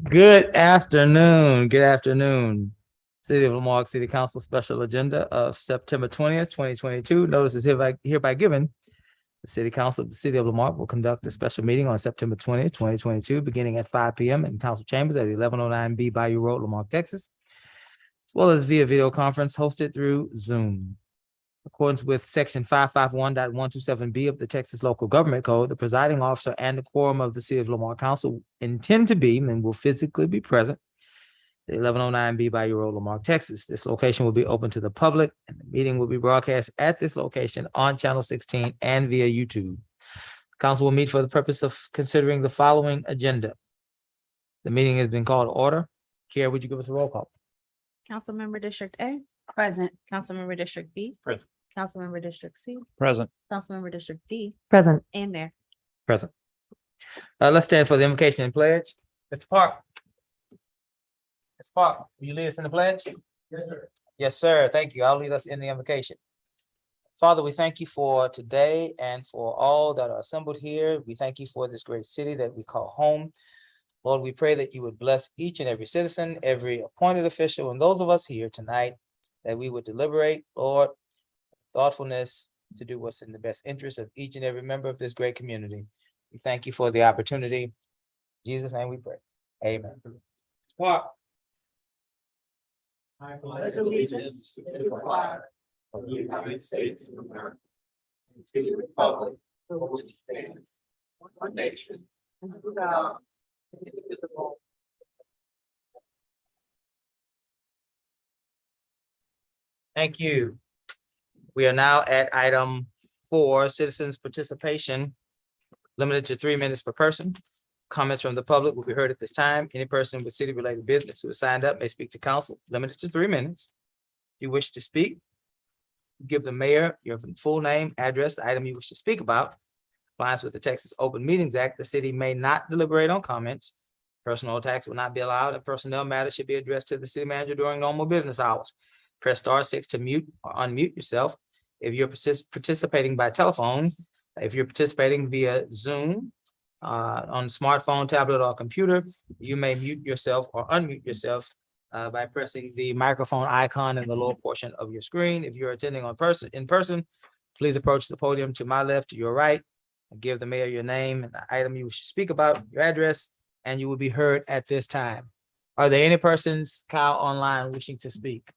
Good afternoon. Good afternoon. City of Marque City Council Special Agenda of September 20th, 2022. Notice is hereby given. The City Council of the City of Marque will conduct a special meeting on September 20th, 2022, beginning at 5 p.m. in council chambers at 1109B Bayou Road, Lamarck, Texas, as well as via video conference hosted through Zoom. In accordance with section 551.127B of the Texas Local Government Code, the presiding officer and the quorum of the City of Lamarque Council intend to be and will physically be present at 1109B Bayou Road, Lamarck, Texas. This location will be open to the public, and the meeting will be broadcast at this location on Channel 16 and via YouTube. The council will meet for the purpose of considering the following agenda. The meeting has been called to order. Kiara, would you give us a roll call? Councilmember District A, Present. Councilmember District B. Present. Councilmember District C, Present. Councilmember District D, Present. and Mayor. Present. Let's stand for the invocation and pledge. Mr. Park. Mr. Park, will you lead us in the pledge? Yes, sir. Yes, sir. Thank you. I'll lead us in the invocation. Father, we thank you for today and for all that are assembled here. We thank you for this great city that we call home. Lord, we pray that you would bless each and every citizen, every appointed official, and those of us here tonight, that we would deliberate, Lord, thoughtfulness to do what's in the best interest of each and every member of this great community. We thank you for the opportunity. In Jesus' name we pray. Amen. Park. I pledge allegiance to the flag of the United States of America and to the republic for which it stands, one nation, under God, indivisible. Thank you. We are now at item 4, citizens participation, limited to 3 minutes per person. Comments from the public will be heard at this time. Any person with city-related business who has signed up may speak to council, limited to 3 minutes. If you wish to speak, give the mayor your full name, address, the item you wish to speak about. Compliance with the Texas Open Meetings Act, the city may not deliberate on comments. Personal attacks will not be allowed, and personnel matters should be addressed to the city manager during normal business hours. Press *6 to mute or unmute yourself. If you're participating by telephone, if you're participating via Zoom, on smartphone, tablet, or computer, you may mute yourself or unmute yourself by pressing the microphone icon in the lower portion of your screen. If you're attending in person, please approach the podium to my left, to your right, and give the mayor your name and the item you wish to speak about, your address, and you will be heard at this time. Are there any persons, Kyle, online wishing to speak?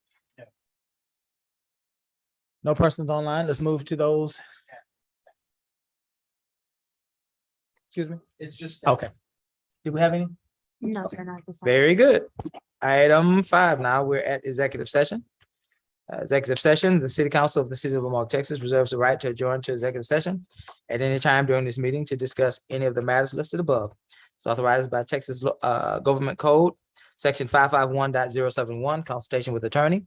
No persons online. Let's move to those. Excuse me? It's just. Okay. Do we have any? No, sir, not this time. Very good. Item 5 now, we're at executive session. Executive session, the City Council of the City of Lamarque, Texas reserves the right to adjourn to executive session at any time during this meeting to discuss any of the matters listed above. It's authorized by Texas Government Code, section 551.071, consultation with attorney,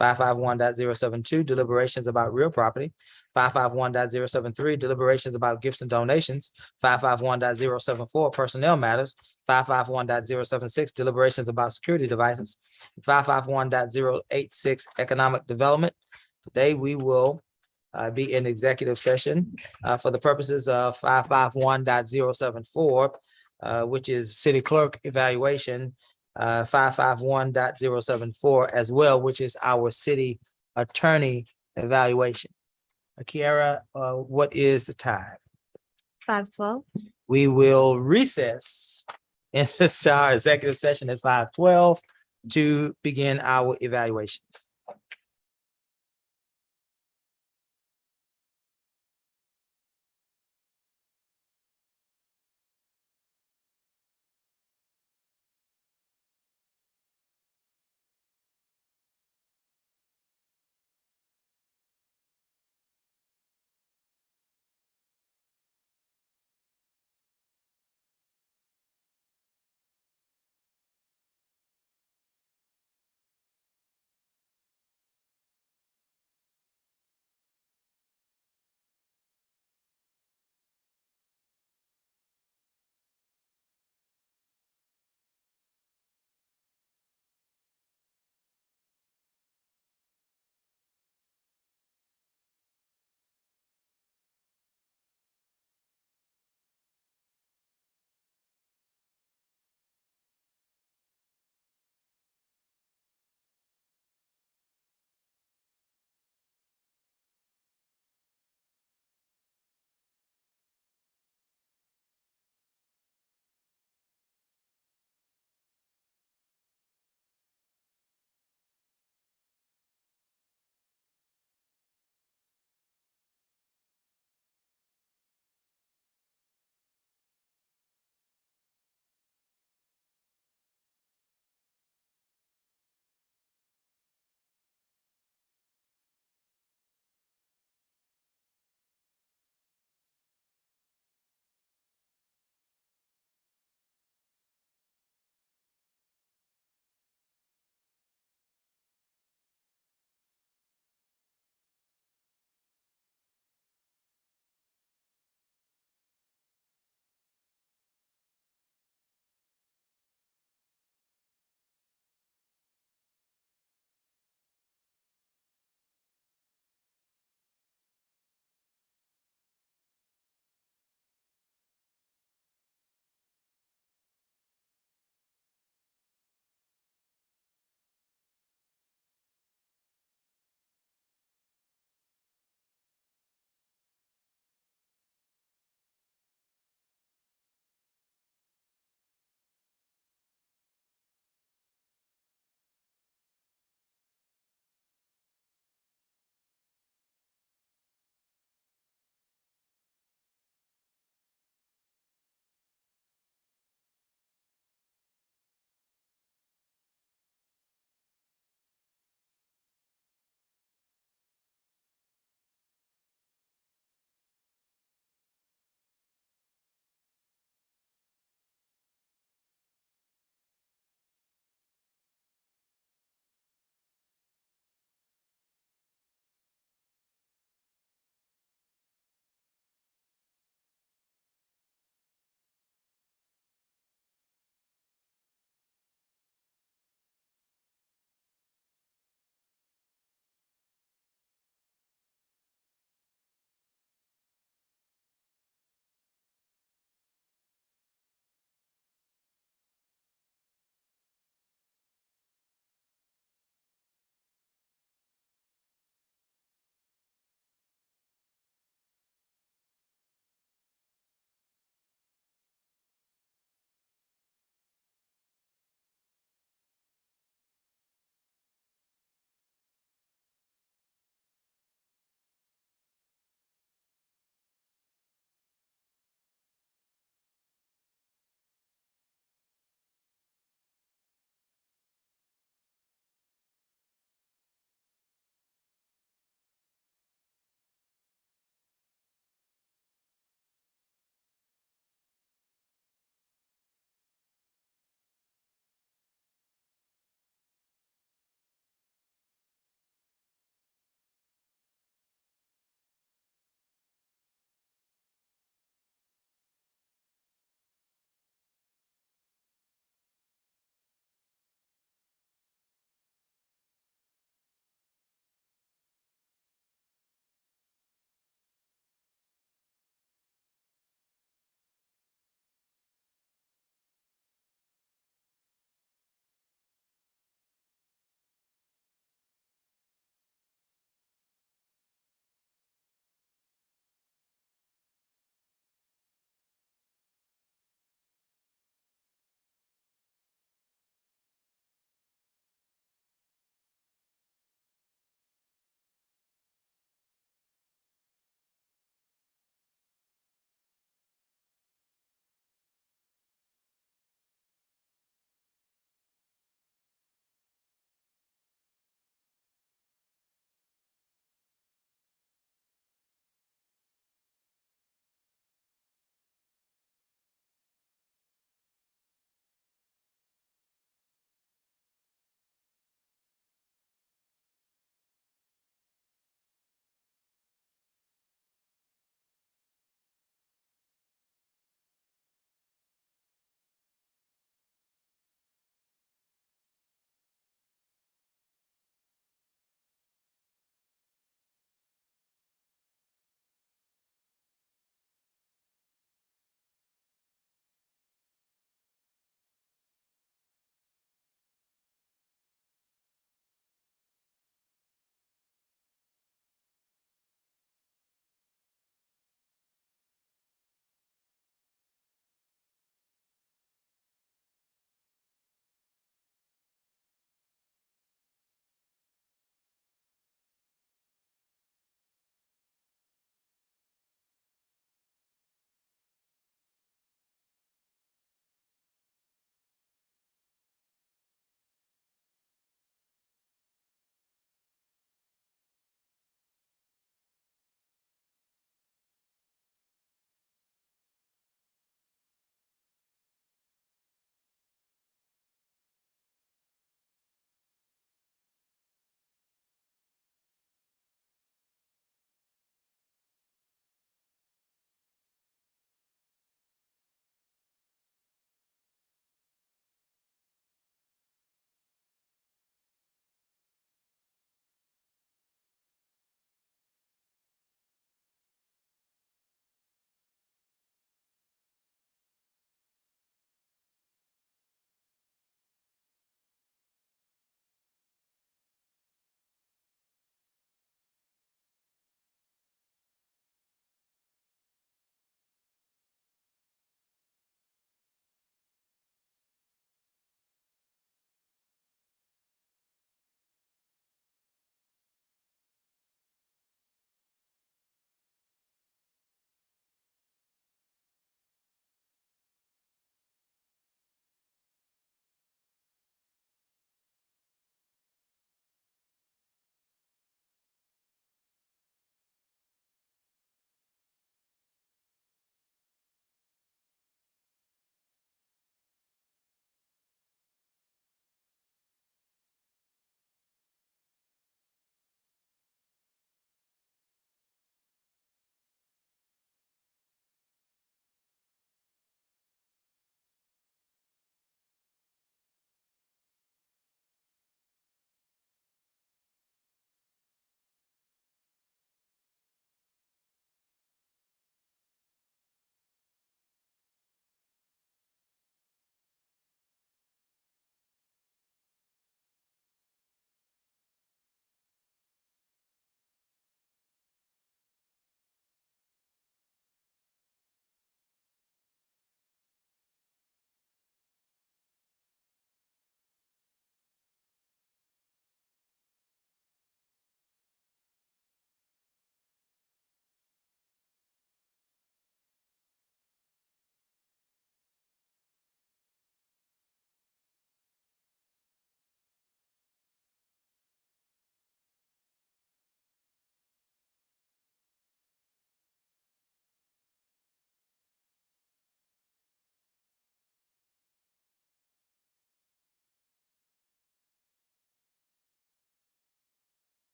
551.072, deliberations about real property, 551.073, deliberations about gifts and donations, 551.074, personnel matters, 551.076, deliberations about security devices, 551.086, economic development. Today, we will be in executive session for the purposes of 551.074, which is city clerk evaluation, 551.074 as well, which is our city attorney evaluation. Kiara, what is the time? 5:12. We will recess into our executive session at 5:12 to begin our evaluations.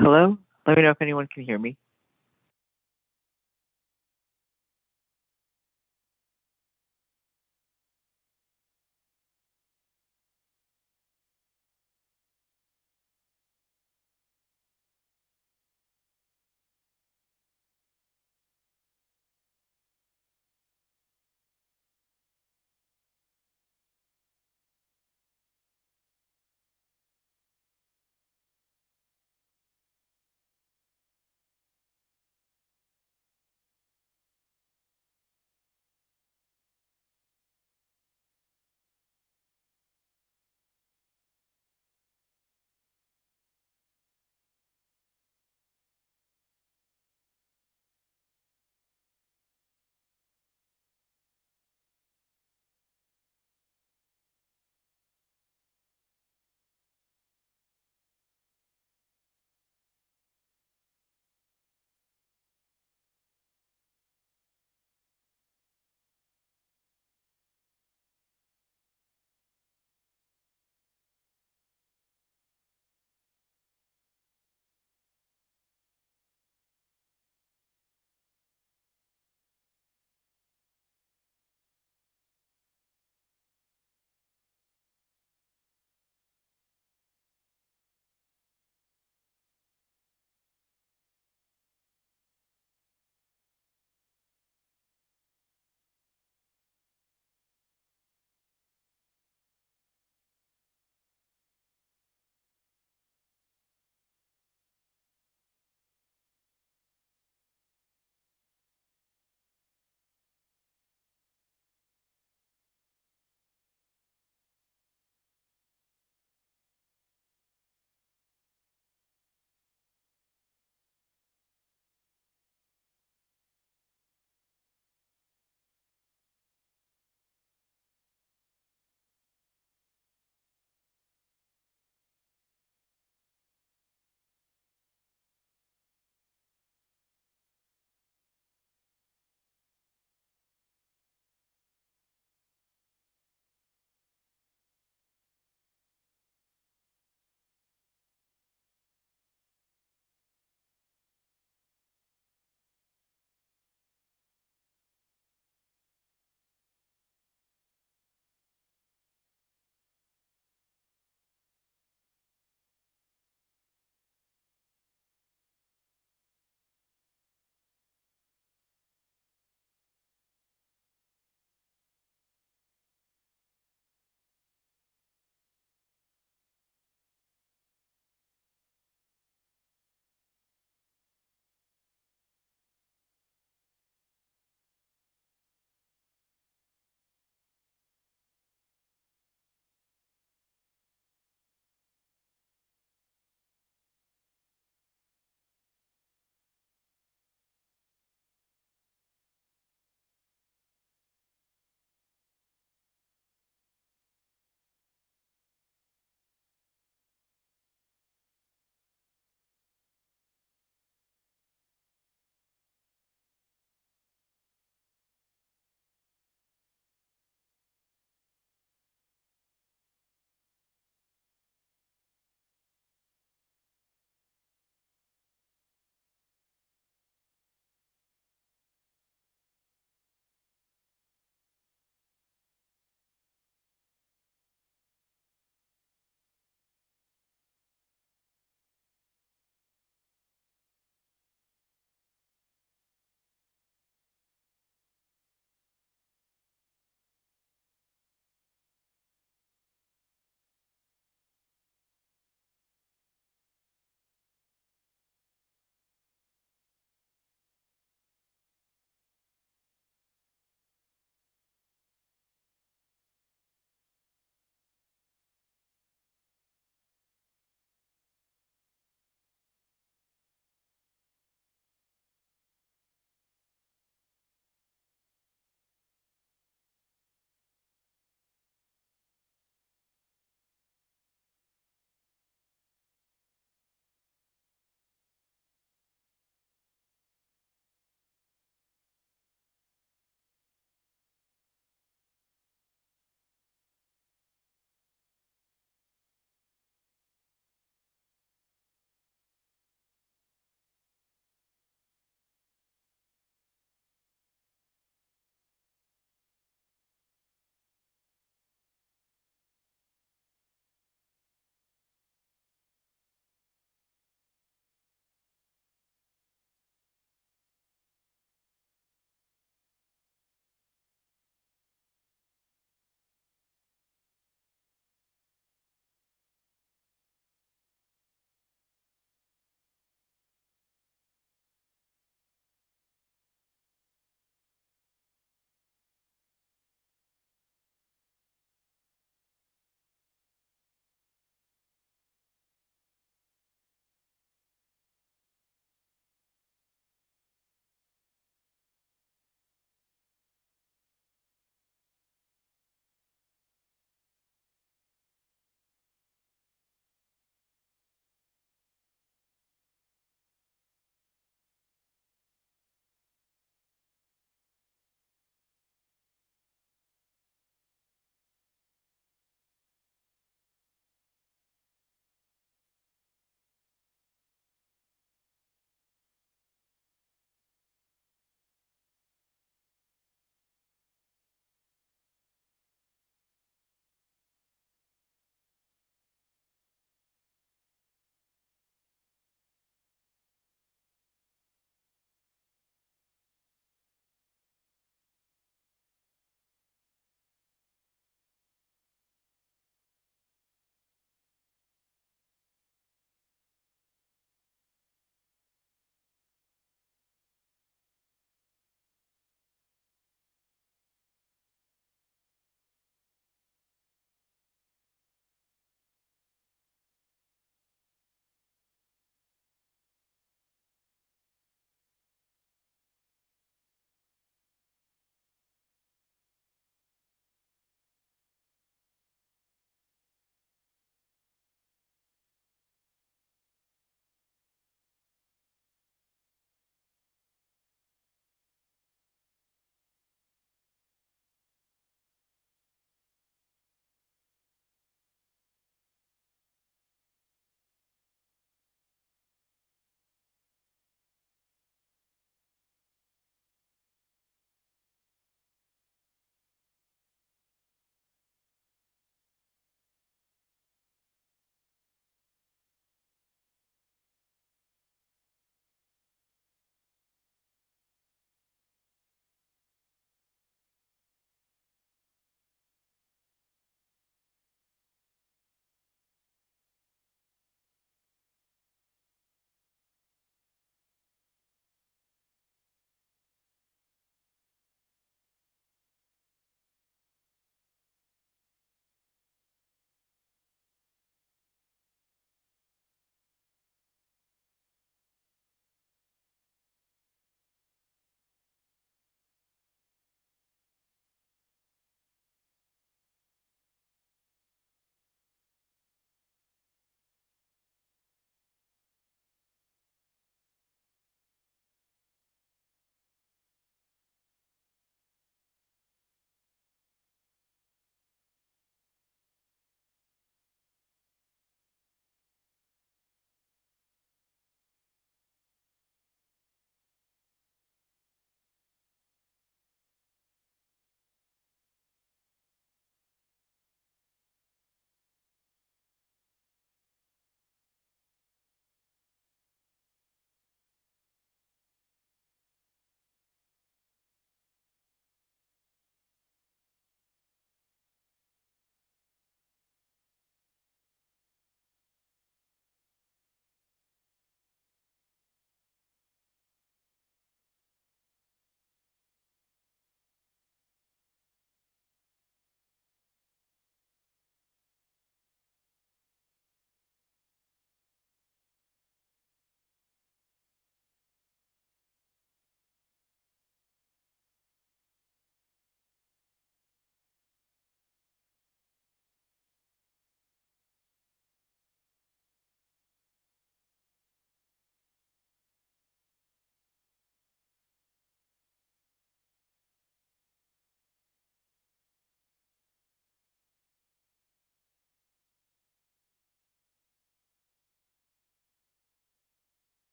Hello? Let me know if anyone can hear me.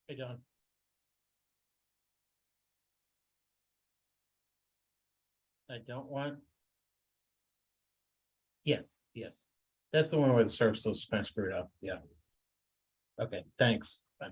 Hey, Don. I don't want. Yes, yes. That's the one where the service was kind of screwed up, yeah. Okay, thanks. Bye.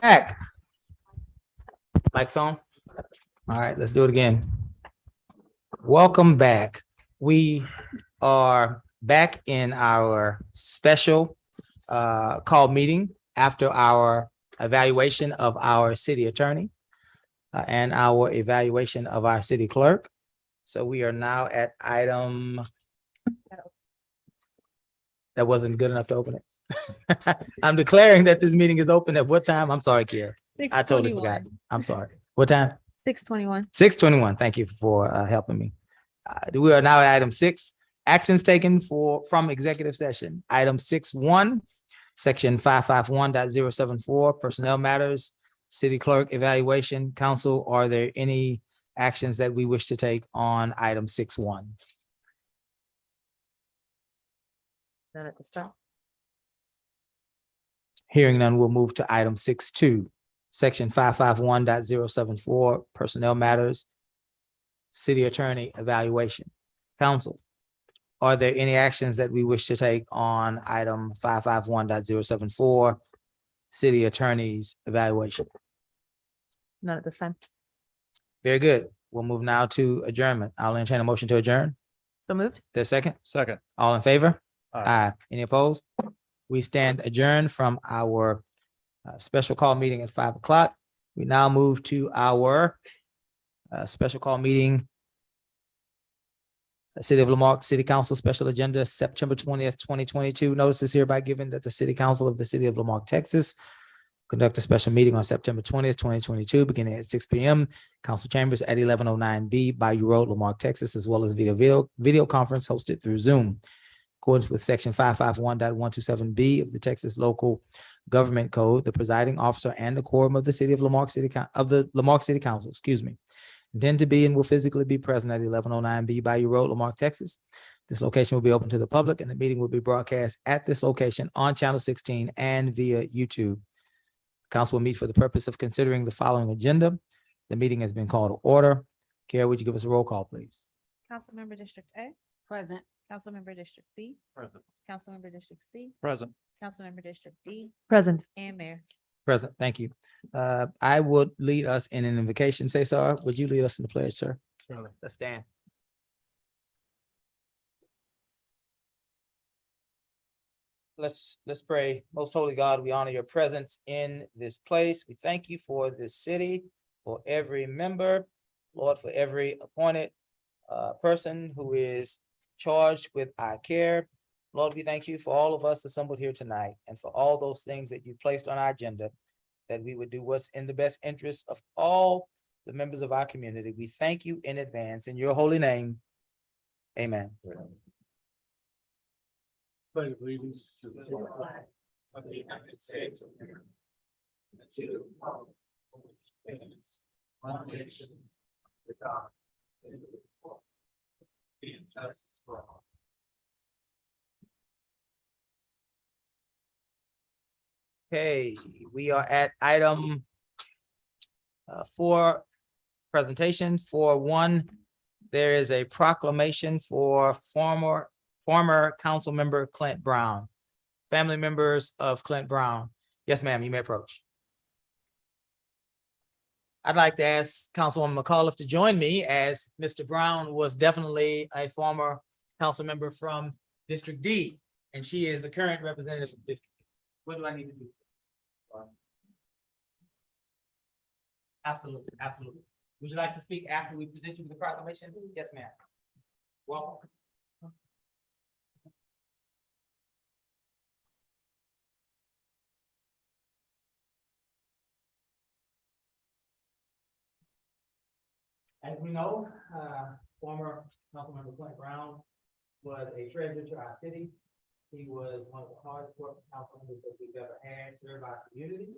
Back. Mike's on. All right, let's do it again. Welcome back. We are back in our special call meeting after our evaluation of our city attorney and our evaluation of our city clerk. So we are now at item that wasn't good enough to open it. I'm declaring that this meeting is open at what time? I'm sorry, Kiera. I totally forgot. I'm sorry. What time? 6:21. 6:21. Thank you for helping me. We are now at item 6, actions taken from executive session. Item 6.1, section 551.074, personnel matters, city clerk evaluation. Council, are there any actions that we wish to take on item 6.1? None at this time. Hearing none, we'll move to item 6.2, section 551.074, personnel matters, city attorney evaluation. Council, are there any actions that we wish to take on item 551.074, city attorney's evaluation? None at this time. Very good. We'll move now to adjournment. I'll entertain a motion to adjourn. So moved. There's a second? Second. All in favor? Aye. Any opposed? We stand adjourned from our special call meeting at 5 o'clock. We now move to our special call meeting City of Lamarck City Council Special Agenda, September 20th, 2022. Notice is hereby given that the City Council of the City of Lamarck, Texas, conduct a special meeting on September 20th, 2022, beginning at 6 p.m. Council chambers at 1109B Bayou Road, Lamarck, Texas, as well as video conference hosted through Zoom. Accordance with section 551.127B of the Texas Local Government Code, the presiding officer and the quorum of the City of Lamarck City Council, intend to be and will physically be present at 1109B Bayou Road, Lamarck, Texas. This location will be open to the public, and the meeting will be broadcast at this location on Channel 16 and via YouTube. Council will meet for the purpose of considering the following agenda. The meeting has been called to order. Kara, would you give us a roll call, please? Councilmember District A, Present. Councilmember District B, Present. Councilmember District C, Present. Councilmember District D, Present. and Mayor. Present, thank you. I would lead us in an invocation. Cesar, would you lead us in the pledge, sir? Let's stand. Let's pray. Most holy God, we honor your presence in this place. We thank you for this city, for every member, Lord, for every appointed person who is charged with our care. Lord, we thank you for all of us assembled here tonight and for all those things that you placed on our agenda, that we would do what's in the best interest of all the members of our community. We thank you in advance in your holy name. Amen. Pledge allegiance to the flag of the United States of America, and to the republic for which it stands, one nation, under God, indivisible, with justice for all. Okay, we are at item 4, presentation 4.1. There is a proclamation for former council member Clint Brown. Family members of Clint Brown. Yes, ma'am, you may approach. I'd like to ask Councilwoman McAuliffe to join me, as Mr. Brown was definitely a former council member from District D, and she is the current representative of District D. What do I need to do? Absolutely, absolutely. Would you like to speak after we present you with the proclamation? Yes, ma'am. Welcome. As we know, former Councilmember Clint Brown was a treasure to our city. He was one of the hardest working council members that we've ever had, served our community.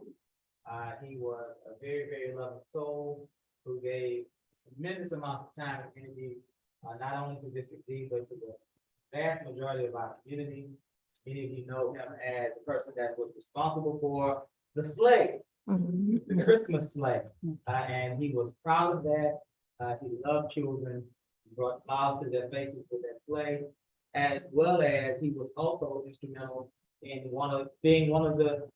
He was a very, very loving soul who gave tremendous amounts of time and energy, not only to District D, but to the vast majority of our community. Many of you know him as the person that was responsible for the sleigh, the Christmas sleigh, and he was proud of that. He loved children, he brought smiles to their faces with that sleigh, as well as he was also instrumental in being one of the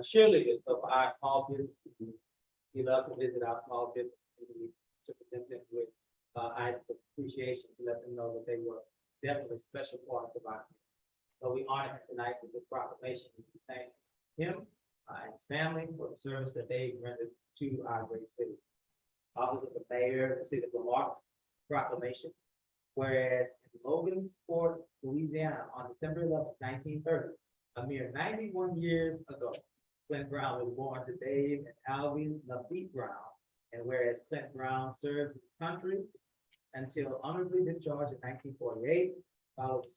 cheerleaders of our small business community. He loved to visit our small business community to present them with items of appreciation, to let them know that they were definitely special parts of our community. So we honor him tonight with this proclamation. We thank him and his family for the service that they rendered to our great city. Office of the Mayor of the City of Lamarck proclamation. Whereas in Logansport, Louisiana, on December 11th, 1930, a mere 91 years ago, Clint Brown was born to Dave and Alvin LaFitte Brown. And whereas Clint Brown served his country until honorably discharged in 1948, followed his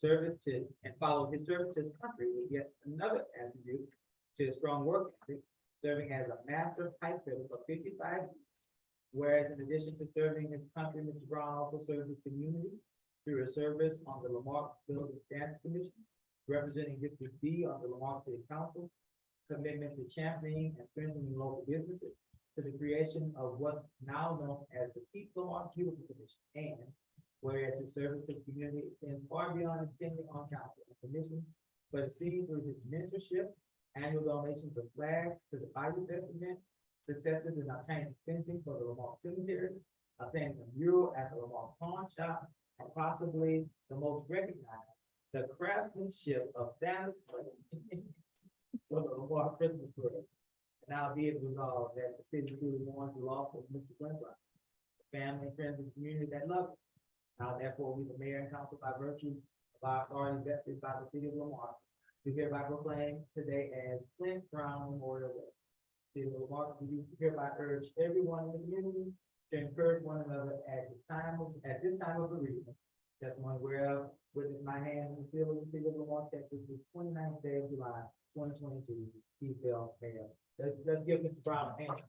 service to his country with yet another attribute to his strong work ethic, serving as a master pipe fitter for 55 years. Whereas in addition to serving his country, Mr. Brown also served his community through his service on the Lamarck Building Standards Commission, representing District D on the Lamarck City Council, commitment to championing and strengthening local businesses, to the creation of what's now known as the Keep Lamarck Beautiful Commission. And whereas his service to the community extends far beyond his tenure on council and commissions, but is seen through his mentorship, annual donations of flags to the Bayou Festival, successes in obtaining fencing for the Lamarck Cemetery, obtaining a mural at the Lamarck Pawn Shop, and possibly the most recognized, the craftsmanship of Santa for the Lamarck Christmas parade. Now be it resolved that the city truly mourns the loss of Mr. Clint Brown, the family, friends, and community that love him, Now therefore, we, the mayor and council, by virtue of our authority vested by the city of Lamar, do hereby proclaim today as Clint Brown Memorial Day. City of Lamar, we do hereby urge everyone in the community to encourage one another at this time of bereavement. Testimony whereof, witness my hand in the seal of the city of Lamar, Texas, the 29th day of July, 2022. Keith Bell, Mayor. Let's give Mr. Brown a hand.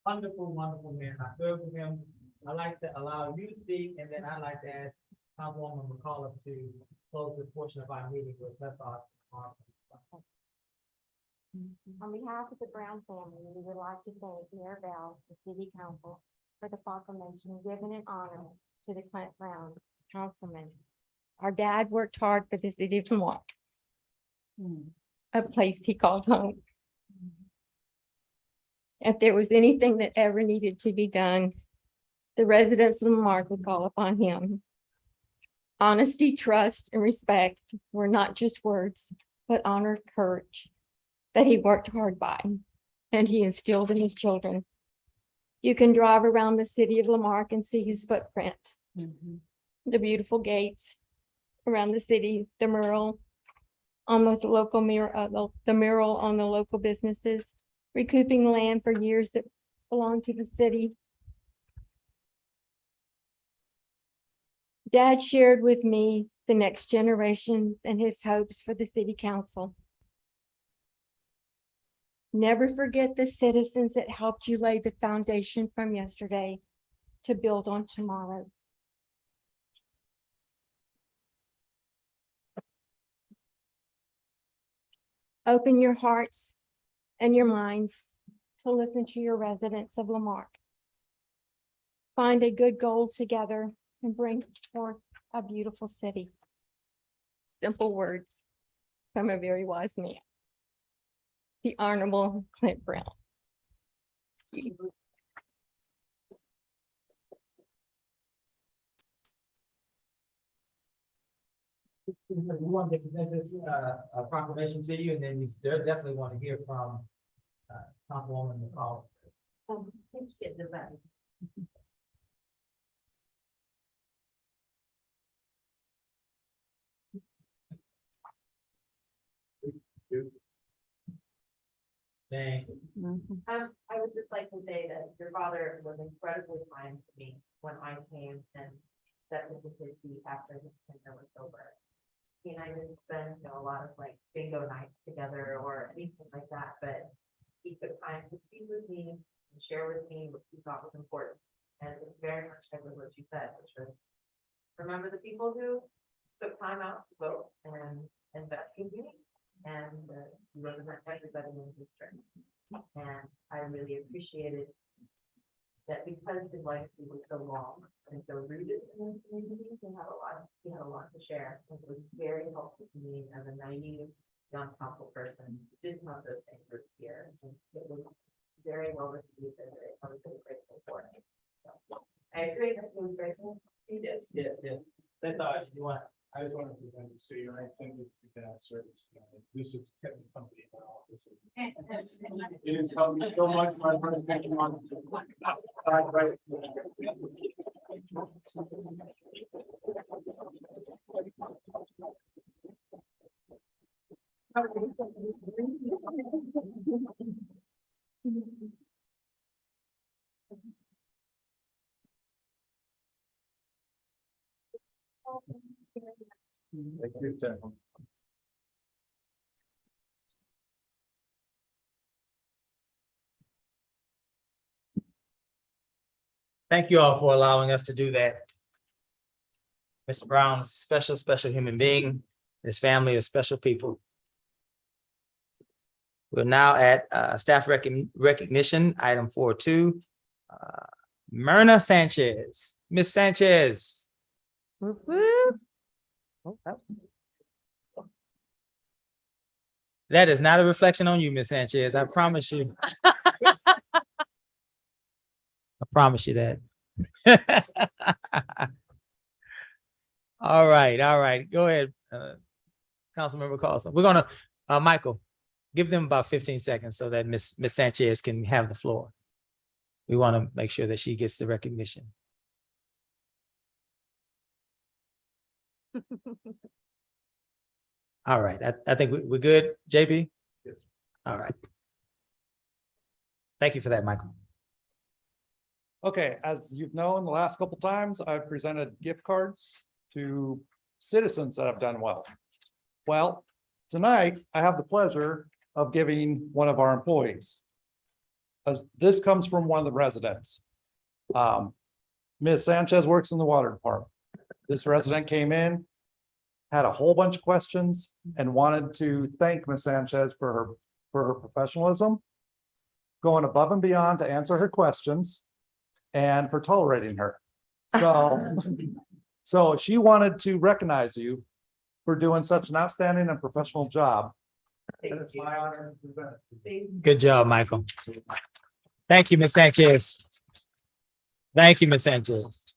Wonderful, wonderful man. I served with him. I'd like to allow you to speak, and then I'd like to ask Councilwoman McCollum to close this portion of our meeting with her thoughts. On behalf of the Brown family, we would like to thank Mayor Bell, the city council, for the proclamation given in honor to the Clint Brown councilman. Our dad worked hard for the city of Lamar, a place he called home. If there was anything that ever needed to be done, the residents of Marque would call upon him. Honesty, trust, and respect were not just words, but honor, courage that he worked hard by and he instilled in his children. You can drive around the city of Lamarck and see his footprint. The beautiful gates around the city, the mural on the local mural, the mural on the local businesses, recouping land for years that belonged to the city. Dad shared with me the next generation and his hopes for the city council. Never forget the citizens that helped you lay the foundation from yesterday to build on tomorrow. Open your hearts and your minds to listen to your residents of Lamarck. Find a good goal together and bring forth a beautiful city. Simple words from a very wise man, the Honorable Clint Brown. We want to present this proclamation to you, and then they definitely want to hear from Councilwoman McCollum. Thank you. I would just like to say that your father was incredibly kind to me when I came and stepped into his seat after his tenure was over. He and I didn't spend, a lot of like bingo nights together or anything like that, but he took time to speak with me and share with me what he thought was important. And it's very much like what you said, which was remember the people who took time out to vote and invest in you. And represent everybody in the district. And I really appreciated that because his legacy was so long and so rooted in the community, he had a lot to share. And it was very helpful to me as a naive young council person who didn't have those same roots here. And it was very well received and I was really grateful for it. So, I agree that he was grateful. He did. Yes. That's all you want. I just wanted to present this to you, and I attended the service. This is kept me company in my office. It has helped me so much. My first taking on. Right. Thank you, Stefan. Thank you all for allowing us to do that. Mr. Brown is a special, special human being. His family is special people. We're now at staff recognition, item 4.2. Myrna Sanchez, Miss Sanchez. Whoop, whoop. That is not a reflection on you, Miss Sanchez. I promise you. I promise you that. All right. Go ahead, Councilmember Carlson. We're gonna, Michael, give them about 15 seconds so that Ms. Sanchez can have the floor. We want to make sure that she gets the recognition. All right, I think we're good, JP? Yes. All right. Thank you for that, Michael. Okay, as you've known, the last couple times I've presented gift cards to citizens that have done well. Well, tonight I have the pleasure of giving one of our employees. As this comes from one of the residents. Ms. Sanchez works in the water department. This resident came in, had a whole bunch of questions and wanted to thank Ms. Sanchez for her professionalism, going above and beyond to answer her questions, and for tolerating her. So she wanted to recognize you for doing such an outstanding and professional job. And it's my honor to present it. Good job, Michael. Thank you, Ms. Sanchez. Thank you, Ms. Sanchez.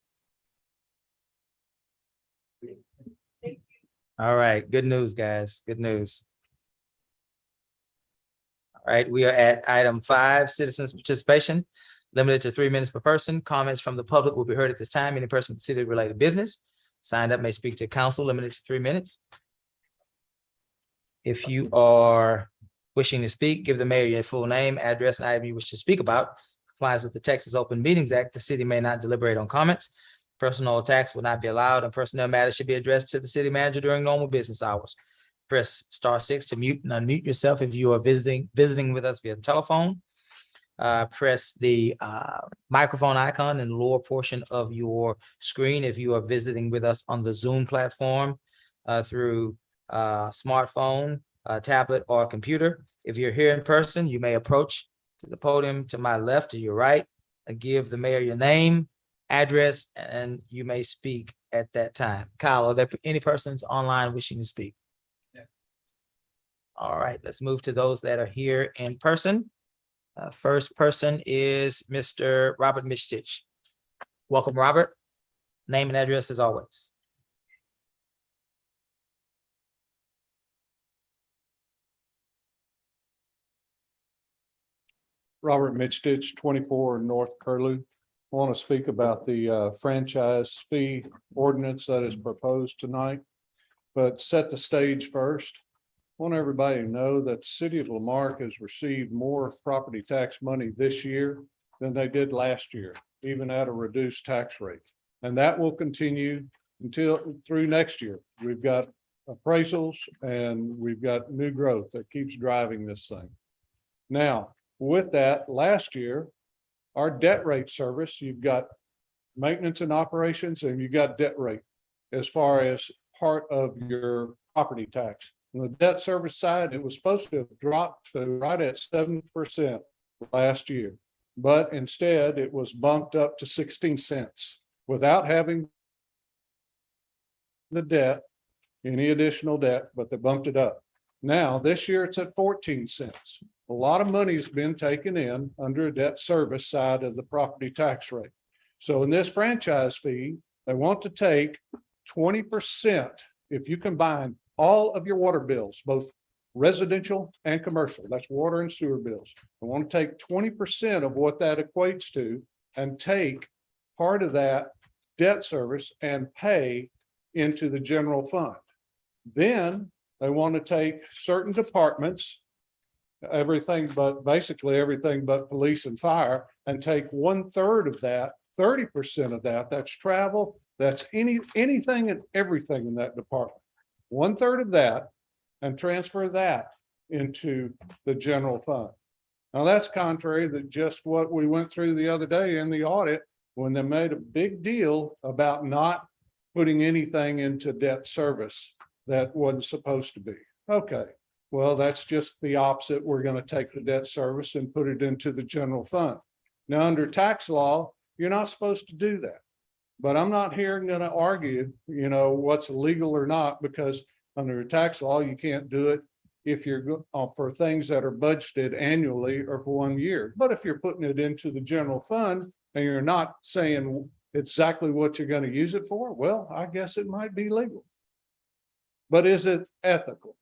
All right, good news, guys. Good news. All right, we are at item 5, citizens participation, limited to 3 minutes per person. Comments from the public will be heard at this time. Any person with city-related business signed up may speak to council, limited to 3 minutes. If you are wishing to speak, give the mayor your full name, address, and item you wish to speak about. Complies with the Texas Open Meetings Act, the city may not deliberate on comments. Personal attacks will not be allowed, and personnel matters should be addressed to the city manager during normal business hours. Press *6 to mute and unmute yourself if you are visiting with us via telephone. Press the microphone icon in the lower portion of your screen if you are visiting with us on the Zoom platform through smartphone, tablet, or computer. If you're here in person, you may approach to the podium to my left or your right, give the mayor your name, address, and you may speak at that time. Kyle, are there any persons online wishing to speak? Yeah. All right, let's move to those that are here in person. First person is Mr. Robert Mishtich. Welcome, Robert. Name and address as always. Robert Mitchstich, 24 North Curlew. I want to speak about the franchise fee ordinance that is proposed tonight. But set the stage first. I want everybody to know that the city of Lamarque has received more property tax money this year than they did last year, even at a reduced tax rate. And that will continue until through next year. We've got appraisals and we've got new growth that keeps driving this thing. Now, with that, last year, our debt rate service, you've got maintenance and operations, and you've got debt rate as far as part of your property tax. On the debt service side, it was supposed to have dropped to right at 7% last year, but instead it was bumped up to 16 cents without having the debt, any additional debt, but they bumped it up. Now, this year it's at 14 cents. A lot of money's been taken in under a debt service side of the property tax rate. So in this franchise fee, they want to take 20% if you combine all of your water bills, both residential and commercial, that's water and sewer bills. They want to take 20% of what that equates to and take part of that debt service and pay into the general fund. Then they want to take certain departments, everything but basically everything but police and fire, and take 1/3 of that, 30% of that, that's travel, that's anything and everything in that department. 1/3 of that and transfer that into the general fund. Now that's contrary to just what we went through the other day in the audit when they made a big deal about not putting anything into debt service that wasn't supposed to be. Okay, well, that's just the opposite. We're going to take the debt service and put it into the general fund. Now, under tax law, you're not supposed to do that. But I'm not here going to argue, what's legal or not, because under tax law, you can't do it if you're for things that are budgeted annually or for 1 year. But if you're putting it into the general fund and you're not saying exactly what you're gonna use it for, well, I guess it might be legal. But is it ethical?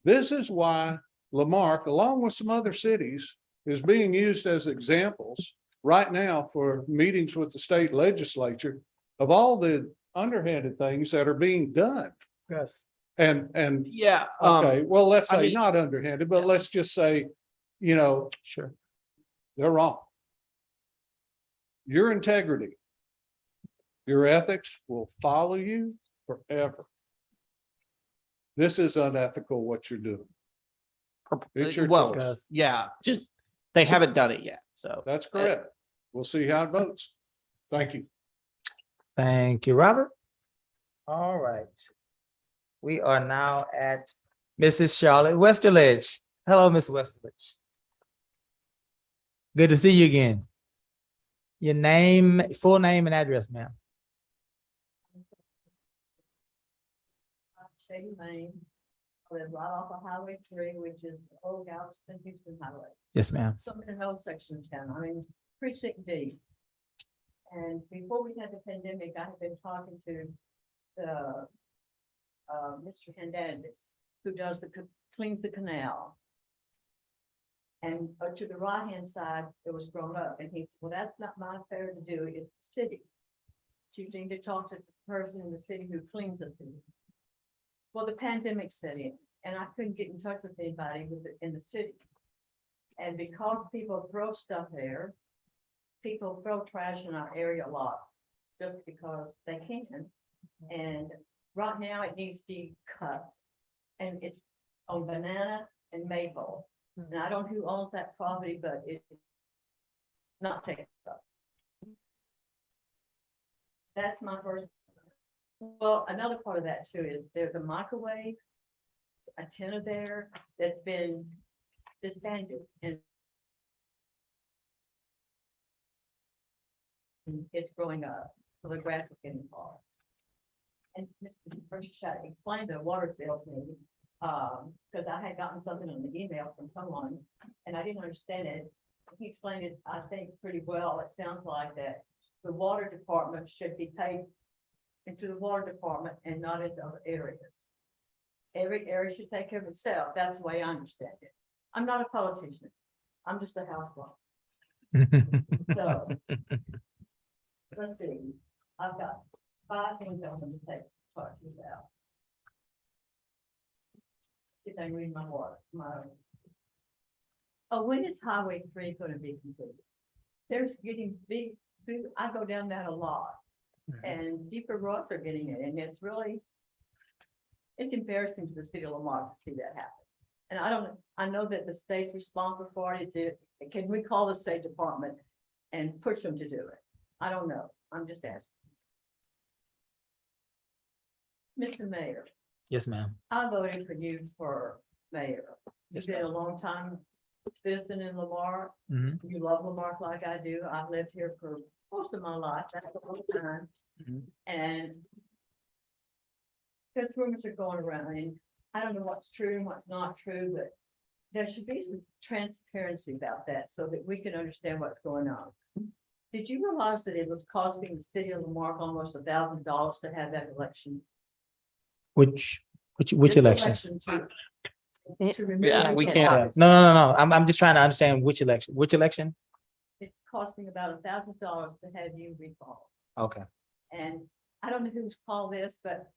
This is why Lamarck, along with some other cities, is being used as examples right now for meetings with the state legislature of all the underhanded things that are being done. Yes. And, Yeah. okay, well, let's I say mean- not underhanded, but let's just say, you know, Sure. they're wrong. Your integrity, your ethics will follow you forever. This is unethical what you're doing. It's your Well, choice. yeah, just, they haven't done it yet, so. That's correct. We'll see how it votes. Thank you. Thank you, Robert. All right. We are now at Mrs. Charlotte Westerledge. Hello, Miss Westerledge. Good to see you again. Your name, full name and address, ma'am. Shady Lane. I live right off of Highway 3, which is the old Galveston Houston Highway. Yes, ma'am. So I'm in an old section of town. I'm in precinct D. And before we had the pandemic, I had been talking to the Mr. Hernandez, who does cleans the canal. And to the right-hand side, it was grown up, and he said, well, that's not my affair to do, it's the city. You need to talk to the person in the city who cleans the city. Well, the pandemic set in, and I couldn't get in touch with anybody in the city. And because people throw stuff there, people throw trash in our area a lot, just because they can. And right now it needs to be cut. And it's on Banana and Maple. And I don't know who owns that property, but it's not taken up. That's my first. Well, another part of that too is there's a microwave antenna there that's been disbanded and it's growing up, so the grass is getting tall. And Mr. Burchett explained the water bill to me, because I had gotten something on the email from someone and I didn't understand it. He explained it, I think, pretty well. It sounds like that the water department should be paid into the water department and not into other areas. Every area should take care of itself. That's the way I understand it. I'm not a politician. I'm just a housewife. So let's see. I've got 5 things I want to take to talk to you about. If I read my water, oh, when is Highway 3 going to be completed? There's getting big, I go down that a lot. And deeper ruts are getting it, and it's really, it's embarrassing to the city of Lamar to see that happen. And I know that the state's responsible for it. Can we call the state department and push them to do it? I don't know. I'm just asking. Mr. Mayor, Yes, ma'am. I voted for you for mayor. Yes, You've been a long time citizen in Lamar. Mhm. You love Lamar like I do. I've lived here for most of my life. That's a long time. Mhm. And because rumors are going around, and I don't know what's true and what's not true, but there should be some transparency about that so that we can understand what's going on. Did you realize that it was costing the city of Lamar almost $1,000 to have that election? Which This election? to remove Yeah, we that can't- tax. No. I'm just trying to understand which election. Which election? It's costing about $1,000 to have you recalled. Okay. And I don't know who's called this, but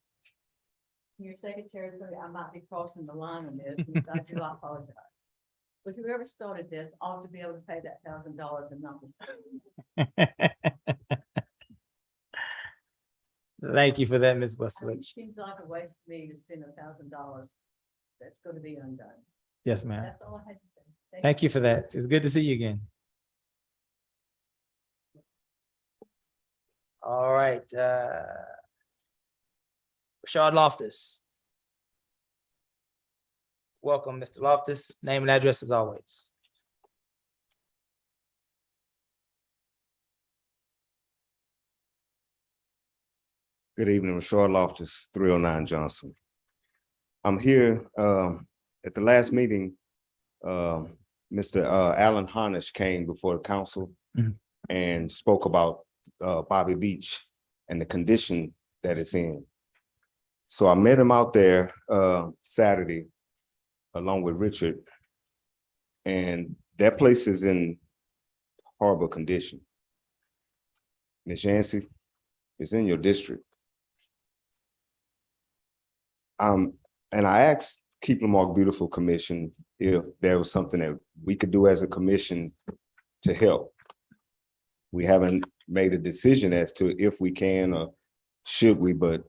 your secretary, I might be crossing the line on this, and I do apologize. But whoever started this ought to be able to pay that $1,000 and not the Thank you for that, Ms. It Westerledge. seems like a waste to me to spend $1,000 that's going to be undone. Yes, ma'am. That's all I had to say. Thank you for that. It's good to see you again. All right, Rashard Loftus. Welcome, Mr. Loftus. Name and address as always. Good evening, Rashard Loftus, 309 Johnson. I'm here at the last meeting. Mr. Alan Harnish came before the council Mhm. and spoke about Bobby Beach and the condition that it's in. So I met him out there Saturday along with Richard. And that place is in horrible condition. Ms. Yancey, it's in your district. And I asked Keep Lamarck Beautiful Commission if there was something that we could do as a commission to help. We haven't made a decision as to if we can or should we, but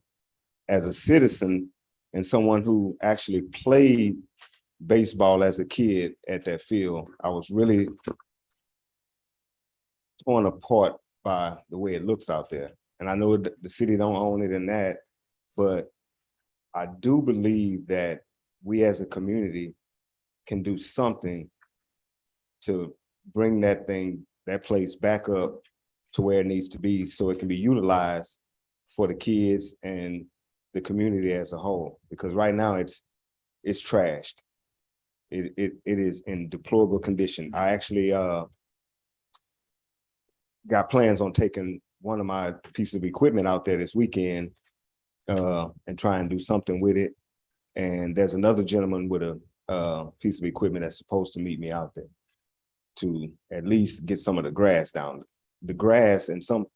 as a citizen and someone who actually played baseball as a kid at that field, I was really torn apart by the way it looks out there. And I know the city don't own it in that, but I do believe that we as a community can do something to bring that place back up to where it needs to be so it can be utilized for the kids and the community as a whole. Because right now it's trashed. It is in deplorable condition. I actually got plans on taking one of my pieces of equipment out there this weekend and try and do something with it. And there's another gentleman with a piece of equipment that's supposed to meet me out there to at least get some of the grass down. The grass in some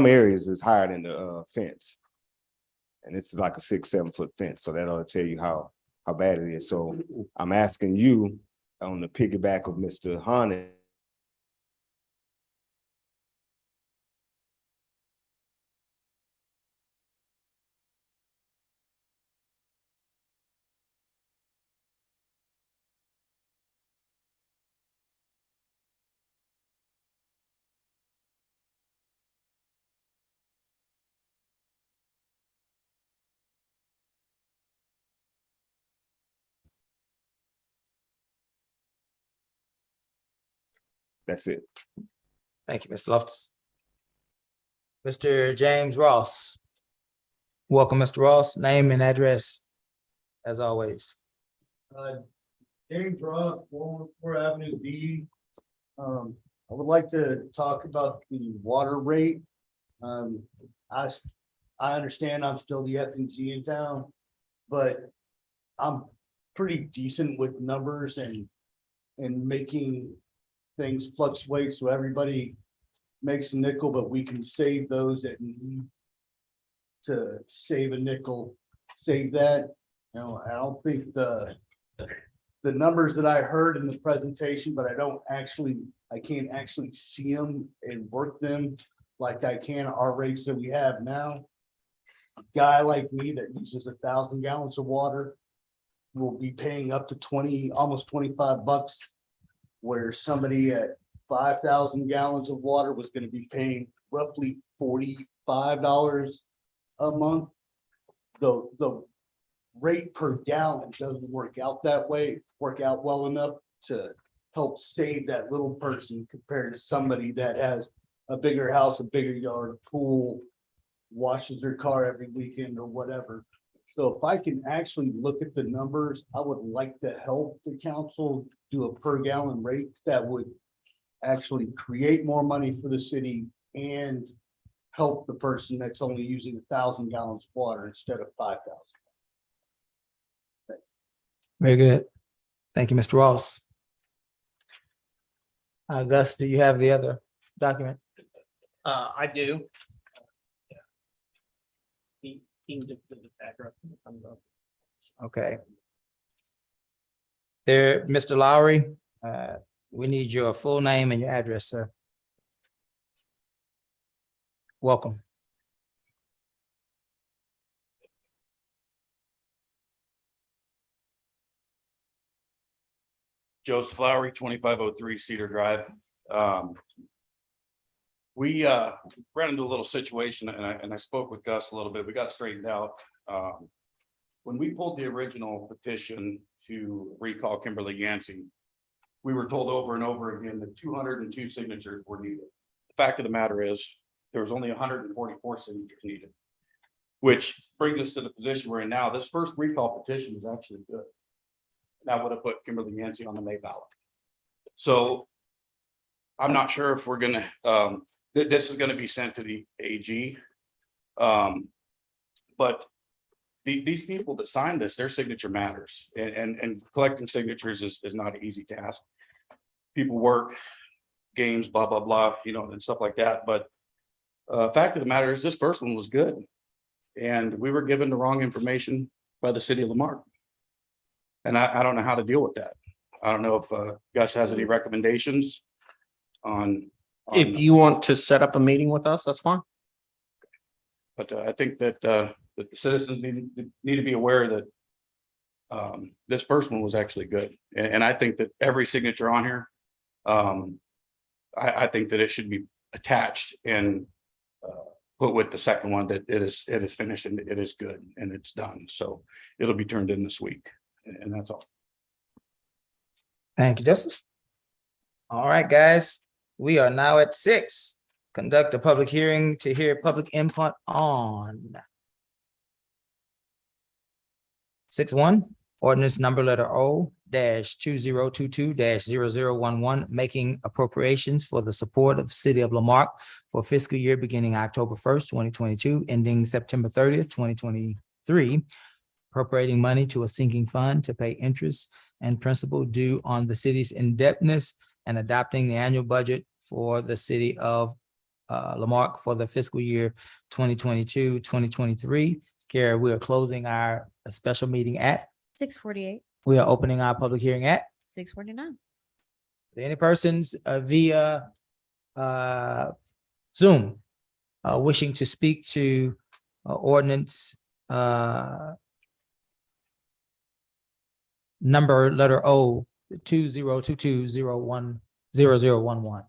areas is higher than the fence. And it's like a 6-7 foot fence. So that ought to tell you how bad it is. So I'm asking you on the piggyback of Mr. Harnett. That's it. Thank you, Mr. Loftus. Mr. James Ross. Welcome, Mr. Ross. Name and address, as always. James Ross, 4 Avenue D. I would like to talk about the water rate. I understand I'm still the F&G in town, but I'm pretty decent with numbers and making things fluctuate so everybody makes a nickel, but we can save those that need to save a nickel, save that. You know, I don't think the numbers that I heard in the presentation, but I can't actually see them and work them like I can our rates that we have now. A guy like me that uses 1,000 gallons of water will be paying up to 20, almost $25, where somebody at 5,000 gallons of water was going to be paying roughly $45 a month. The rate per gallon doesn't work out that way, work out well enough to help save that little person compared to somebody that has a bigger house, a bigger yard, pool, washes their car every weekend or whatever. So if I can actually look at the numbers, I would like to help the council do a per gallon rate that would actually create more money for the city and help the person that's only using 1,000 gallons of water instead of 5,000. Very good. Thank you, Mr. Ross. Gus, do you have the other document? I do. He can just put the address. Okay. There, Mr. Lowry, we need your full name and your address, sir. Welcome. Joseph Lowry, 2503 Cedar Drive. We ran into a little situation and I spoke with Gus a little bit. We got straightened out. When we pulled the original petition to recall Kimberly Yancey, we were told over and over again that 202 signatures were needed. The fact of the matter is there was only 144 signatures needed, which brings us to the position we're in now. This first recall petition is actually good. That would have put Kimberly Yancey on the May ballot. So I'm not sure if we're gonna, This is gonna be sent to the AG. But these people that signed this, their signature matters, and collecting signatures is not an easy task. People work, games, blah, blah, blah, you know, and stuff like that, but fact of the matter is, this first one was good. And we were given the wrong information by the city of Lamarque. And I don't know how to deal with that. I don't know if Gus has any recommendations on. If you want to set up a meeting with us, that's fine. But I think that the citizens need to be aware that this first one was actually good. And I think that every signature on here, I think that it should be attached and put with the second one, that it is finished and it is good and it's done. So it'll be turned in this week, and that's all. Thank you, Justice. All right, guys, we are now at 6. Conduct a public hearing to hear public input on 6.1, ordinance number letter O -2022-0011, making appropriations for the support of the city of Lamarque for fiscal year beginning October 1st, 2022, ending September 30th, 2023, appropriating money to a sinking fund to pay interest and principal due on the city's indebtedness, and adopting the annual budget for the city of Lamarque for the fiscal year 2022-2023. Kara, we are closing our special meeting at, 6:48, we are opening our public hearing at, 6:49. any persons via Zoom wishing to speak to ordinance number letter O 2022-010011.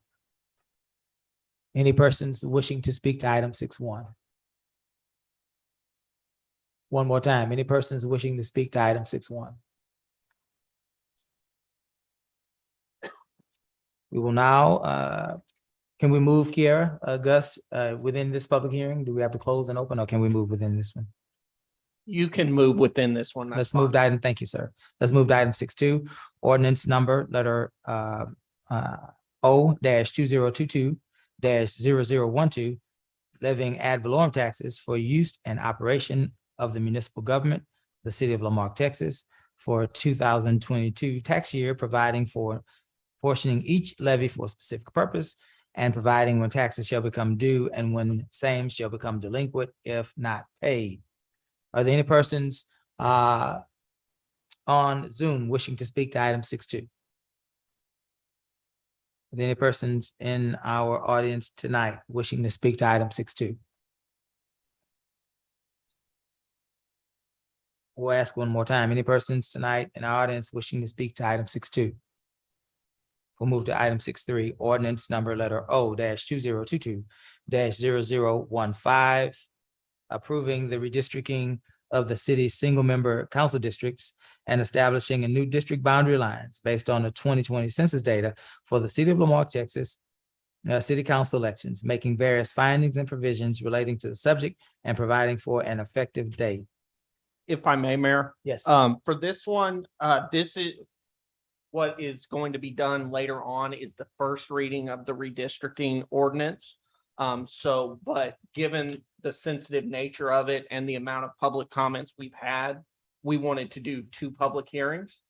Any persons wishing to speak to item 6.1? One more time, any persons wishing to speak to item 6.1? We will now, can we move, Kiara, Gus, within this public hearing? Do we have to close and open, or can we move within this one? You can move within this one. that's Let's move to fine. item, thank you, sir. Let's move to item 6.2, ordinance number letter O -2022-0012, levying ad valorem taxes for use and operation of the municipal government, the city of Lamarque, Texas, for 2022 tax year, providing for portioning each levy for a specific purpose, and providing when taxes shall become due and when same shall become delinquent if not paid. Are there any persons on Zoom wishing to speak to item 6.2? Are there any persons in our audience tonight wishing to speak to item 6.2? We'll ask one more time. Any persons tonight in our audience wishing to speak to item 6.2? We'll move to item 6.3, ordinance number letter O -2022-0015, approving the redistricting of the city's single-member council districts and establishing a new district boundary lines based on the 2020 census data for the city of Lamarque, Texas, city council elections, making various findings and provisions relating to the subject and providing for an effective date. If I may, Mayor. Yes. For this one, this is what is going to be done later on is the first reading of the redistricting ordinance. But given the sensitive nature of it and the amount of public comments we've had, we wanted to do 2 public hearings.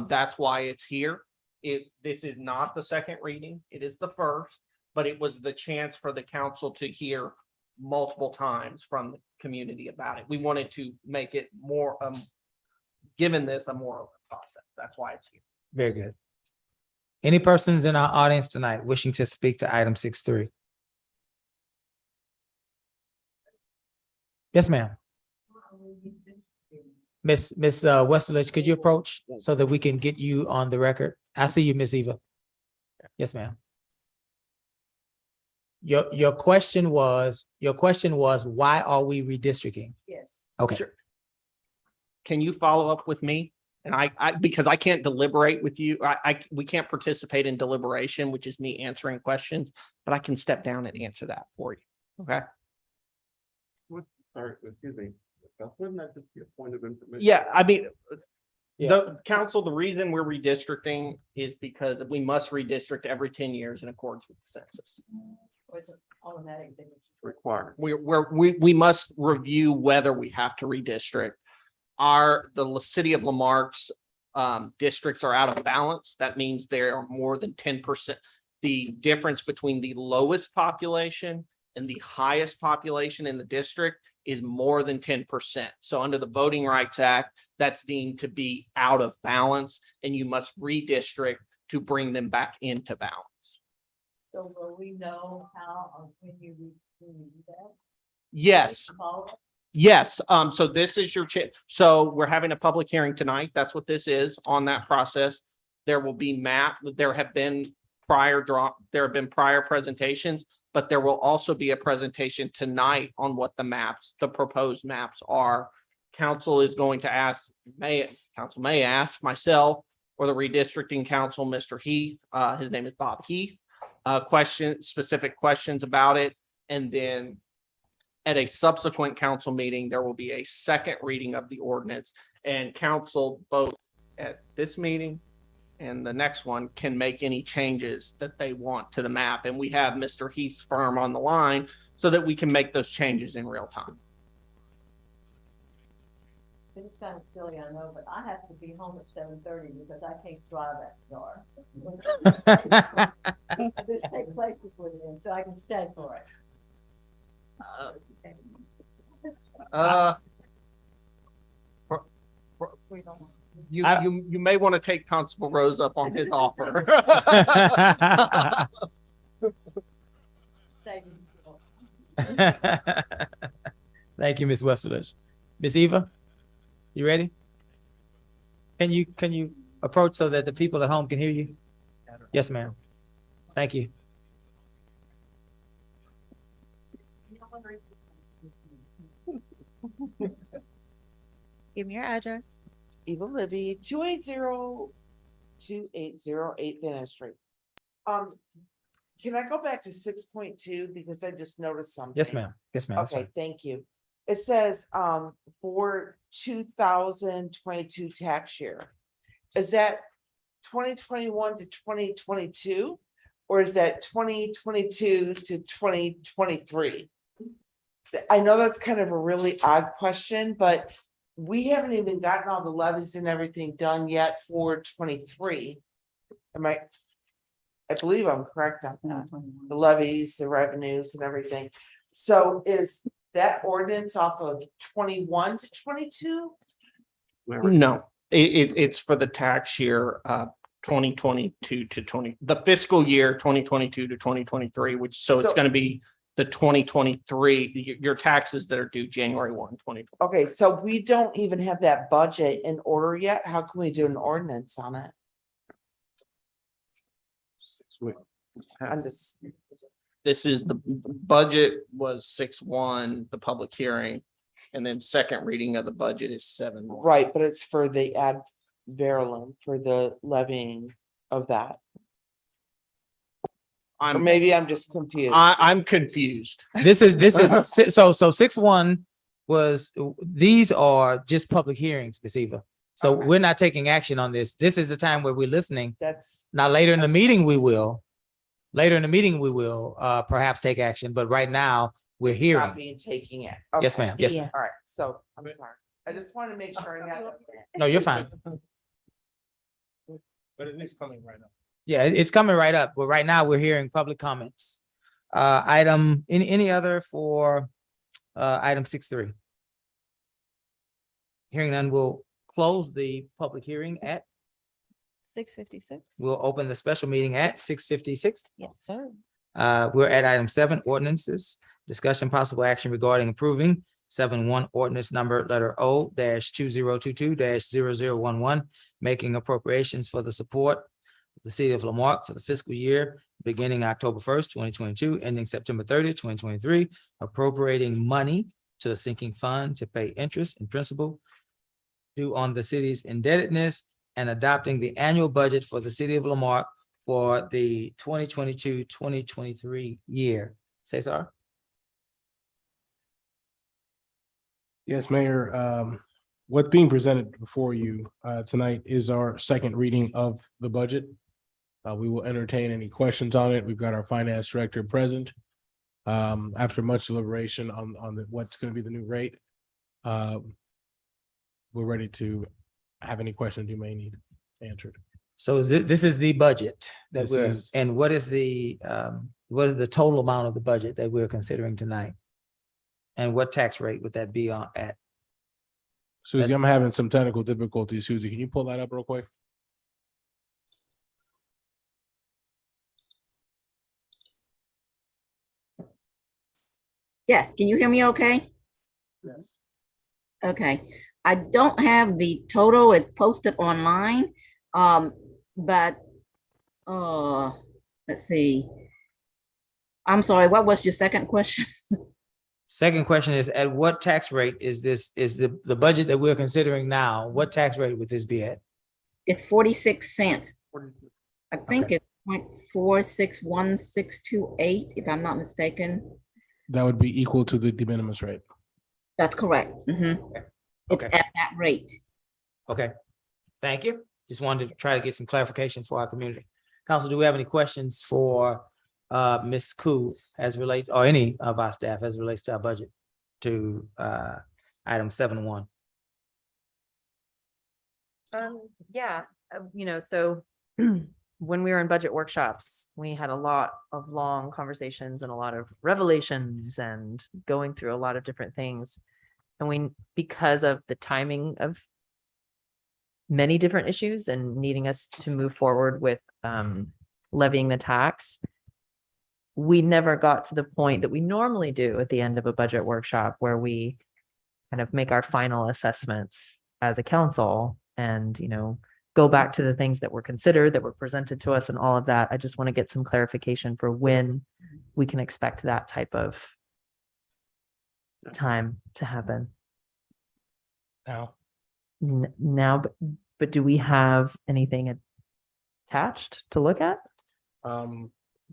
That's why it's here. This is not the second reading, it is the first, but it was the chance for the council to hear multiple times from the community about it. We wanted to make it more, given this a more open process. That's why it's here. Very good. Any persons in our audience tonight wishing to speak to item 6.3? Yes, ma'am. Miss Westerlich, could you approach so that we can get you on the record? I see you, Miss Eva. Yes, ma'am. Your question was, why are we redistricting? Yes. Okay, Sure. Can you follow up with me? And I because I can't deliberate with you. We can't participate in deliberation, which is me answering questions, but I can step down and answer that for you. Okay? Sorry, excuse me. Wouldn't that just be a point of information? Yeah, I mean, Yeah. the council, the reason we're redistricting is because we must redistrict every 10 years in accordance with the census. Or is it automatic? Required. We must review whether we have to redistrict. The city of Lamarck's districts are out of balance. That means there are more than 10%. The difference between the lowest population and the highest population in the district is more than 10%. So under the Voting Rights Act, that's deemed to be out of balance, and you must redistrict to bring them back into balance. So will we know how, or when you do that? Yes. Follow? Yes, so this is your so we're having a public hearing tonight. That's what this is on that process. There will be there have been prior presentations, but there will also be a presentation tonight on what the proposed maps are. Council is going to council may ask myself or the redistricting council, Mr. Heath, his name is Bob Heath, specific questions about it. And then at a subsequent council meeting, there will be a second reading of the ordinance, and council both at this meeting and the next one can make any changes that they want to the map. And we have Mr. Heath's firm on the line so that we can make those changes in real time. It's kind of silly, I know, but I have to be home at 7:30 because I can't drive after dark. I just take places with him so I can stay for it. You may want to take Constable Rose up on his offer. Thank you, Ms. Westerlich. Ms. Eva, you ready? Can you approach so that the people at home can hear you? Yes, ma'am. Thank you. Give me your address. Eva Libby, 280-2808 Venice Street. Can I go back to 6.2 because I just noticed something? Yes, ma'am. Yes, ma'am. Okay, thank you. It says, for 2022 tax year. Is that 2021 to 2022? Or is that 2022 to 2023? I know that's kind of a really odd question, but we haven't even gotten all the levies and everything done yet for 23. I believe I'm correct on that. The levies, the revenues and everything. So is that ordinance off of 21 to 22? No, it's for the tax year 2022 to the fiscal year 2022 to 2023, which so it's going to be the 2023, your taxes that are due January 1, 2020. Okay, so we don't even have that budget in order yet. How can we do an ordinance on it? This is the budget was 6/1, the public hearing, and then second reading of the budget is 7/1. Right, but it's for the ad valorem, for the levying of that. Or maybe I'm just confused. I'm confused. This is so 6/1 was, these are just public hearings, Ms. Eva. So we're not taking action on this. This is the time where we're listening. That's now later in the meeting, we will. Later in the meeting, we will perhaps take action, but right now we're hearing. not being taking it. Yes, Okay. ma'am. Yes, ma'am. All right, so I'm sorry. I just want to make sure I got it. No, you're fine. But it is coming right up. Yeah, it's coming right up, but right now we're hearing public comments. Any other for item 6.3? Hearing none, we'll close the public hearing at, 6:56. we'll open the special meeting at 6:56. Yes, sir. We're at item 7, ordinances, discussion possible action regarding approving 7.1 ordinance number letter O-2022-0011, making appropriations for the support of the city of Lamarque for the fiscal year beginning October 1st, 2022, ending September 30th, 2023, appropriating money to a sinking fund to pay interest and principal due on the city's indebtedness, and adopting the annual budget for the city of Lamarque for the 2022-2023 year. Cesar? Yes, Mayor. What's being presented before you tonight is our second reading of the budget. We will entertain any questions on it. We've got our finance director present. After much deliberation on what's going to be the new rate, we're ready to have any questions you may need answered. So this is the budget that This we're, is- and what is the total amount of the budget that we're considering tonight? And what tax rate would that be on at? Susie, I'm having some technical difficulties. Susie, can you pull that up real quick? Yes, can you hear me okay? Yes. Okay, I don't have the total, it's posted online, but, let's see. I'm sorry, what was your second question? Second question is, at what tax rate is the budget that we're considering now, what tax rate would this be at? It's 46 cents. I think Okay. it's 0.461628, if I'm not mistaken. That would be equal to the de minimis rate. That's correct. Mhm. It's Okay. at that rate. Okay, thank you. Just wanted to try to get some clarification for our community. Council, do we have any questions for Ms. Koo as relates, or any of our staff as it relates to our budget to item 7.1? Yeah, so when we were in budget workshops, we had a lot of long conversations and a lot of revelations and going through a lot of different things. And because of the timing of many different issues and needing us to move forward with levying the tax, we never got to the point that we normally do at the end of a budget workshop where we kind of make our final assessments as a council and, go back to the things that were considered, that were presented to us and all of that. I just want to get some clarification for when we can expect that type of time to happen. Now, Now, but do we have anything attached to look at?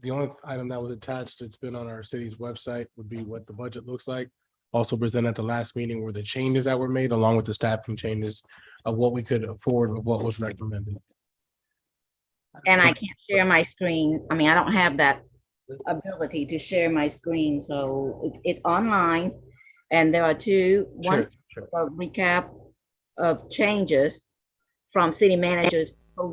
the only item that was attached, it's been on our city's website, would be what the budget looks like. Also presented at the last meeting were the changes that were made along with the staffing changes of what we could afford with what was recommended. And I can't share my screen. I mean, I don't have that ability to share my screen, so it's online. And there are one a recap of changes from city managers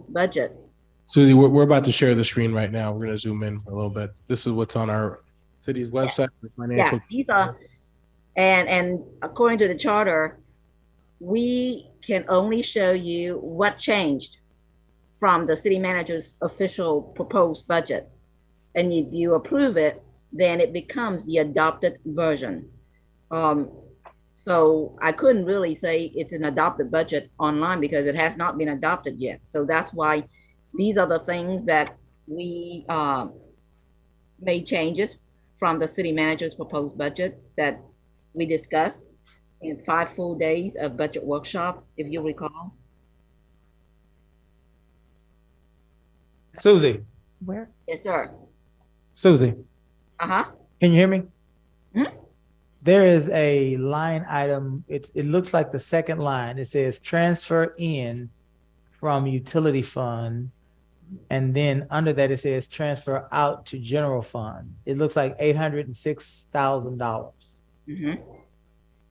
budget. Susie, we're about to share the screen right now. We're gonna zoom in a little bit. This is what's on our city's website. The financial. Yeah, these are, and according to the charter, we can only show you what changed from the city manager's official proposed budget. And if you approve it, then it becomes the adopted version. So I couldn't really say it's an adopted budget online because it has not been adopted yet. So that's why these are the things that we made changes from the city manager's proposed budget that we discussed in 5 full days of budget workshops, if you recall. Susie, Where? Yes, sir. Susie, Uh-huh. can you hear me? Mhm. There is a line item, it looks like the second line. It says transfer in from utility fund. And then under that, it says transfer out to general fund. It looks like $806,000. Mhm.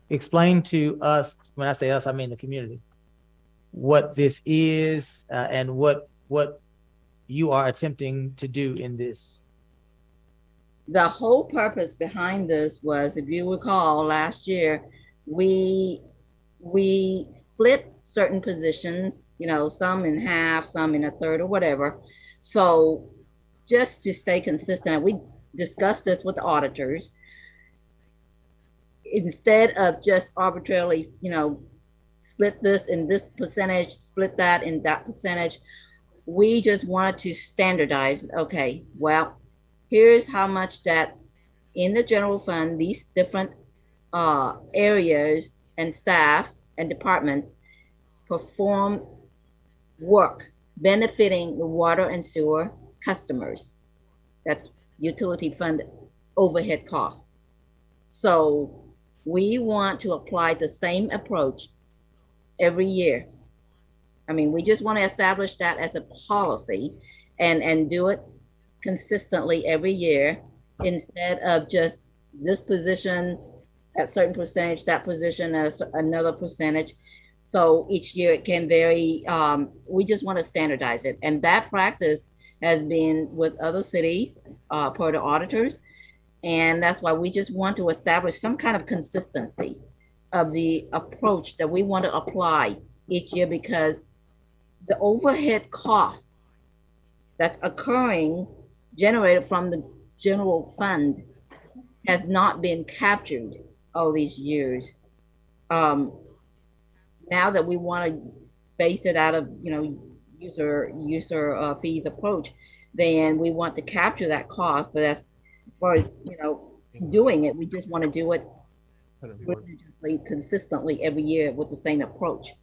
Explain to us, when I say us, I mean the community, what this is and what you are attempting to do in this. The whole purpose behind this was, if you recall, last year, we split certain positions, some in half, some in a third or whatever. So just to stay consistent, we discussed this with the auditors. Instead of just arbitrarily, split this in this percentage, split that in that percentage, we just wanted to standardize. Okay, well, here's how much that in the general fund, these different areas and staff and departments perform work benefiting the water and sewer customers. That's utility fund overhead costs. So we want to apply the same approach every year. I mean, we just want to establish that as a policy and do it consistently every year. instead of just this position at certain percentage, that position as another percentage. So each year it can vary. We just want to standardize it. And that practice has been with other cities, per the auditors. And that's why we just want to establish some kind of consistency of the approach that we want to apply each year, because the overhead cost that's occurring generated from the general fund has not been captured all these years. Now that we want to base it out of, user fees approach, then we want to capture that cost. But as far as, doing it, we just want to do it religiously, consistently every year with the same approach.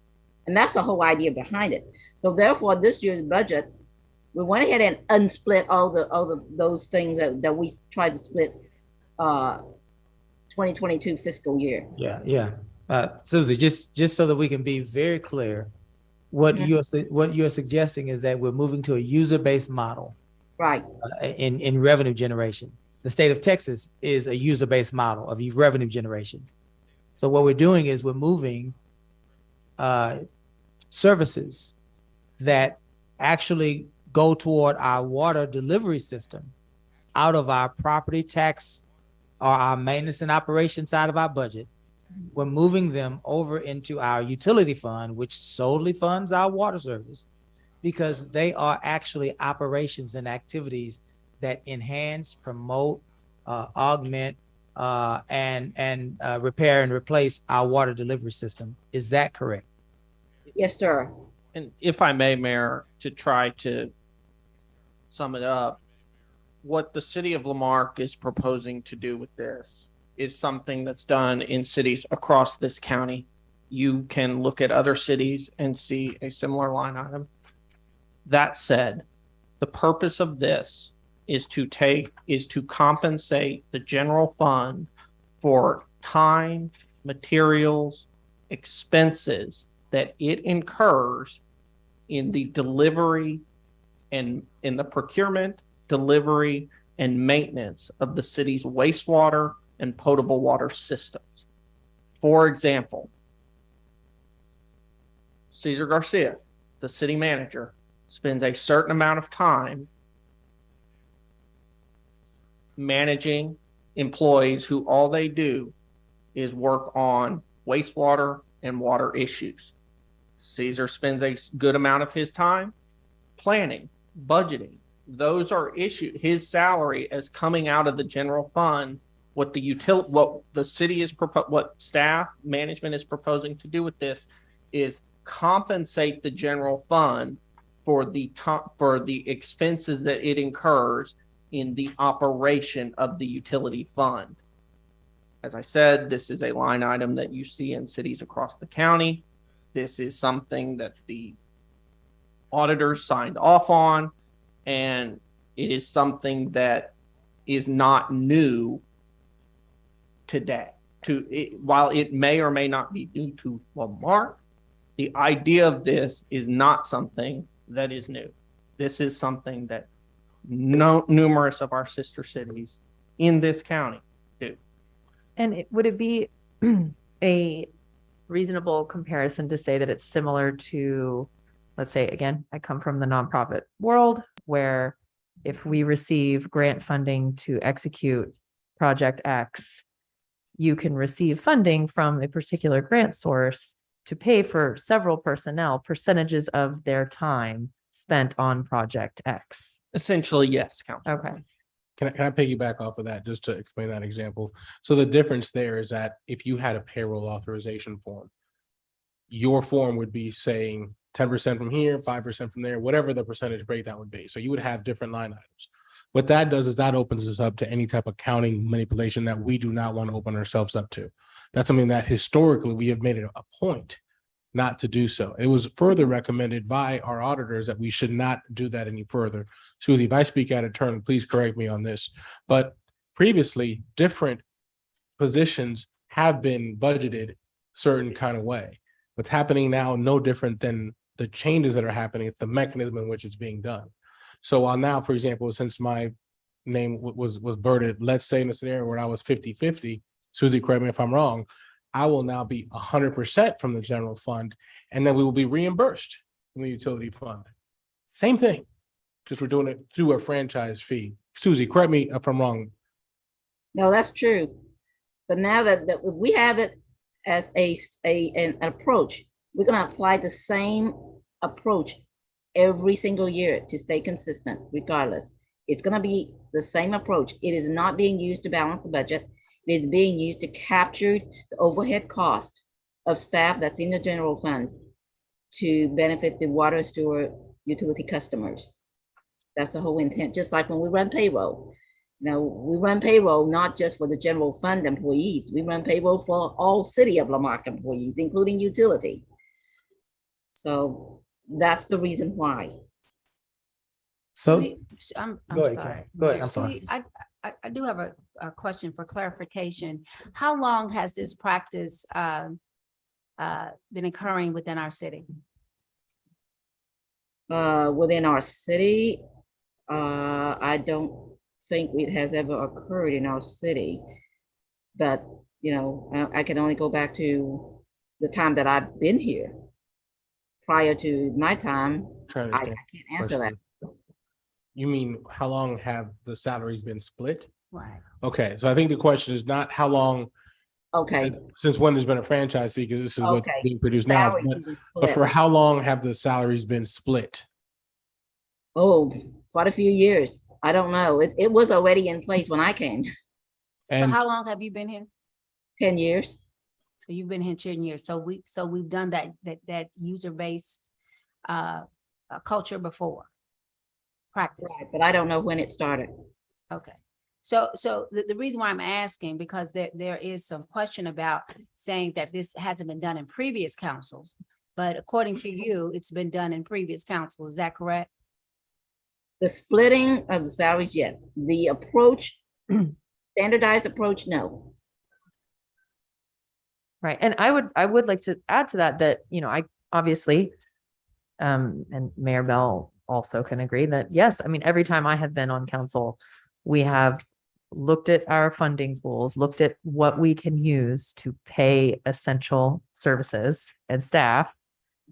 And that's the whole idea behind it. So therefore, this year's budget, we went ahead and unsplit all those things that we tried to split 2022 fiscal year. Yeah. Susie, just so that we can be very clear, what you're suggesting is that we're moving to a user-based model, right? In revenue generation. The state of Texas is a user-based model of revenue generation. So what we're doing is we're moving services that actually go toward our water delivery system out of our property tax or our maintenance and operation side of our budget. We're moving them over into our utility fund, which solely funds our water service, because they are actually operations and activities that enhance, promote, augment, and repair and replace our water delivery system. Is that correct? Yes, sir. And if I may, Mayor, to try to sum it up, what the city of Lamarque is proposing to do with this is something that's done in cities across this county. You can look at other cities and see a similar line item. That said, the purpose of this is to compensate the general fund for time, materials, expenses that it incurs in the delivery and in the procurement, delivery, and maintenance of the city's wastewater and potable water systems. For example, Cesar Garcia, the city manager, spends a certain amount of time managing employees who all they do is work on wastewater and water issues. Cesar spends a good amount of his time planning, budgeting. Those are issues. His salary is coming out of the general fund. What the city is what staff management is proposing to do with this is compensate the general fund for the expenses that it incurs in the operation of the utility fund. As I said, this is a line item that you see in cities across the county. This is something that the auditors signed off on, and it is something that is not new today. While it may or may not be new to Lamarque, the idea of this is not something that is new. This is something that numerous of our sister cities in this county do. And would it be a reasonable comparison to say that it's similar to, let's say, again, I come from the nonprofit world, where if we receive grant funding to execute Project X, you can receive funding from a particular grant source to pay for several personnel percentages of their time spent on Project X. Essentially, yes, Council. Okay. Can I piggyback off of that just to explain that example? So the difference there is that if you had a payroll authorization form, your form would be saying 10% from here, 5% from there, whatever the percentage breakdown would be. So you would have different line items. What that does is that opens us up to any type of counting manipulation that we do not want to open ourselves up to. That's something that historically we have made it a point not to do so. It was further recommended by our auditors that we should not do that any further. Susie, if I speak out of turn, please correct me on this. But previously, different positions have been budgeted certain kind of way. What's happening now, no different than the changes that are happening. It's the mechanism in which it's being done. So now, for example, since my name was burdened, let's say in a scenario where I was 50-50, Susie, correct me if I'm wrong, I will now be 100% from the general fund, and then we will be reimbursed from the utility fund. Same thing, just we're doing it through a franchise fee. Susie, correct me if I'm wrong. No, that's true. But now that we have it as an approach, we're gonna apply the same approach every single year to stay consistent regardless. It's gonna be the same approach. It is not being used to balance the budget. It is being used to capture the overhead cost of staff that's in the general fund to benefit the water sewer utility customers. That's the whole intent, just like when we run payroll. Now, we run payroll not just for the general fund employees, we run payroll for all city of La Marque employees, including utility. So that's the reason why. So, I'm Go ahead, sorry. Karen. Go ahead, I'm sorry. I do have a question for clarification. How long has this practice been occurring within our city? Within our city, I don't think it has ever occurred in our city. But, you know, I can only go back to the time that I've been here. Prior to my time, I can't answer that. You mean, how long have the salaries been split? Right. Okay, so I think the question is not how long, Okay, since when there's been a franchise fee, because this is what's Okay. being produced now, Salaries but been but for split. how long have the salaries been split? Oh, quite a few years. I don't know. It was already in place when I came, So And how long have you been here? 10 years. So you've been here 10 years. So we've done that user-based culture before. Practice. Right, but I don't know when it started. Okay. So the reason why I'm asking, because there is some question about saying that this hasn't been done in previous councils, but according to you, it's been done in previous councils. Is that correct? The splitting of the salaries, yet. The approach, standardized approach, no. Right. And I would like to add to that, you know, I obviously, and Mayor Bell also can agree that, yes, I mean, every time I have been on council, we have looked at our funding pools, looked at what we can use to pay essential services and staff.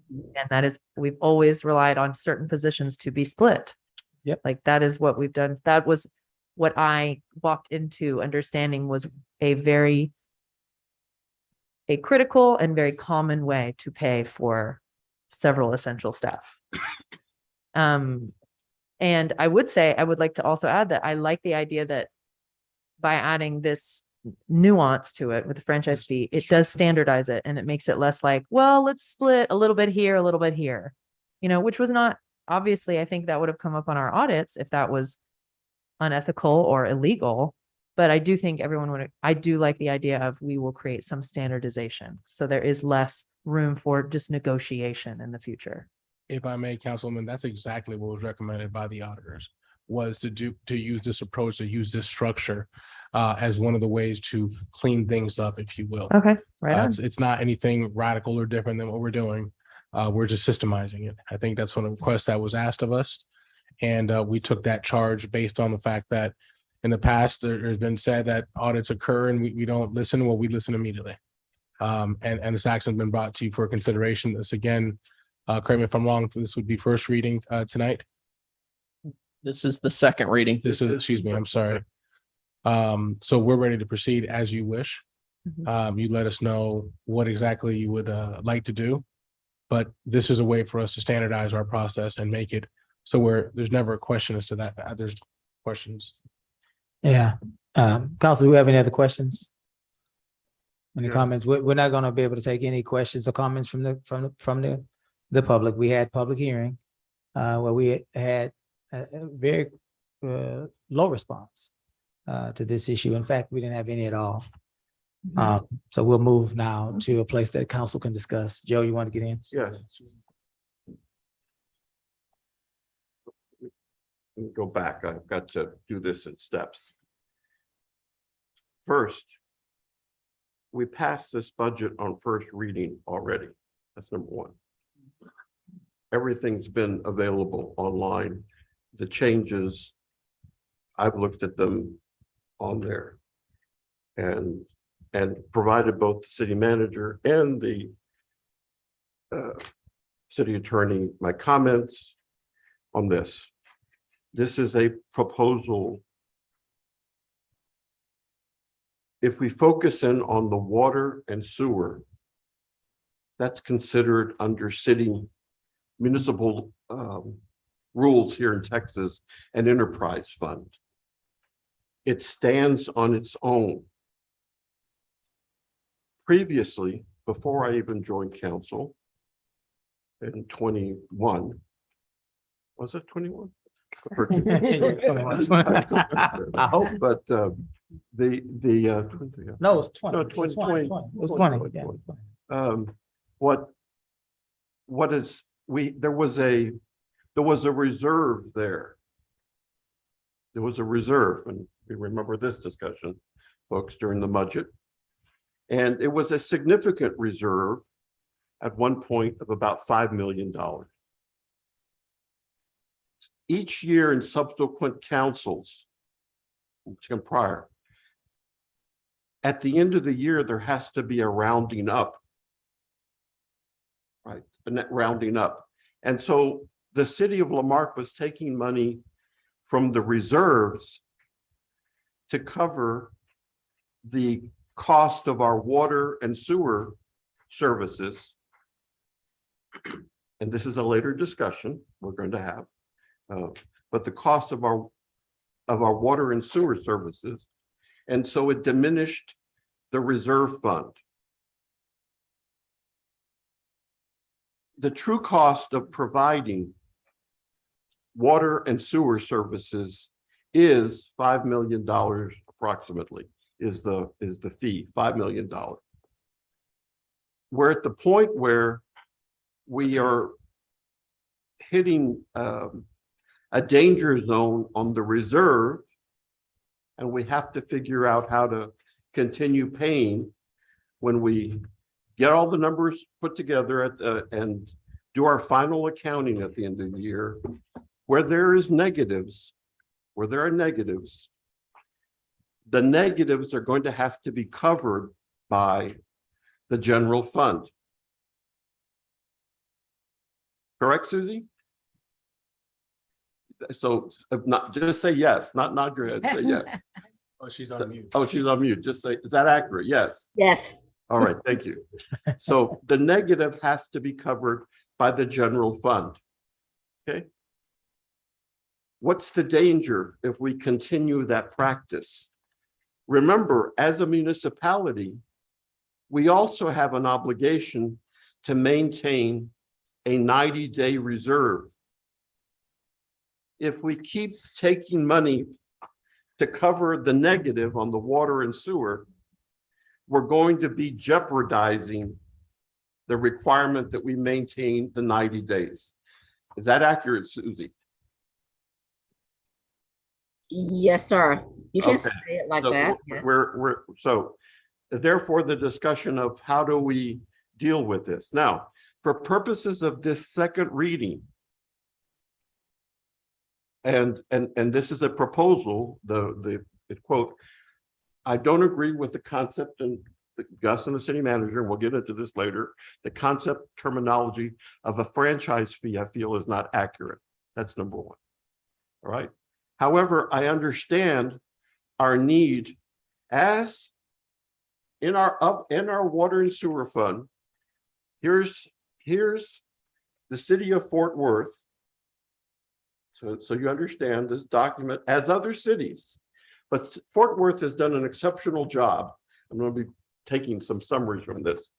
And that is, we've always relied on certain positions to be split. Yep. Like that is what we've done. That was what I walked into understanding was a critical and very common way to pay for several essential staff. And I would say, I would like to also add that I like the idea that by adding this nuance to it with the franchise fee, it does standardize it and it makes it less like, well, let's split a little bit here, a little bit here, you know, which was not, obviously, I think that would have come up on our audits if that was unethical or illegal. But I do think I do like the idea of we will create some standardization. So there is less room for just negotiation in the future. if I may, Councilman, that's exactly what was recommended by the auditors, was to use this approach, to use this structure as one of the ways to clean things up, if you will. Okay, right on. It's not anything radical or different than what we're doing. We're just systemizing it. I think that's one of the requests that was asked of us. And we took that charge based on the fact that in the past, there's been said that audits occur and we don't listen. Well, we listen immediately. And this action has been brought to you for consideration. This again, correct me if I'm wrong, this would be first reading tonight. This is the second reading. This is, excuse me, I'm sorry. So we're ready to proceed as you wish. You let us know what exactly you would like to do. But this is a way for us to standardize our process and make it so there's never a question as to that. There's questions. Yeah. Council, do we have any other questions? Any comments? We're not going to be able to take any questions or comments from the public. We had public hearing where we had a very low response to this issue. In fact, we didn't have any at all. So we'll move now to a place that council can discuss. Joe, you want to get in? Yes. Let me go back. I've got to do this in steps. First, we passed this budget on first reading already. That's number one. Everything's been available online. The changes I've looked at them on there. And provided both the city manager and the city attorney my comments on this. This is a proposal. If we focus in on the water and sewer, that's considered under city municipal rules here in Texas, an enterprise fund. It stands on its own. Previously, before I even joined council in 21, was it 21? I hope. But No, it's 20. No, It was 20. It was 20. Yeah. What is, there was a reserve there. There was a reserve, and we remember this discussion, folks, during the budget. And it was a significant reserve at one point of about $5 million. Each year in subsequent councils, prior, at the end of the year, there has to be a rounding up. Right, a net rounding up. And so the city of Lamarque was taking money from the reserves to cover the cost of our water and sewer services. And this is a later discussion we're going to have. But the cost of our water and sewer services. And so it diminished the reserve fund. The true cost of providing water and sewer services is $5 million approximately, is the fee, $5 million. We're at the point where we are hitting a danger zone on the reserve, and we have to figure out how to continue paying when we get all the numbers put together and do our final accounting at the end of the year. Where there are negatives, the negatives are going to have to be covered by the general fund. Correct, Susie? So not just say yes, not nod your head, say yes. Oh, she's on mute. Oh, she's on mute. Just say, is that accurate? Yes. Yes. All right, thank you. So the negative has to be covered by the general fund. Okay. What's the danger if we continue that practice? Remember, as a municipality, we also have an obligation to maintain a 90-day reserve. If we keep taking money to cover the negative on the water and sewer, we're going to be jeopardizing the requirement that we maintain the 90 days. Is that accurate, Susie? Yes, sir. You can Okay. say it like So that. Yeah. so therefore the discussion of how do we deal with this? Now, for purposes of this second reading, and this is a proposal, the quote, I don't agree with the concept, and Gus and the city manager, and we'll get into this later, the concept terminology of a franchise fee, I feel is not accurate. That's number one. All right. However, I understand our need as in our water and sewer fund. Here's the city of Fort Worth. So you understand this document, as other cities, but Fort Worth has done an exceptional job. I'm going to be taking some summaries from this.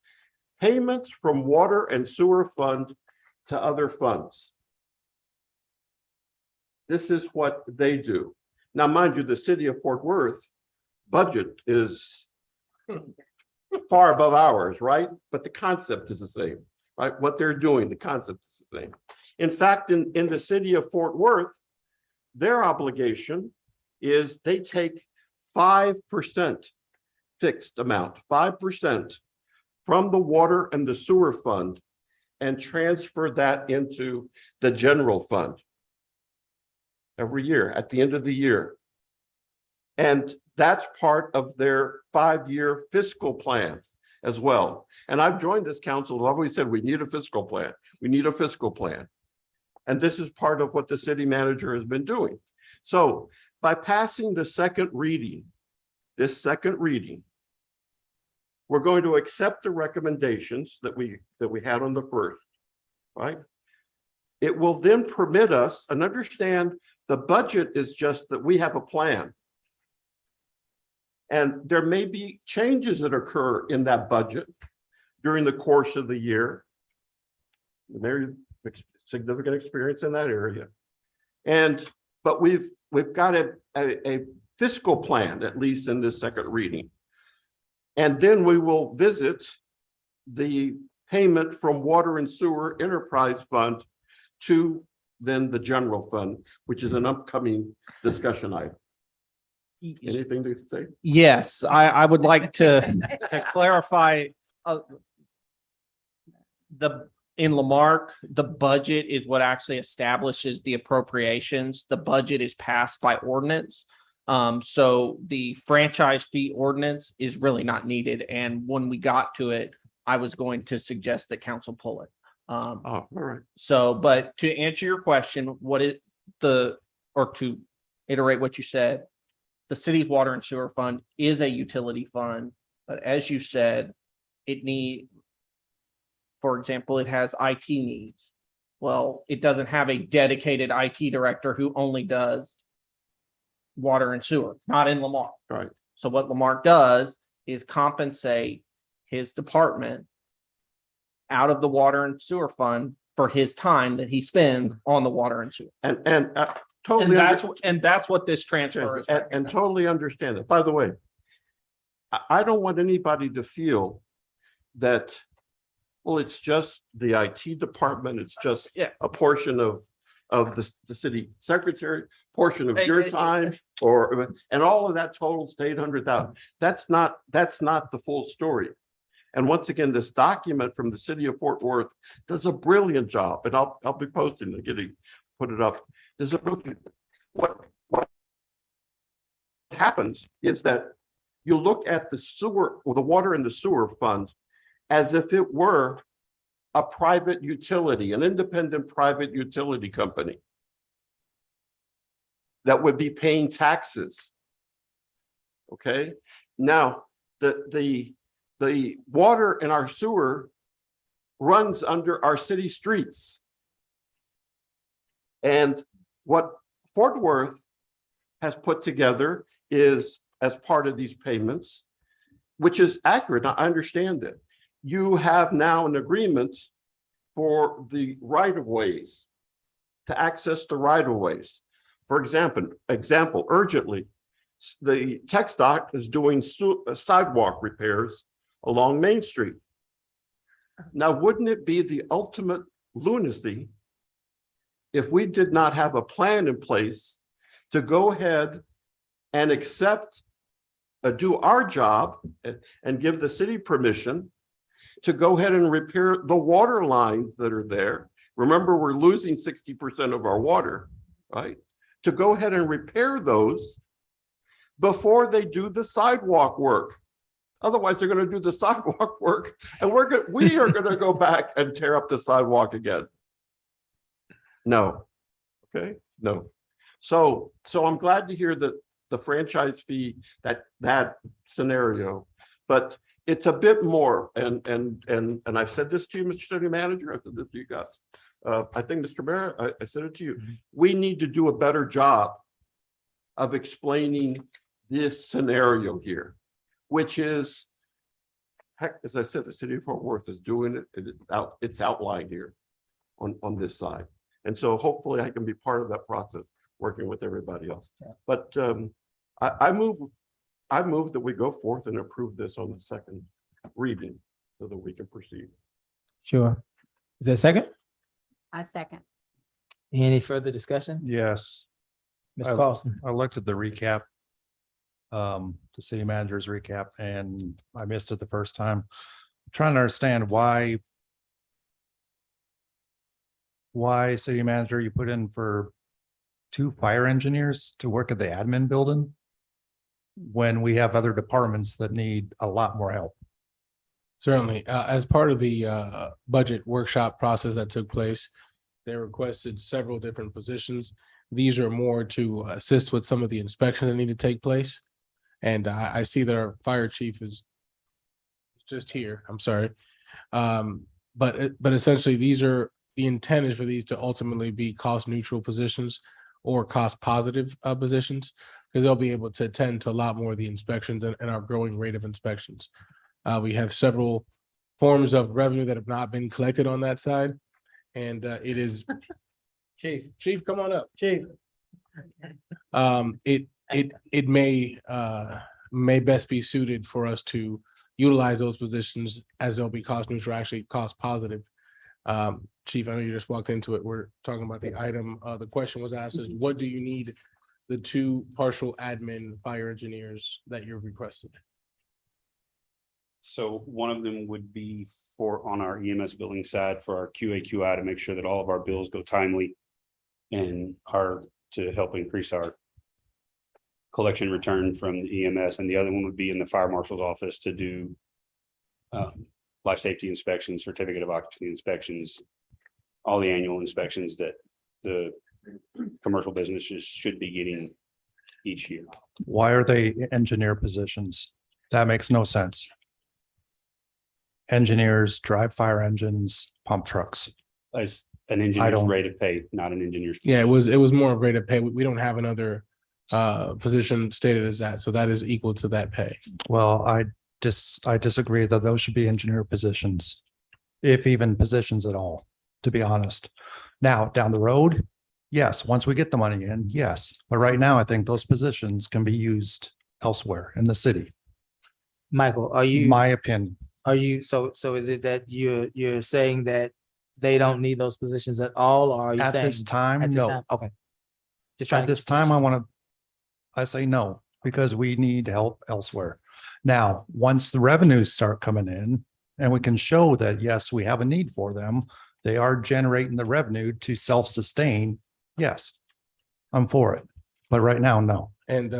Payments from water and sewer fund to other funds. This is what they do. Now, mind you, the city of Fort Worth budget is far above ours, right? But the concept is the same, right? What they're doing, the concept is the same. In fact, in the city of Fort Worth, their obligation is they take 5% fixed amount, 5% from the water and the sewer fund and transfer that into the general fund every year at the end of the year. And that's part of their 5-year fiscal plan as well. And I've joined this council, I've always said, we need a fiscal plan. We need a fiscal plan. And this is part of what the city manager has been doing. So by passing the second reading, we're going to accept the recommendations that we had on the first, right? It will then permit us, and understand the budget is just that we have a plan. And there may be changes that occur in that budget during the course of the year. There's significant experience in that area. But we've got a fiscal plan, at least in this second reading. And then we will visit the payment from Water and Sewer Enterprise Fund to then the general fund, which is an upcoming discussion item. Anything to say? Yes, I would like to clarify. In Lamarque, the budget is what actually establishes the appropriations. The budget is passed by ordinance. So the franchise fee ordinance is really not needed. And when we got to it, I was going to suggest that council pull it. All right. So, but to answer your question, to iterate what you said, the city's water and sewer fund is a utility fund, but as you said, for example, it has IT needs. Well, it doesn't have a dedicated IT director who only does water and sewer, not in Lamarque. Right. So what Lamarque does is compensate his department out of the water and sewer fund for his time that he spends on the water and sewer. And totally. And that's what this transfer is. And totally understand it. By the way, I don't want anybody to feel that, well, it's just the IT department, it's just a portion of the city secretary, portion of your time, and all of that totals to 800,000. That's not the full story. And once again, this document from the city of Fort Worth does a brilliant job, and I'll be posting it, put it up. There's a what happens is that you look at the sewer or the water and the sewer fund as if it were a private utility, an independent private utility company that would be paying taxes. Okay, now the water in our sewer runs under our city streets. And what Fort Worth has put together is, as part of these payments, which is accurate, I understand it. You have now an agreement for the right-of-ways, to access the right-of-ways. For example, urgently, the Tech Dot is doing sidewalk repairs along Main Street. Now, wouldn't it be the ultimate lunacy if we did not have a plan in place to go ahead and do our job and give the city permission to go ahead and repair the water lines that are there? Remember, we're losing 60% of our water, right? To go ahead and repair those before they do the sidewalk work. Otherwise, they're going to do the sidewalk work, and we are going to go back and tear up the sidewalk again. No. Okay, no. So I'm glad to hear that the franchise fee, that scenario, but it's a bit more. And I've said this to you, Mr. City Manager. I said this to you guys. I think, Mr. Mayor, I said it to you. We need to do a better job of explaining this scenario here, which is, heck, as I said, the city of Fort Worth is doing it. It's outlined here on this side. And so hopefully I can be part of that process, working with everybody else. But I move that we go forth and approve this on the second reading so that we can proceed. Sure. Is there a second? I second. Any further discussion? Yes. Mr. Paulson? I looked at the recap, the city manager's recap, and I missed it the first time. I'm trying to understand why city manager, you put in for 2 fire engineers to work at the admin building? when we have other departments that need a lot more help. Certainly, as part of the budget workshop process that took place, they requested several different positions. These are more to assist with some of the inspections that need to take place. And I see that our fire chief is just here. I'm sorry. But essentially, the intent is for these to ultimately be cost neutral positions or cost positive positions, because they'll be able to attend to a lot more of the inspections and our growing rate of inspections. We have several forms of revenue that have not been collected on that side. And it is, Chief, come on up, Chief. It may best be suited for us to utilize those positions as they'll be cost neutral, actually cost positive. Chief, I know you just walked into it. We're talking about the item. The question was asked is, what do you need the 2 partial admin fire engineers that you've requested? So one of them would be on our EMS billing side for our QA/QI to make sure that all of our bills go timely and are to help increase our collection return from the EMS. And the other one would be in the fire marshal's office to do life safety inspections, certificate of occupancy inspections, all the annual inspections that the commercial businesses should be getting each year. Why are they engineer positions? That makes no sense. Engineers drive fire engines, pump trucks. As an engineer's rate of pay, not an engineer's. Yeah, it was more of rate of pay. We don't have another position stated as that. So that is equal to that pay. Well, I disagree that those should be engineer positions, if even positions at all, to be honest. Now, down the road, yes, once we get the money in, yes. But right now, I think those positions can be used elsewhere in the city. Michael, are you? My opinion. Are you, so is it that you're saying that they don't need those positions at all, or are you At saying? this time, at this no. time? Okay. Just trying At to. this time, I say no, because we need help elsewhere. Now, once the revenues start coming in and we can show that, yes, we have a need for them, they are generating the revenue to self-sustain. Yes, I'm for it. But right now, no. And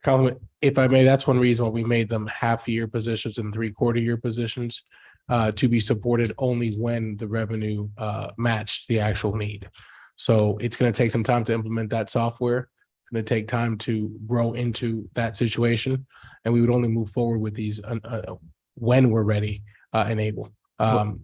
Councilman, if I may, that's one reason why we made them half-year positions and 3/4-year positions to be supported only when the revenue matched the actual need. So it's going to take some time to implement that software. It's going to take time to grow into that situation, and we would only move forward with these when we're ready and able. Go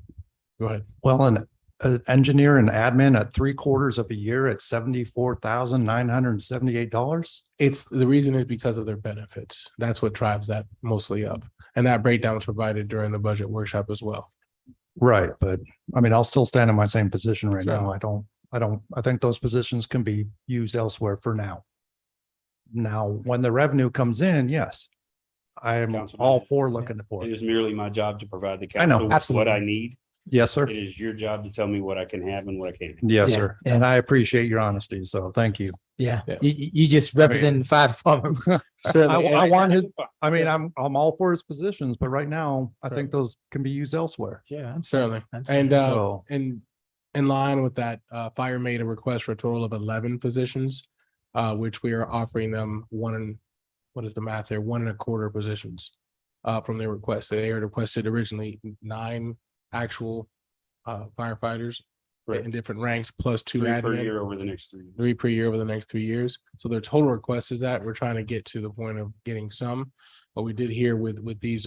ahead. Well, an engineer and admin at 3/4 of a year at $74,978. It's the reason is because of their benefits. That's what drives that mostly up. And that breakdown was provided during the budget workshop as well. Right, but I mean, I'll still stand in my same position right Sure. now. I think those positions can be used elsewhere for now. Now, when the revenue comes in, yes, I am Councilman, all for looking for It it. is merely my job to provide the I know, council with what I need. Yes, sir. It is your job to tell me what I can have and what I can't. Yes, Yeah, sir. yeah. And I appreciate your honesty. So thank you. Yeah, Yeah. you just representing the fire department. I want his, I mean, I'm all for his positions, but right now I think those can be used elsewhere. Yeah, Certainly. understand. And So- in line with that, fire made a request for a total of 11 positions, which we are offering them what is the math there? 1.25 positions from their request. They had requested originally 9 actual firefighters in different ranks plus 2 3 per admin. year over the next 3 years. 3 per year over the next 3 years. So their total request is that we're trying to get to the point of getting some. What we did here with these,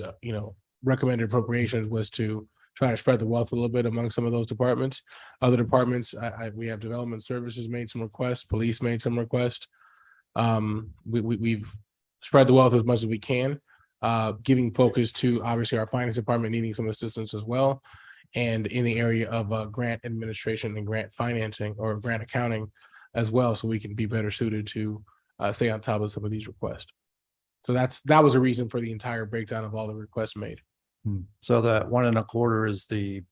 recommended appropriations was to try to spread the wealth a little bit among some of those departments. Other departments, we have development services made some requests, police made some requests. We've spread the wealth as much as we can, giving focus to obviously our finance department needing some assistance as well. And in the area of grant administration and grant financing or grant accounting as well, so we can be better suited to stay on top of some of these requests. So that was a reason for the entire breakdown of all the requests made. So that 1.25 is the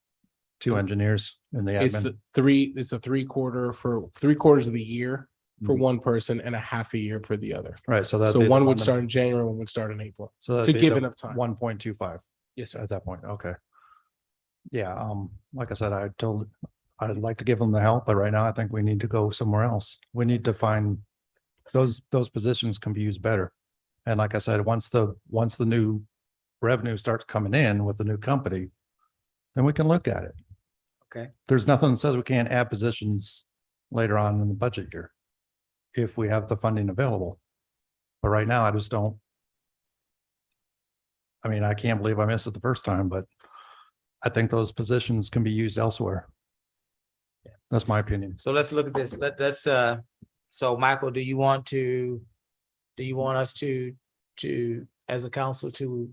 2 engineers and the It's admin. it's a 3/4 for 3/4 of the year for one person and a half a year for the other. Right, so that. So one would start in January, one would start in April. So to give enough time. 1.25 Yes, sir. at that point. Okay. Yeah, like I said, I'd like to give them the help, but right now I think we need to go somewhere else. We need to find those positions can be used better. And like I said, once the new revenue starts coming in with the new company, then we can look at it. Okay. There's nothing that says we can't add positions later on in the budget year if we have the funding available. But right now, I just don't. I mean, I can't believe I missed it the first time, but I think those positions can be used elsewhere. That's my opinion. So let's look at this. Let's, so Michael, do you want us to, as a council to,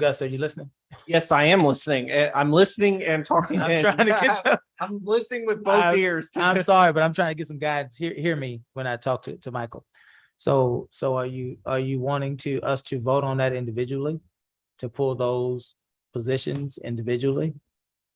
Gus, are you listening? Yes, I am listening. I'm listening and talking. I'm trying to get some. I'm listening with both ears. I'm sorry, but I'm trying to get some guidance. Hear me when I talk to Michael. So are you wanting us to vote on that individually? To pull those positions individually?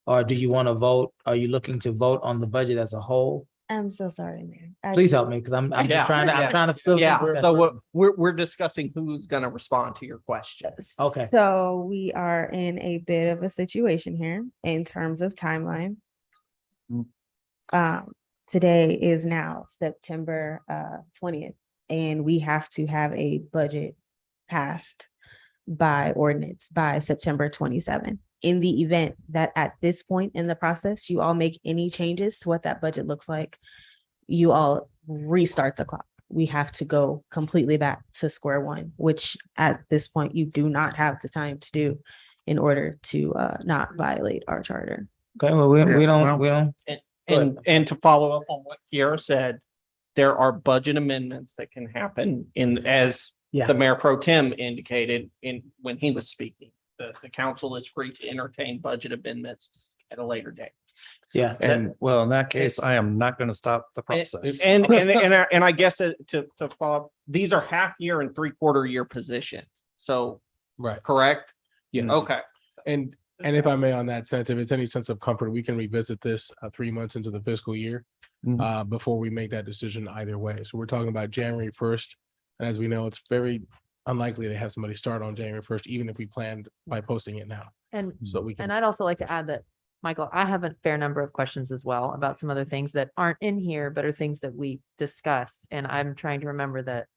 Or do you want to vote? Are you looking to vote on the budget as a whole? I'm so sorry, Mayor. Please help me, because I'm just trying to, I'm trying to facilitate. Yeah, so we're discussing who's gonna respond to your questions. Okay. So we are in a bit of a situation here in terms of timeline. Today is now September 20th, and we have to have a budget passed by ordinance by September 27th. In the event that at this point in the process, you all make any changes to what that budget looks like, you all restart the clock. We have to go completely back to square one, which at this point you do not have the time to do in order to not violate our charter. Okay, well, we don't. And to follow up on what Kiara said, there are budget amendments that can happen as the Mayor Pro Tem indicated when he was speaking. The council is free to entertain budget amendments at a later date. Yeah. And well, in that case, I am not going to stop the process. And I guess to follow, these are half year and 3/4 year positions. So, Right. correct? Yes. Okay. And if I may, on that sense, if it's any sense of comfort, we can revisit this 3 months into the fiscal year before we make that decision either way. So we're talking about January 1st. And as we know, it's very unlikely to have somebody start on January 1st, even if we planned by posting it now. And, So we can. and I'd also like to add that, Michael, I have a fair number of questions as well about some other things that aren't in here, but are things that we discussed. And I'm trying to remember that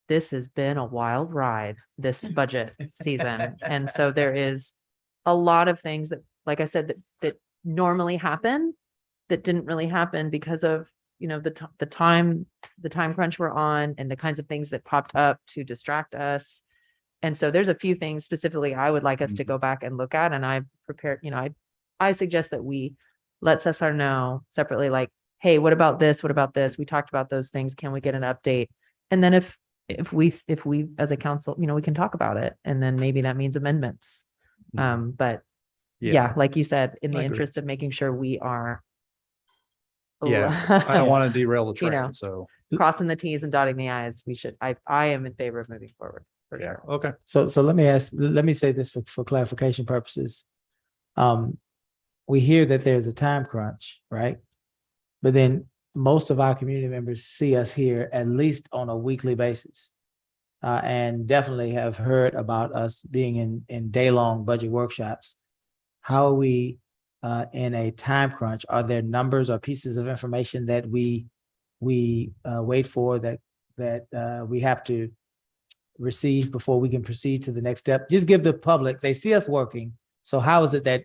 this has been a wild ride, this budget season. And so there is a lot of things that, like I said, that normally happen that didn't really happen because of, the time crunch we're on and the kinds of things that popped up to distract us. And so there's a few things specifically I would like us to go back and look at. And I prepared, I suggest that we let Cesar know separately, like, hey, what about this? What about this? We talked about those things. Can we get an update? And then if we as a council, we can talk about it. And then maybe that means amendments. But yeah, like you said, in the interest of making sure we are. Yeah, I don't want to derail the train, so. Crossing the Ts and dotting the Is, we should, I am in favor of moving forward. For sure. Okay. So let me say this for clarification purposes. We hear that there's a time crunch, right? But then most of our community members see us here at least on a weekly basis. And definitely have heard about us being in day-long budget workshops. How are we in a time crunch? Are there numbers or pieces of information that we wait for that we have to receive before we can proceed to the next step? Just give the public, they see us working. So how is it that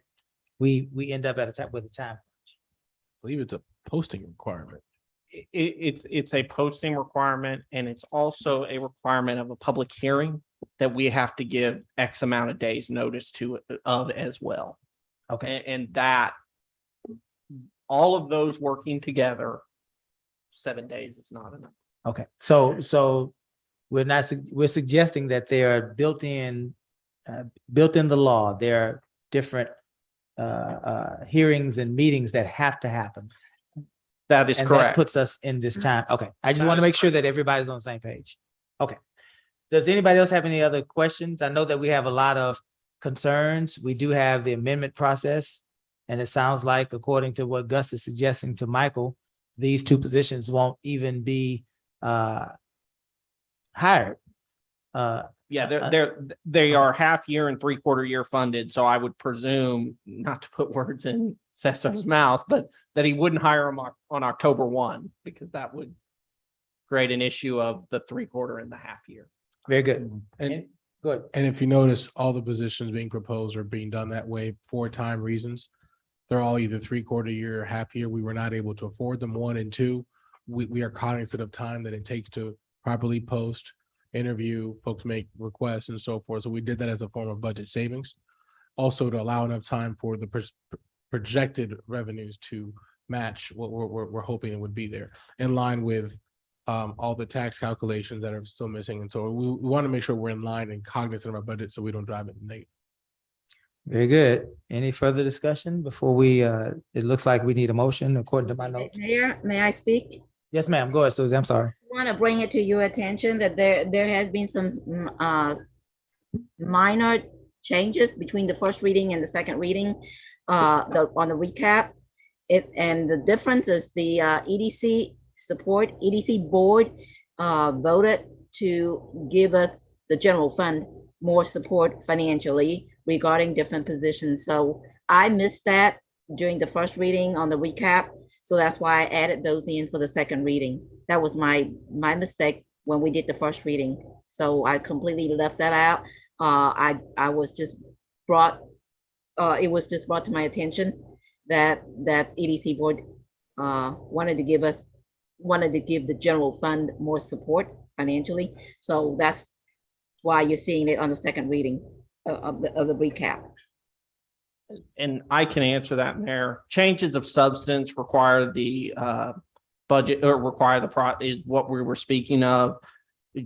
we end up with a time? I believe it's a posting requirement. It's a posting requirement, and it's also a requirement of a public hearing that we have to give X amount of days notice of as well. Okay. And that all of those working together, 7 days is not enough. Okay, so we're suggesting that they are built in the law. There are different hearings and meetings that have to happen. That is And correct. that puts us in this time. Okay, I just want to make sure that everybody's on the same page. Okay. Does anybody else have any other questions? I know that we have a lot of concerns. We do have the amendment process. And it sounds like, according to what Gus is suggesting to Michael, these two positions won't even be hired. They are half year and 3/4 year funded. So I would presume, not to put words in Cesar's mouth, but that he wouldn't hire them on October 1, because that would create an issue of the 3/4 and the half year. Very good. And, Good. and if you notice, all the positions being proposed are being done that way for time reasons. They're all either 3/4 year or half year. We were not able to afford them, 1 and 2. We are cognizant of time that it takes to properly post, interview, folks make requests and so forth. So we did that as a form of budget savings. Also to allow enough time for the projected revenues to match what we're hoping it would be there, in line with all the tax calculations that are still missing. And so we want to make sure we're in line and cognizant of our budget so we don't drive it negative. Very good. Any further discussion before we, it looks like we need a motion according to my notes. Mayor, may I speak? Yes, ma'am. Go ahead, Susie. I'm sorry. I want to bring it to your attention that there has been some minor changes between the first reading and the second reading on the recap. And the difference is the EDC board voted to give us, the general fund, more support financially regarding different positions. So I missed that during the first reading on the recap. So that's why I added those in for the second reading. That was my mistake when we did the first reading. So I completely left that out. I was just brought, it was just brought to my attention that EDC board wanted to give the general fund more support financially. So that's why you're seeing it on the second reading of the recap. And I can answer that, Mayor. Changes of substance require the budget, or require is what we were speaking of.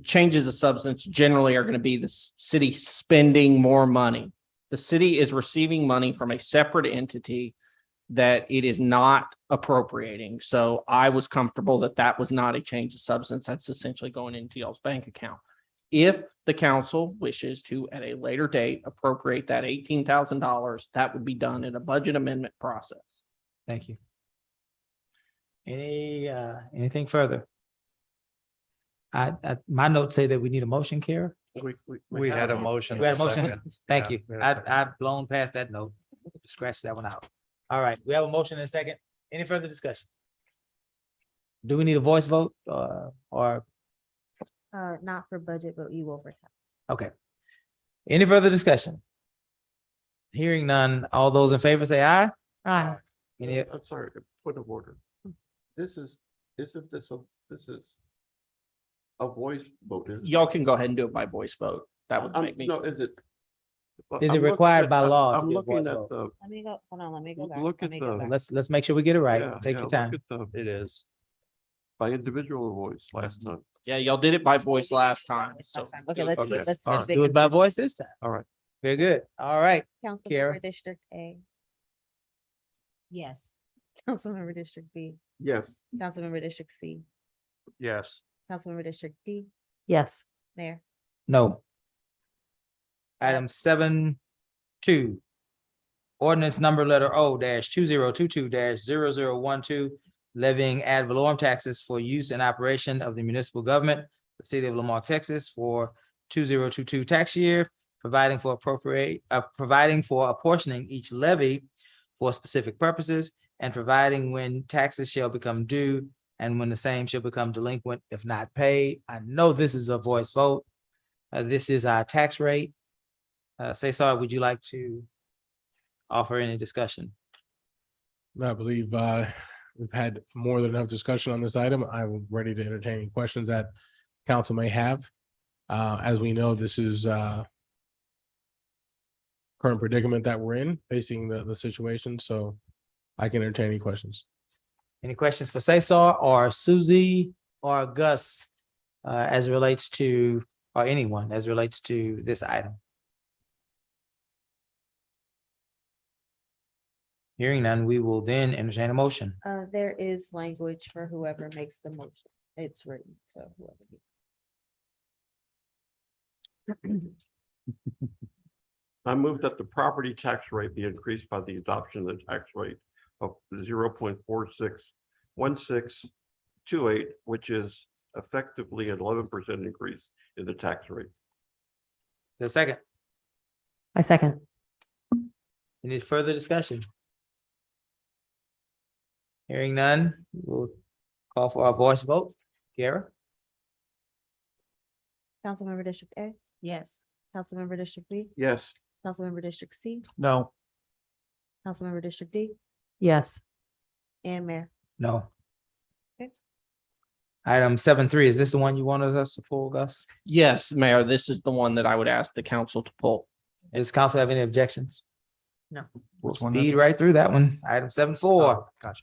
Changes of substance generally are going to be the city spending more money. The city is receiving money from a separate entity that it is not appropriating. So I was comfortable that that was not a change of substance. That's essentially going into y'all's bank account. If the council wishes to, at a later date, appropriate that $18,000, that would be done in a budget amendment process. Thank you. Anything further? My notes say that we need a motion, Kara. We had a motion. We had a motion. second. Thank Yeah, you. we had a second. I've blown past that note. Scratch that one out. All right, we have a motion and a second. Any further discussion? Do we need a voice vote or? Not for budget, but you will for tax. Okay. Any further discussion? Hearing none, all those in favor say aye. Aye. I'm sorry, point of order. Isn't this a voice vote? Y'all can go ahead and do it by voice vote. That would make me. No, is it? Is it required by law? to I'm do a looking voice at vote? the, Let me go, hold on, let me go back. look let at me go the- back. Let's make sure we get it right. yeah, Take yeah, your look time. at the- It is. by individual voice last time. Yeah, y'all did it by voice last time. So Okay, let's, Okay. let's. All let's right. Do it by voice this time. All right. Very good. All right. Kara. Councilmember District A, Yes. Councilmember District B, Yes. Councilmember District C, Yes. Councilmember District D. Yes. Mayor. No. Item 7.2. Ordinance number letter O -2022-0012, levying ad valorem taxes for use and operation of the municipal government, the city of Lamarque, Texas, for 2022 tax year, providing for apportioning each levy for specific purposes, and providing when taxes shall become due and when the same shall become delinquent if not paid. I know this is a voice vote. This is our tax rate. Cesar, would you like to offer any discussion? I believe we've had more than enough discussion on this item. I'm ready to entertain any questions that council may have. As we know, this is current predicament that we're in, facing the situation, so I can entertain any questions. Any questions for Cesar or Susie or Gus as it relates to, or anyone as it relates to this item? Hearing none, we will then entertain a motion. There is language for whoever makes the motion. It's written, so whoever. I move that the property tax rate be increased by the adoption of the tax rate of 0.461628, which is effectively an 11% increase in the tax rate. The second, I second. any further discussion? Hearing none, we'll call for a voice vote. Kara? Councilmember District A, Yes. Councilmember District B, Yes. Councilmember District C, No, Councilmember District D. Yes. And Mayor. No. Okay. Item 7.3, is this the one you wanted us to pull, Gus? Yes, Mayor, this is the one that I would ask the council to pull. Does council have any objections? No. We'll Which one is speed it? right through that one. Item 7.4. Oh, gotcha.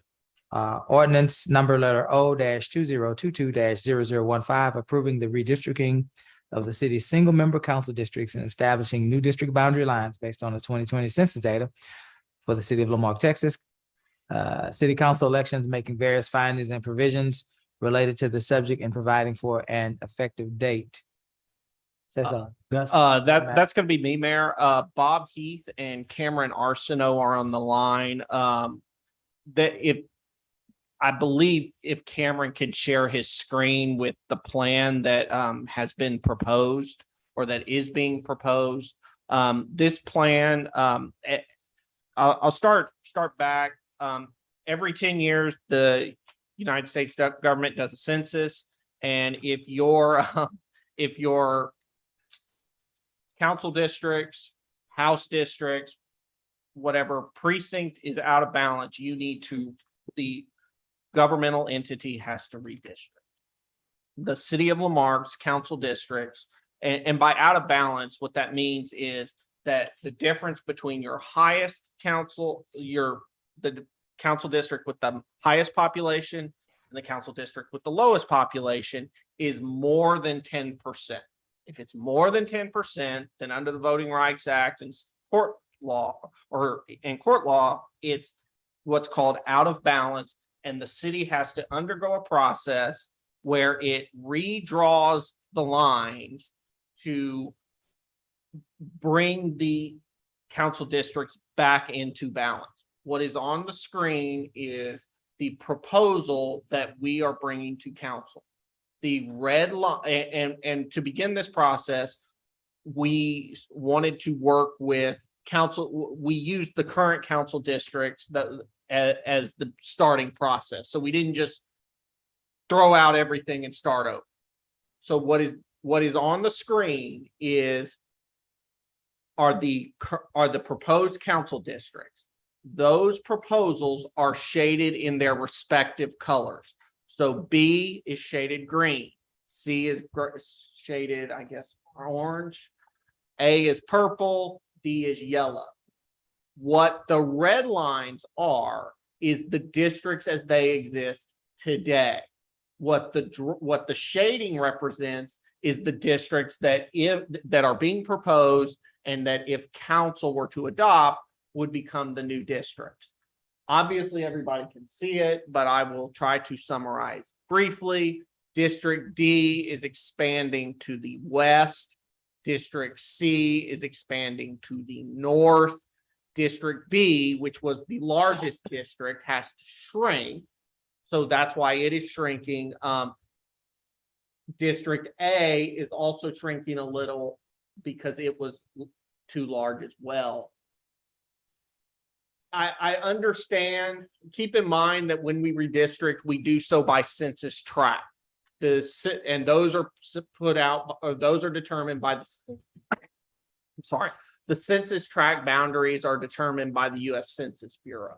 Ordinance number letter O-2022-0015, approving the redistricting of the city's single-member council districts and establishing new district boundary lines based on the 2020 census data for the city of Lamarque, Texas. City council elections, making various findings and provisions related to the subject and providing for an effective date. Says, Gus? That's gonna be me, Mayor. Bob Heath and Cameron Arsenault are on the line. I believe if Cameron could share his screen with the plan that has been proposed or that is being proposed. This plan, I'll start back. Every 10 years, the United States government does a census, and if your council districts, house districts, whatever precinct is out of balance, the governmental entity has to redistrict. The city of Lamarque's council districts, and by out of balance, what that means is that the difference between your highest council, the council district with the highest population and the council district with the lowest population is more than 10%. If it's more than 10%, then under the Voting Rights Act and court law, it's what's called out of balance. And the city has to undergo a process where it redraws the lines to bring the council districts back into balance. What is on the screen is the proposal that we are bringing to council. The red line, and to begin this process, we wanted to work with council. We used the current council districts as the starting process. So we didn't just throw out everything and start over. So what is on the screen are the proposed council districts. Those proposals are shaded in their respective colors. So B is shaded green, C is shaded, I guess, orange, A is purple, D is yellow. What the red lines are is the districts as they exist today. What the shading represents is the districts that are being proposed and that if council were to adopt would become the new districts. Obviously, everybody can see it, but I will try to summarize briefly. District D is expanding to the west. District C is expanding to the north. District B, which was the largest district, has to shrink. So that's why it is shrinking. District A is also shrinking a little because it was too large as well. I understand. Keep in mind that when we redistrict, we do so by census tract. And those are put out, or those are determined by the census tract boundaries are determined by the U.S. Census Bureau.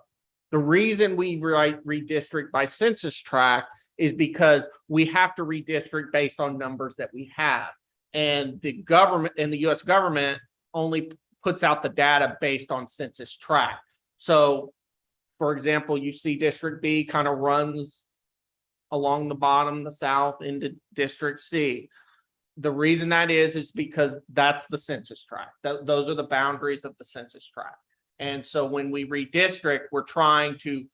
The reason we redistrict by census tract is because we have to redistrict based on numbers that we have. And the government and the U.S. government only puts out the data based on census tract. So, for example, you see District B kind of runs along the bottom, the south into District C. The reason that is because that's the census tract. Those are the boundaries of the census tract. And so when we redistrict, we're trying to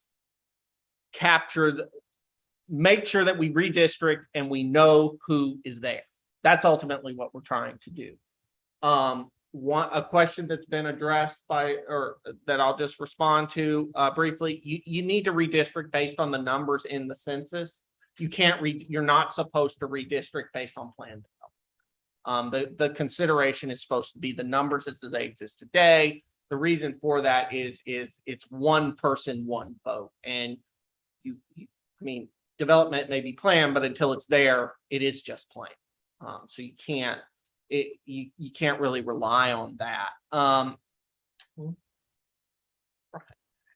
make sure that we redistrict and we know who is there. That's ultimately what we're trying to do. A question that's been addressed or that I'll just respond to briefly. You need to redistrict based on the numbers in the census. You're not supposed to redistrict based on plan development. The consideration is supposed to be the numbers as they exist today. The reason for that is it's one person, one vote. And development may be planned, but until it's there, it is just planned. So you can't, you can't really rely on that.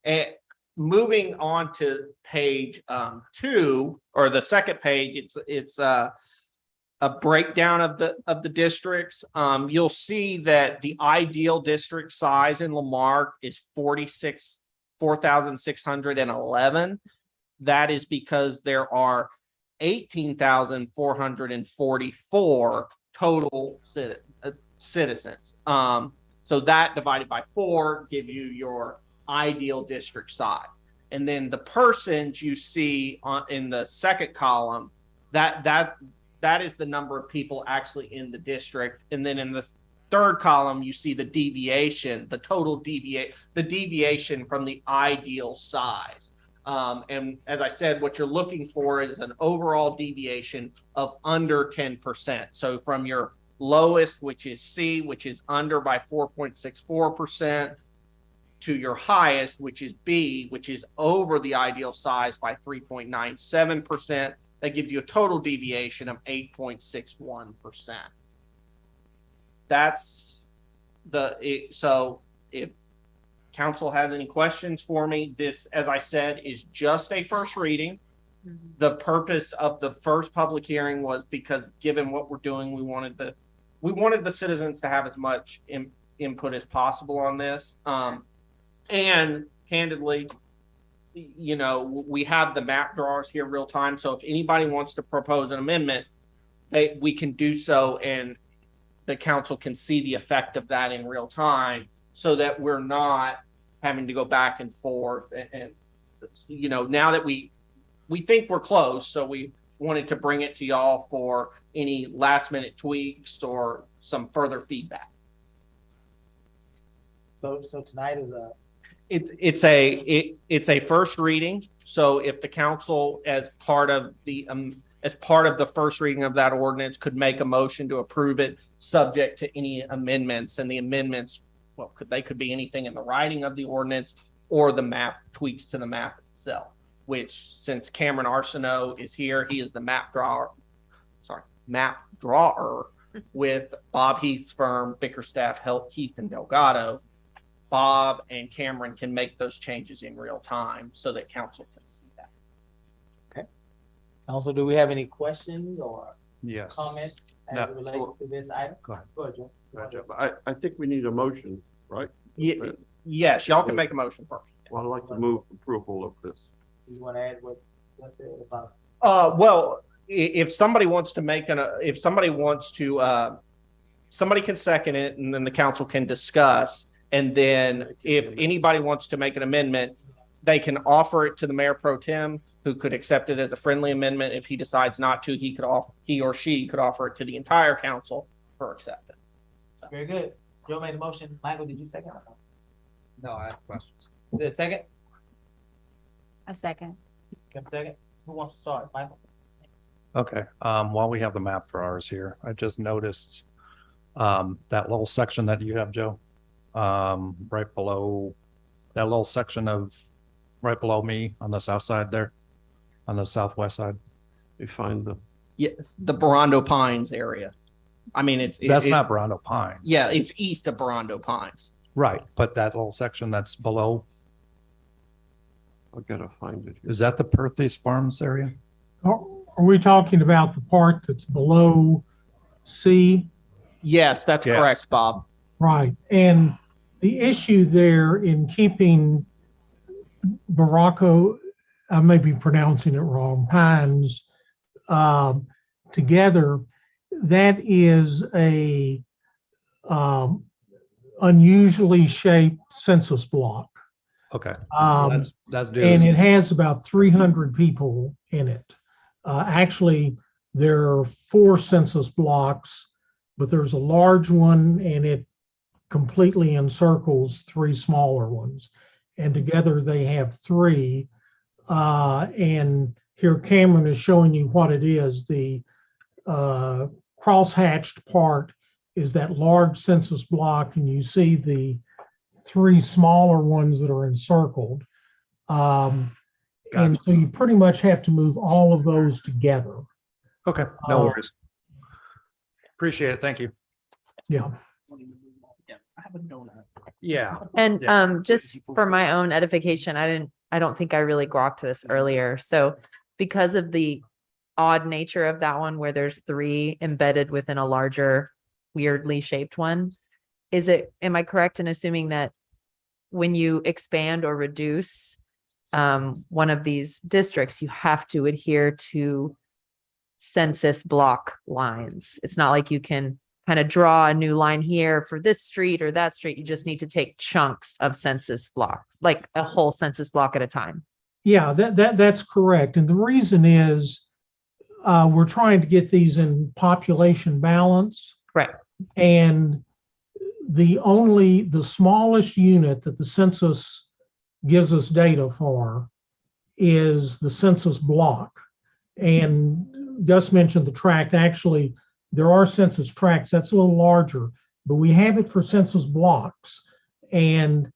And moving on to page 2, or the second page, it's a breakdown of the districts. You'll see that the ideal district size in Lamarck is 4,611. That is because there are 18,444 total citizens. So that divided by 4 give you your ideal district size. And then the persons you see in the second column, that is the number of people actually in the district. And then in the third column, you see the deviation, the total deviation from the ideal size. And as I said, what you're looking for is an overall deviation of under 10%. So from your lowest, which is C, which is under by 4.64%, to your highest, which is B, which is over the ideal size by 3.97%. That gives you a total deviation of 8.61%. That's so if council has any questions for me, this, as I said, is just a first reading. The purpose of the first public hearing was because, given what we're doing, we wanted the citizens to have as much input as possible on this. And candidly, you know, we have the map drawers here real time. So if anybody wants to propose an amendment, we can do so, and the council can see the effect of that in real time, so that we're not having to go back and forth. And you know, now that we think we're close, so we wanted to bring it to y'all for any last minute tweaks or some further feedback. So tonight is It's a first reading. So if the council, as part of the first reading of that ordinance, could make a motion to approve it, subject to any amendments, and the amendments, well, they could be anything in the writing of the ordinance or the map tweaks to the map itself. Which, since Cameron Arsenault is here, he is the map drawer with Bob Heath's firm, Bickerstaff, Heath and Delgado. Bob and Cameron can make those changes in real time so that council can see that. okay. Also, do we have any questions or Yes. comments as it relates to this item? Go ahead. Go ahead, Joe. I think we need a motion, right? Yes, y'all can make a motion first. Well, I'd like to move approval of this. You want to add what's it about? Well, if somebody wants to somebody can second it, and then the council can discuss. And then if anybody wants to make an amendment, they can offer it to the mayor pro tem, who could accept it as a friendly amendment. If he decides not to, he or she could offer it to the entire council for acceptance. Very good. Joe made a motion. Michael, did you second? No, I have questions. The second? A second. Kim second? Who wants to start? Michael? Okay, while we have the map drawers here, I just noticed that little section that you have, Joe, right below that little section of right below me on the south side there, on the southwest side. You find the Yes, the Barondo Pines area. I mean, That's not Barondo Pines. Yeah, it's east of Barondo Pines. Right, but that little section that's below, I gotta find it. is that the Perthes Farms area? Are we talking about the part that's below C? Yes, that's Yes. correct, Bob. Right. And the issue there in keeping Baracco, I may be pronouncing it wrong, Pines, together, that is a unusually shaped census block. Okay. And it has about 300 people in it. Actually, there are 4 census blocks, but there's a large one and it completely encircles 3 smaller ones. And together they have 3. And here Cameron is showing you what it is. The cross-hatched part is that large census block, and you see the 3 smaller ones that are encircled. And so you pretty much have to move all of those together. Okay, no worries. Appreciate it. Thank you. Yeah. Yeah. And Yeah. just for my own edification, I don't think I really grokked this earlier. So because of the odd nature of that one where there's three embedded within a larger weirdly shaped one, am I correct in assuming that when you expand or reduce one of these districts, you have to adhere to census block lines? It's not like you can kind of draw a new line here for this street or that street. You just need to take chunks of census blocks, like a whole census block at a time. Yeah, that's correct. And the reason is we're trying to get these in population balance. Right. And the smallest unit that the census gives us data for is the census block. And Gus mentioned the tract. Actually, there are census tracts that's a little larger, but we have it for census blocks. And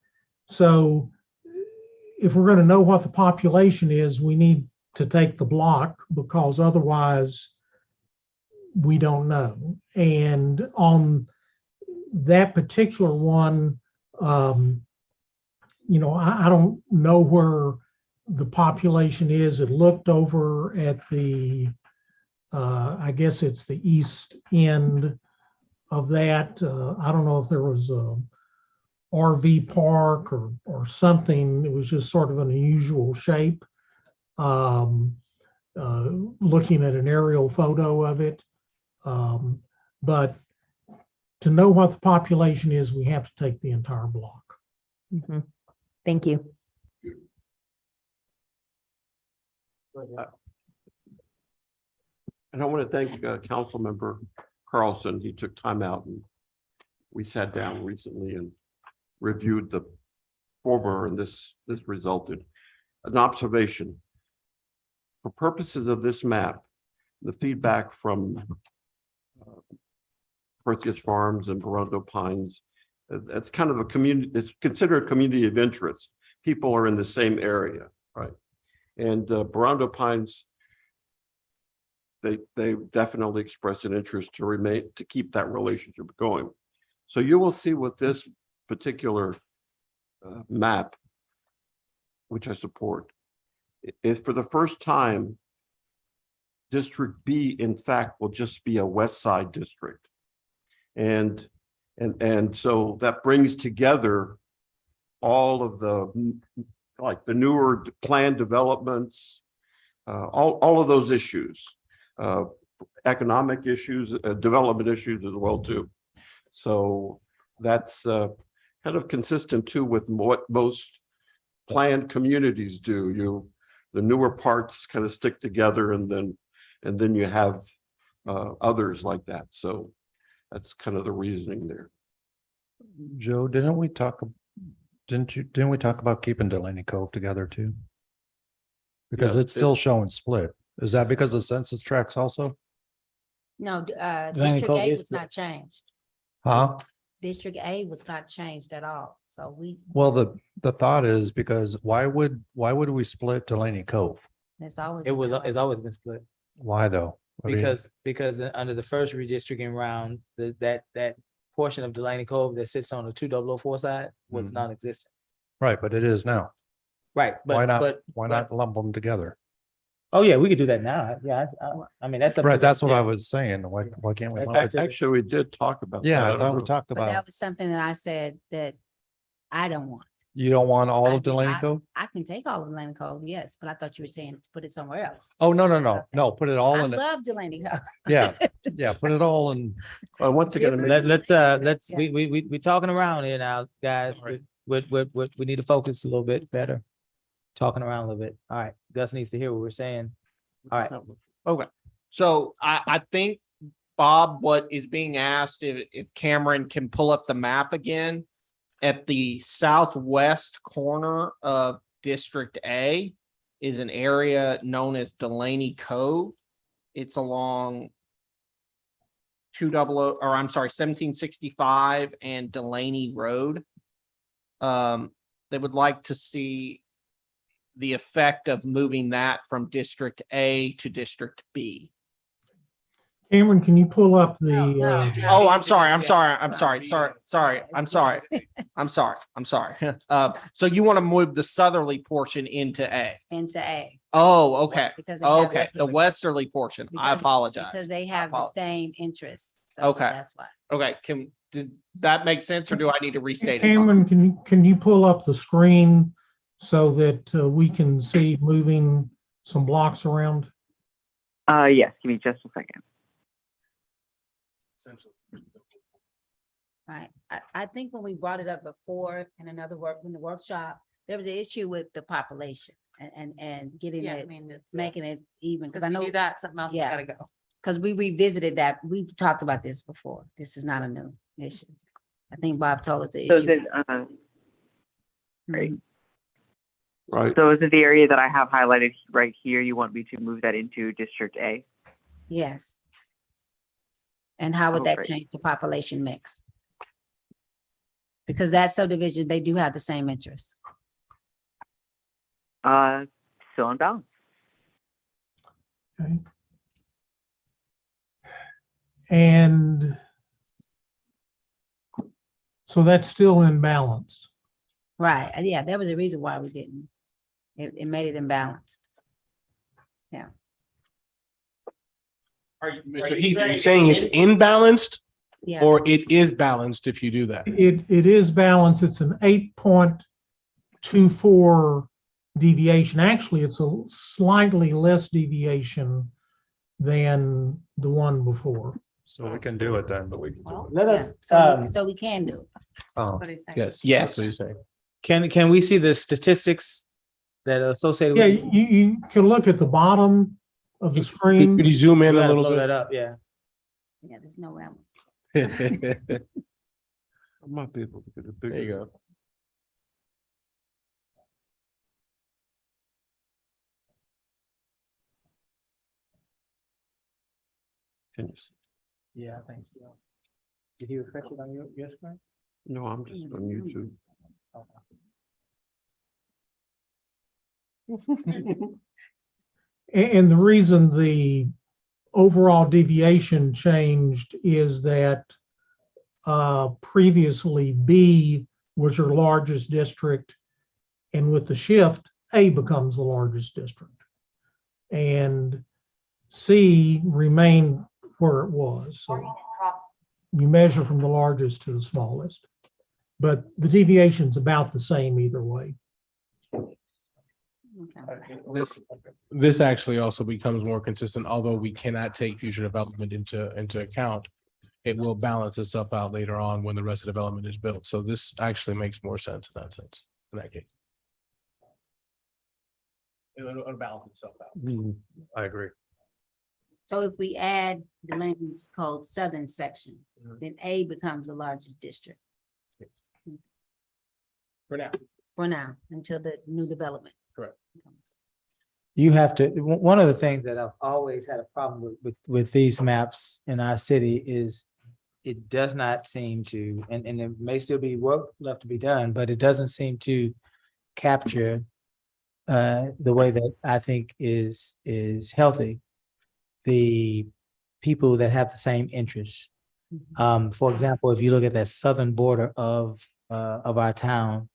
so if we're going to know what the population is, we need to take the block, because otherwise we don't know. And on that particular one, you know, I don't know where the population is. It looked over at the, I guess it's the east end of that. I don't know if there was a RV park or something. It was just sort of an unusual shape. Looking at an aerial photo of it. But to know what the population is, we have to take the entire block. Mm-hmm. Thank you. And I want to thank Council Member Carlson. He took time out and we sat down recently and reviewed the former, and this resulted. An observation. For purposes of this map, the feedback from Perseus Farms and Barondo Pines, it's kind of a community, it's considered a community of interest. People are in the same area, right? And Barondo Pines, they definitely expressed an interest to keep that relationship going. So you will see with this particular map, which I support, if for the first time, District B, in fact, will just be a West Side district. And so that brings together all of the, like the newer planned developments, all of those issues, economic issues, development issues as well too. So that's kind of consistent too with what most planned communities do. The newer parts kind of stick together, and then you have others like that. So that's kind of the reasoning there. Joe, didn't we talk about keeping Delaney Cove together too? Because Yeah, it's still showing split. Is that because of census tracts also? No, Delaney District Cove A is was not changed. Huh? District A was not changed at all. So Well, the thought is, because why would we split Delaney Cove? it's always. It's always been split. Why though? I mean, Because under the first redistricting round, that portion of Delaney Cove that sits on the 2004 side was non-existent. right, but it is now. Right, Why not lump them together? Oh, yeah, we could do that now. Yeah, I mean, that's up to Right, that's what yeah. I was saying. Why can't we lump it? Actually, we did talk about Yeah, that. I thought we talked But that about, was something that I said that I don't want. you don't want all of Delaney Cove? I can take all of Delaney Cove, yes, but I thought you were saying to put it somewhere else. Oh, no, put it all I in it. love Delaney Cove. Yeah, put it all in. Once again, Let's we talking around here now, guys. We need to focus a little bit better. Talking around a little bit. All right, Gus needs to hear what we're saying. All right. Okay, so I think, Bob, what is being asked, if Cameron can pull up the map again, at the southwest corner of District A is an area known as Delaney Cove. It's along 1765 and Delaney Road. They would like to see the effect of moving that from District A to District B. Cameron, can you pull up the, Oh, I'm sorry. I'm sorry. So you want to move the southerly portion into A? into A. Oh, okay. Because they have- Okay, the westerly portion. I because- apologize. Because they have the same interests. So Okay. That's why. Okay, did that make sense or do I need to restate it? Cameron, can you pull up the screen so that we can see moving some blocks around? Yes, give me just a second. Right. I think when we brought it up before in in the workshop, there was an issue with the population and getting Yeah, I it, mean, making it even. Because because I know do that, something else has yeah. gotta go. Because we revisited that. We've talked about this before. This is not a new issue. I think Bob told us the So issue. then, right. Mhm. Right. So is it the area that I have highlighted right here? You want me to move that into District A? Yes. And how would that great. change the population mix? Because that subdivision, they do have the same interests. Still in balance. Okay. And so that's still in balance. Right. Yeah, there was a reason why we didn't. It made it imbalanced. Yeah. Mr. Heath, are you saying it's imbalanced Yeah. or it is balanced if you do that? It is balanced. It's an 8.24 deviation. Actually, it's a slightly less deviation than the one before. So we can do it then, but we can do Well, it. Let yeah, us, so we can do it. Oh, What do you think? Yes. Yes. That's what he's saying. can we see the statistics that are associated Yeah, with it? you can look at the bottom of the Could screen. you zoom in You a gotta little blow that bit? up, yeah. Yeah, there's no balance. There I might be able to get a bigger. you go. Can you see? Yeah, I think so. Did you refresh it on your screen? No, I'm just on YouTube. And the reason the overall deviation changed is that previously B was your largest district, and with the shift, A becomes the largest district. And C remained where it was. So you measure from the largest to the smallest. But the deviation's about the same either way. Okay. This actually also becomes more consistent, although we cannot take future development into account. It will balance itself out later on when the rest of the development is built. So this actually makes more sense in that sense, in that case. It'll balance itself out. I agree. So if we add the land use code southern section, then A becomes the largest district For now. for now, until the new development. Correct. comes. You have to, one of the things that I've always had a problem with these maps in our city is it does not seem to, and there may still be work left to be done, but it doesn't seem to capture the way that I think is healthy, the people that have the same interests. For example, if you look at that southern border of our town,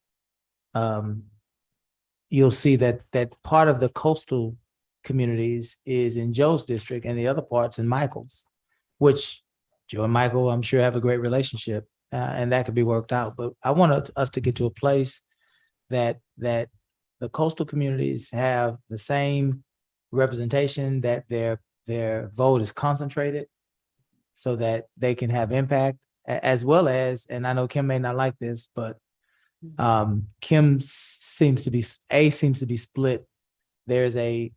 you'll see that part of the coastal communities is in Joe's district and the other parts in Michael's, which Joe and Michael, I'm sure, have a great relationship, and that could be worked out. But I want us to get to a place that the coastal communities have the same representation, that their vote is concentrated so that they can have impact, as well as, and I know Kim may not like this, but Kim seems to be split. There's a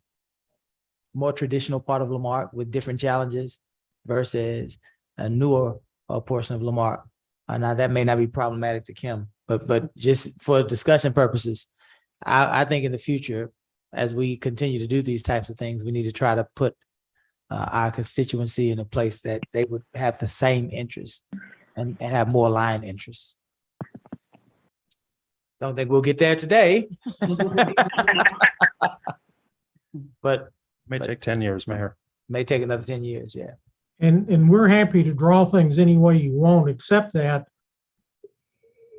more traditional part of Lamarck with different challenges versus a newer portion of Lamarck. Now that may not be problematic to Kim, but just for discussion purposes, I think in the future, as we continue to do these types of things, we need to try to put our constituency in a place that they would have the same interests and have more aligned interests. Don't think we'll get there today. But May take 10 years, Mayor. may take another 10 years, yeah. And we're happy to draw things any way you want, except that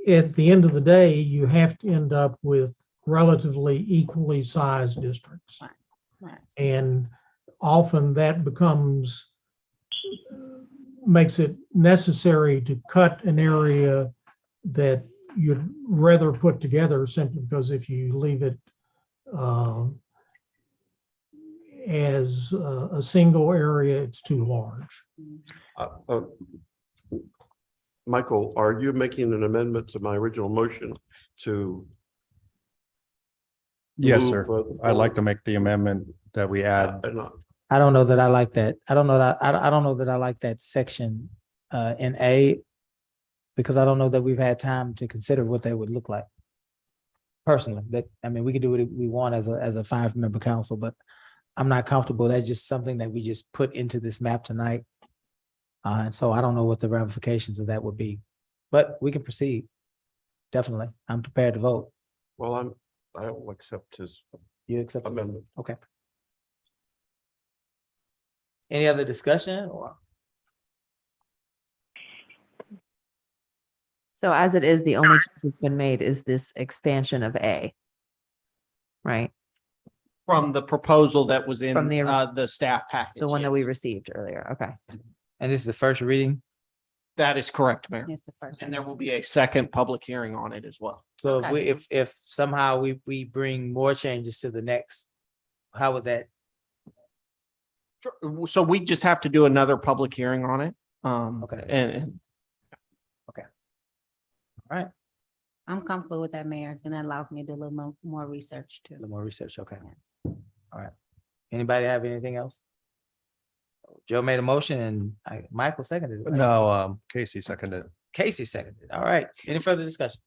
at the end of the day, you have to end up with relatively equally sized districts. Right. And often that makes it necessary to cut an area that you'd rather put together, simply because if you leave it as a single area, it's too large. Michael, are you making an amendment to my original motion to? Yes, move, sir. I'd like to make the amendment that we add. I don't know that I like that. I don't know that I like that section in A, because I don't know that we've had time to consider what that would look like. Personally, we could do what we want as a 5-member council, but I'm not comfortable. That's just something that we just put into this map tonight. And so I don't know what the ramifications of that would be, but we can proceed. Definitely. I'm prepared to vote. Well, I will accept his You accept this? amendment. Okay. Any other discussion or? So as it is, the only change that's been made is this expansion of A. Right? From the proposal that was in From the staff package. The one that yes. we received earlier. Okay. And this is the first reading? That is correct, Mayor. It's the first. And there will be a second public hearing on it as well. So Okay. if somehow we bring more changes to the next, how would that? So we just have to do another public hearing on it. Okay. And All right, I'm comfortable with that, Mayor, and that allows me to do a little more research a too. little more research, okay. All right. Anybody have anything else? Joe made a motion and Michael seconded it. No, Casey seconded. Casey seconded. All right. Any further discussion?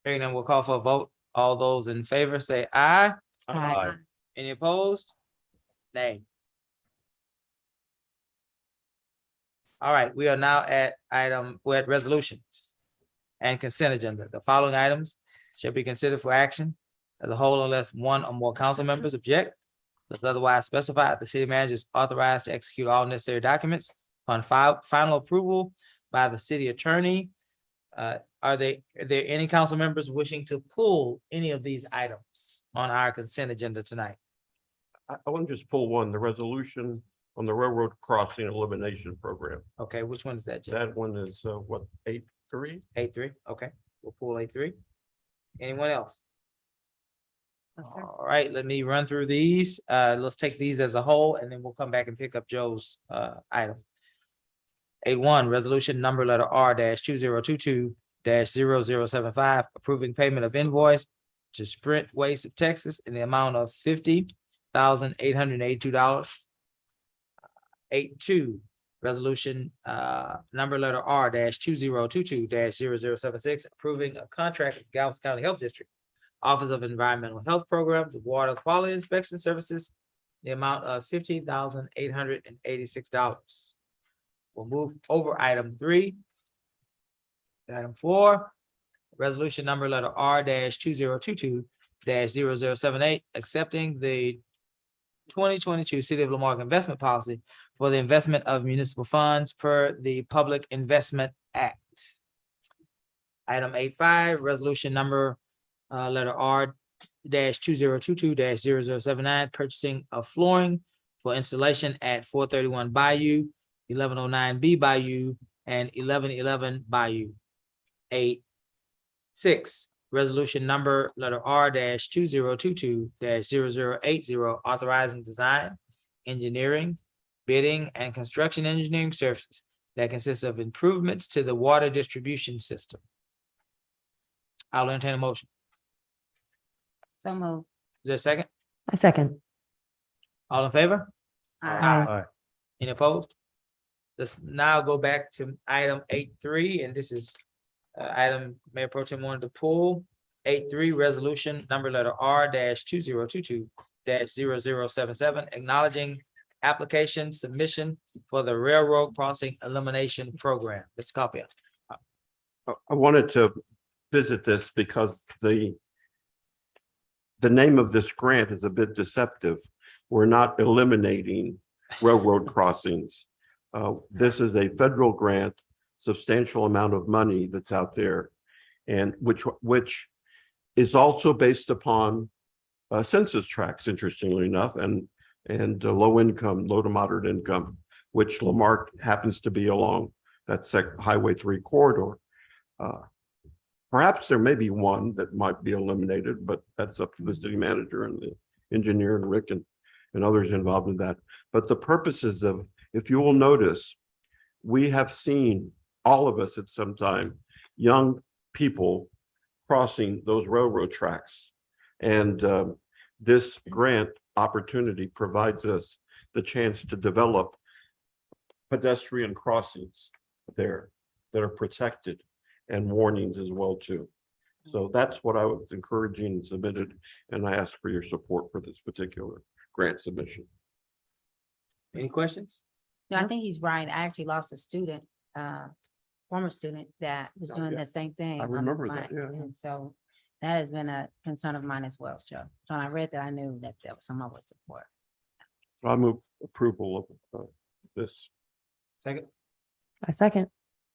Hearing none, we'll call for a vote. All those in favor say aye. Aye. Any opposed? Nay. All right, we are now at we're at resolutions and consent agenda. The following items shall be considered for action as a whole unless one or more council members object. As otherwise specified, the city manager is authorized to execute all necessary documents upon final approval by the city attorney. Are there any council members wishing to pull any of these items on our consent agenda tonight? I want to just pull one, the resolution on the railroad crossing elimination program. Okay, which one is that, Jim? That one is what, 8-3? 8-3, okay, we'll pull 8-3. Anyone else? All right, let me run through these. Let's take these as a whole and then we'll come back and pick up Joe's item. 8-1, resolution number letter R-2022-0075, approving payment of invoice to Sprint Waste of Texas in the amount of $50,882. 8-2, resolution number letter R-2022-0076, approving a contract with Galveston County Health District, Office of Environmental Health Programs, Water Quality Inspection Services, the amount of $15,886. We'll move over item 3. Item 4, resolution number letter R-2022-0078, accepting the 2022 City of Lamarck investment policy for the investment of municipal funds per the Public Investment Act. Item 8-5, resolution number letter R-2022-0079, purchasing of flooring for installation at 431 Bayou, 1109 B Bayou, and 1111 Bayou. 8-6, resolution number letter R-2022-0080, authorizing design, engineering, bidding, and construction engineering services that consists of improvements to the water distribution system. I'll entertain a motion. So move. Is there a second? I second. All in favor? Aye. Any opposed? Let's now go back to item 8-3, and this is item Mayor Pro Tem wanted to pull. 8-3, resolution number letter R-2022-0077, acknowledging application submission for the railroad crossing elimination program. Mr. Copia. I wanted to visit this because the name of this grant is a bit deceptive. We're not eliminating railroad crossings. This is a federal grant, substantial amount of money that's out there. And which is also based upon census tracts, interestingly enough, and low income, low to moderate income, which Lamarck happens to be along that Highway 3 corridor. Perhaps there may be one that might be eliminated, but that's up to the city manager and the engineer and Rick and others involved in that. But the purposes of, if you will notice, we have seen, all of us at some time, young people crossing those railroad tracks. And this grant opportunity provides us the chance to develop pedestrian crossings there that are protected, and warnings as well too. So that's what I was encouraging and submitted, and I ask for your support for this particular grant submission. Any questions? No, I think he's right. I actually lost a student, former student that was doing yeah. the same thing. I on the remember that, front. yeah. And so that has been a concern of mine as well, Joe. So when I read that, I knew that there was some other support. I move approval of this. Second, A second.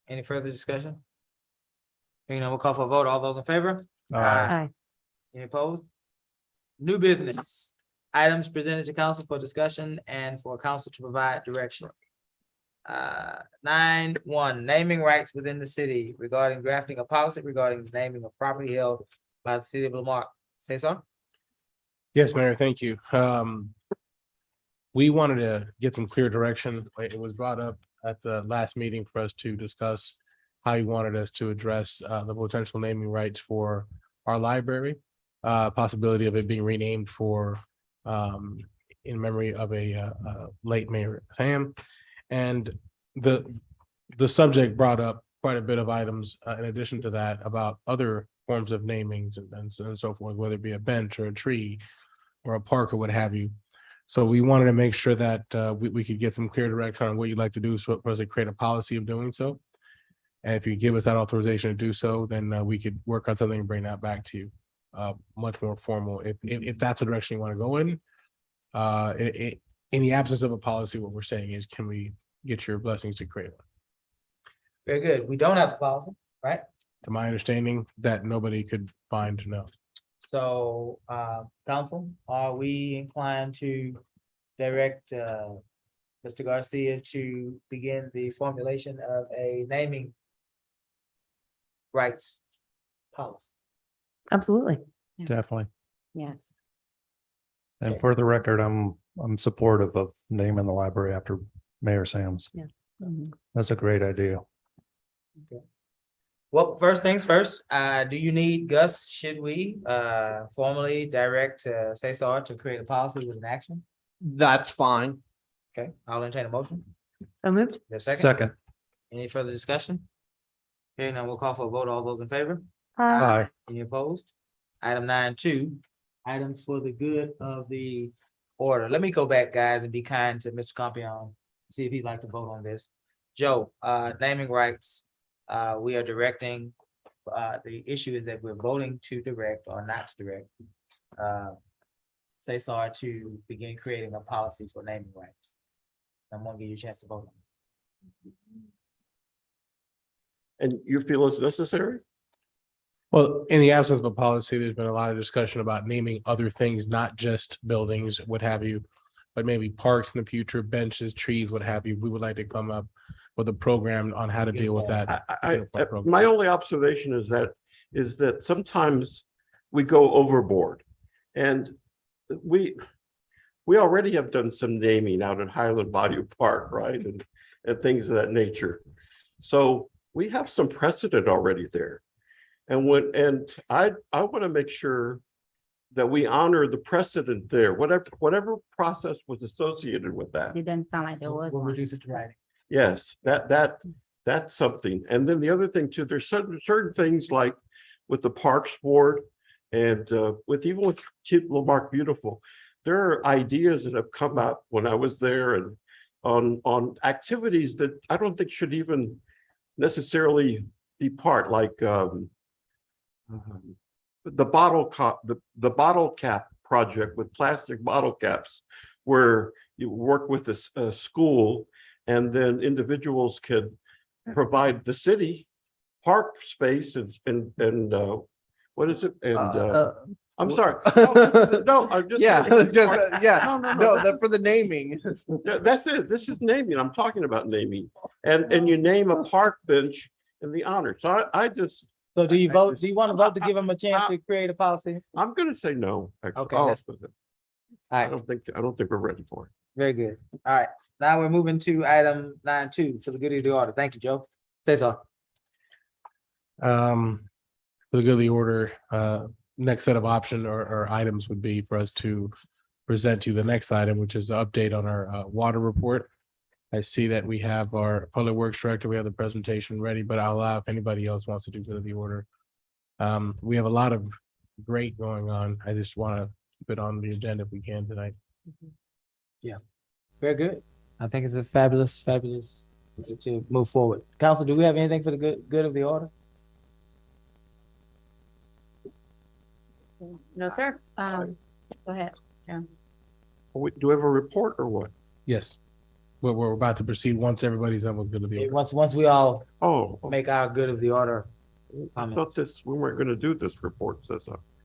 any further discussion? Hearing none, we'll call for a vote. All those in favor? Aye. Any opposed? New business. Items presented to council for discussion and for council to provide direction. 9.1, naming rights within the city regarding drafting a policy regarding the naming of property held by the city of Lamarck. Say so? Yes, Mayor, thank you. We wanted to get some clear direction. It was brought up at the last meeting for us to discuss how he wanted us to address the potential naming rights for our library, possibility of it being renamed for in memory of a late Mayor Sam. And the subject brought up quite a bit of items in addition to that about other forms of namings and so forth, whether it be a bench or a tree or a park or what have you. So we wanted to make sure that we could get some clear direction on what you'd like to do for us to create a policy of doing so. And if you give us that authorization to do so, then we could work on something and bring that back to you. Much more formal, if that's the direction you want to go in. In the absence of a policy, what we're saying is, can we get your blessings to create one? Very good. We don't have a policy, right? To my understanding, that nobody could find, no. So, council, are we inclined to direct Mr. Garcia to begin the formulation of a naming rights policy? Absolutely. Definitely. Yes. And for the record, I'm supportive of naming the library after Mayor Sam's. Yeah. That's a great idea. Well, first things first, do you need, Gus, should we formally direct Cesar to create a policy with an action? That's fine. Okay, I'll entertain a motion. So moved. Is there a second? Second. Any further discussion? Hearing none, we'll call for a vote. All those in favor? Aye. Any opposed? Item 9.2, items for the good of the order. Let me go back, guys, and be kind to Mr. Compion, see if he'd like to vote on this. Joe, naming rights, we are directing, the issue is that we're voting to direct or not to direct. Cesar to begin creating a policy for naming rights. I'm gonna give you a chance to vote on it. And you feel it's necessary? Well, in the absence of a policy, there's been a lot of discussion about naming other things, not just buildings, what have you, but maybe parks in the future, benches, trees, what have you. We would like to come up with a program on how to deal with that. My only observation is that sometimes we go overboard. And we already have done some naming out at Highland Bayou Park, right? And things of that nature. So we have some precedent already there. And I want to make sure that we honor the precedent there, whatever process was associated with that. It doesn't sound like there was We'll one. reduce it to writing. Yes, that's something. And then the other thing too, there's certain things like with the Parks Board and even with Keep Lamarck Beautiful, there are ideas that have come up when I was there and on activities that I don't think should even necessarily be part, like the bottle cap project with plastic bottle caps, where you work with a school And then individuals could provide the city park space and what is it? And I'm sorry. No, I'm just. Yeah, No, no, no, that for the naming. yeah, that's it. This is naming. I'm talking about naming. And you name a park bench in the honor. So I just, So do you vote, do you want to vote to give them a chance to create a policy? I'm gonna say no. actually. Okay, Oh, that's- I right. don't think we're ready for it. Very good. All right, now we're moving to item 9.2 for the good of the order. Thank you, Joe. Say so. For the good of the order, next set of option or items would be for us to present to the next item, which is an update on our water report. I see that we have our Public Works Director, we have the presentation ready, but I'll allow if anybody else wants to do good of the order. We have a lot of great going on. I just want to keep it on the agenda if we can tonight. Very good. I think it's a fabulous way to move forward. Council, do we have anything for the good of the order? No, sir. Go ahead. Do we have a report or what? Yes. We're about to proceed once everybody's done with good of the order. Once we all Oh, make our good of the order. I thought we weren't gonna do this report. So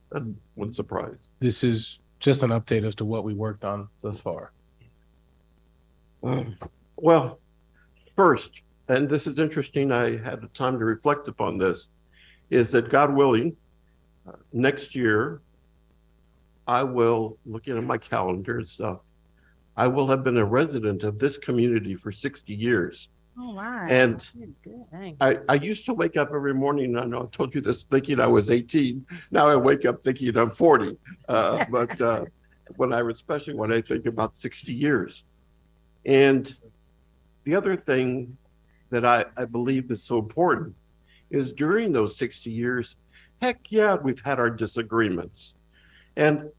that's one surprise. This is just an update as to what we worked on thus far. Well, first, and this is interesting, I had the time to reflect upon this, is that God willing, next year, I will, looking at my calendar and stuff, I will have been a resident of this community for 60 years. Oh, wow. And Good, thanks. I used to wake up every morning, I know I told you this, thinking I was 18. Now I wake up thinking I'm 40. But especially when I think about 60 years. And the other thing that I believe is so important is during those 60 years, heck yeah, we've had our disagreements. But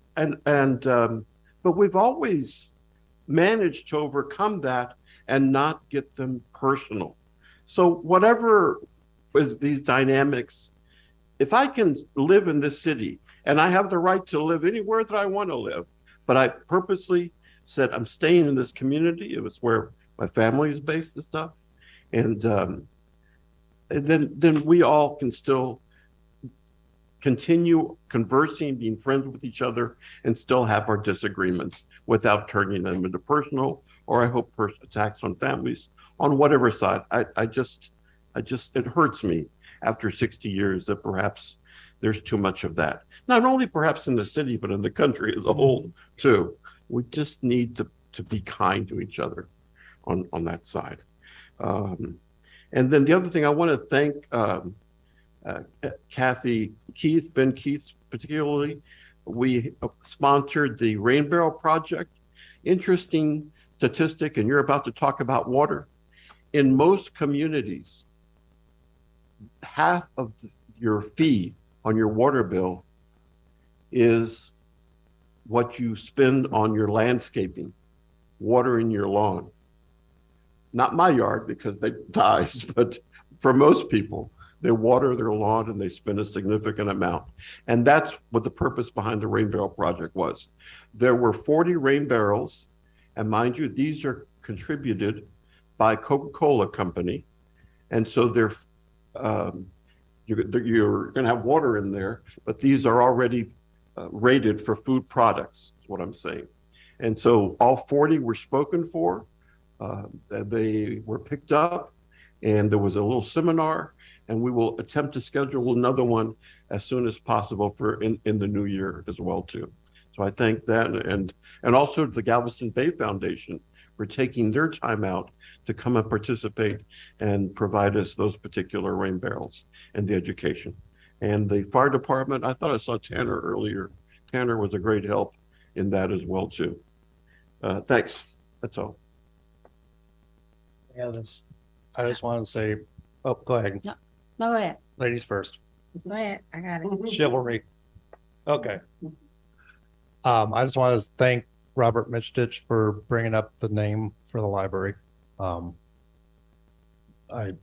we've always managed to overcome that and not get them personal. So whatever was these dynamics, if I can live in this city and I have the right to live anywhere that I want to live, but I purposely said I'm staying in this community. It was where my family is based and stuff. And then we all can still continue conversing, being friends with each other, and still have our disagreements without turning them into personal, or I hope attacks on families on whatever side. I just, it hurts me after 60 years that perhaps there's too much of that. Not only perhaps in the city, but in the country as a whole too. We just need to be kind to each other on that side. And then the other thing I want to thank Kathy Keith, Ben Keith particularly. We sponsored the Rain Barrel Project. Interesting statistic, and you're about to talk about water. In most communities, half of your fee on your water bill is what you spend on your landscaping, watering your lawn. Not my yard because it dies, but for most people, they water their lawn and they spend a significant amount. And that's what the purpose behind the Rain Barrel Project was. There were 40 rain barrels, and mind you, these are contributed by Coca-Cola Company. And so they're you're gonna have water in there, but these are already rated for food products, is what I'm saying. And so all 40 were spoken for. They were picked up, and there was a little seminar, and we will attempt to schedule another one as soon as possible for in the new year as well too. So I thank that, and also the Galveston Bay Foundation for taking their time out to come and participate and provide us those particular rain barrels and the education. And the fire department, I thought I saw Tanner earlier. Tanner was a great help in that as well too. Thanks, that's all. Others. I just want to say, oh, go ahead. No, go ahead. Ladies first. Go ahead. I got it. Chivalry. Okay. I just want to thank Robert Mitchell for bringing up the name for the library.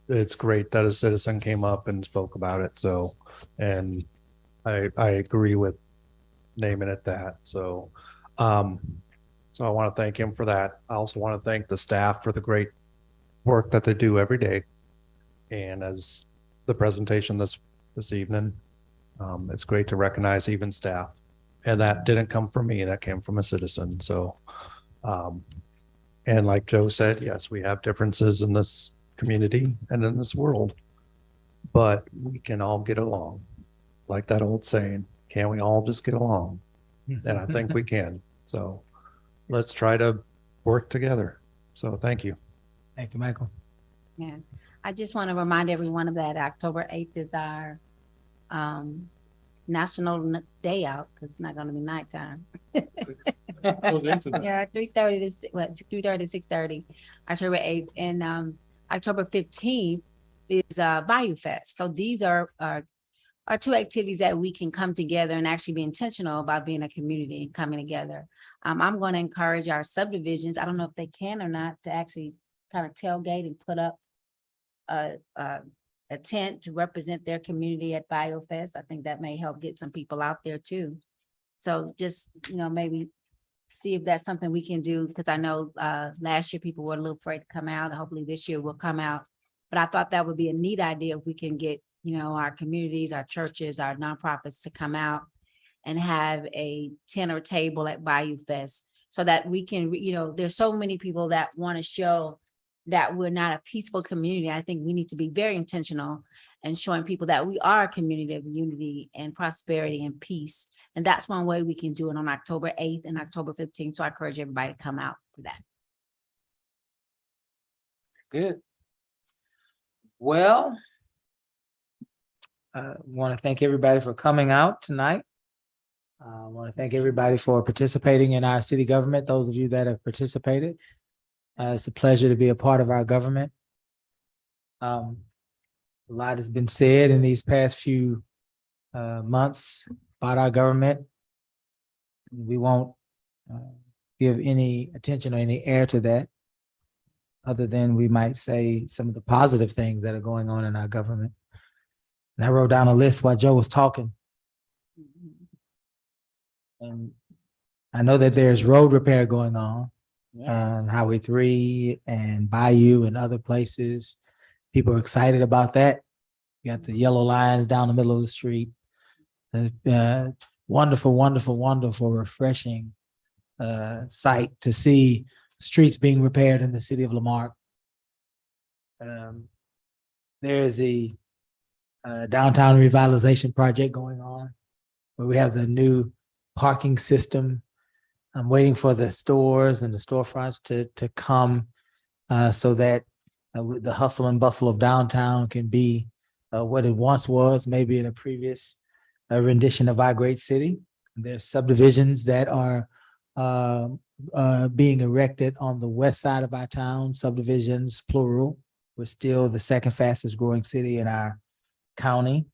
It's great that a citizen came up and spoke about it. So, and I agree with naming it that. So, so I want to thank him for that. I also want to thank the staff for the great work that they do every day. And as the presentation this evening, it's great to recognize even staff. And that didn't come from me, that came from a citizen. So, and like Joe said, yes, we have differences in this community and in this world, but we can all get along. Like that old saying, can we all just get along? And I think we can. So let's try to work together. So thank you. Thank you, Michael. Yeah, I just want to remind everyone of that October 8th is our national day out, because it's not going to be nighttime. Goes into that. Yeah, 3:30 to 3:30 to 6:30, October 8th, and October 15th is Bayou Fest. So these are two activities that we can come together and actually be intentional about being a community and coming together. I'm going to encourage our subdivisions. I don't know if they can or not to actually kind of tailgate and put up a tent to represent their community at BioFest. I think that may help get some people out there too. So just, maybe see if that's something we can do, because I know last year people were a little afraid to come out. Hopefully this year will come out. But I thought that would be a neat idea if we can get, our communities, our churches, our nonprofits to come out and have a tent or table at Bayou Fest, so that we can, there's so many people that want to show that we're not a peaceful community. I think we need to be very intentional and showing people that we are a community of unity and prosperity and peace. And that's one way we can do it on October 8th and October 15th. So I encourage everybody to come out for that. Good. Well, I want to thank everybody for coming out tonight. I want to thank everybody for participating in our city government. Those of you that have participated, it's a pleasure to be a part of our government. A lot has been said in these past few months about our government. We won't give any attention or any air to that, other than we might say some of the positive things that are going on in our government. And I wrote down a list while Joe was talking. And I know that there's road repair going on. Highway 3 and Bayou and other places. People are excited about that. You got the yellow lines down the middle of the street. Wonderful, wonderful, wonderful, refreshing sight to see streets being repaired in the city of Lamarque. There's a downtown revitalization project going on where we have the new parking system. I'm waiting for the stores and the storefronts to come so that the hustle and bustle of downtown can be what it once was, maybe in a previous rendition of our great city. There's subdivisions that are being erected on the west side of our town, subdivisions, plural. We're still the second fastest growing city in our county.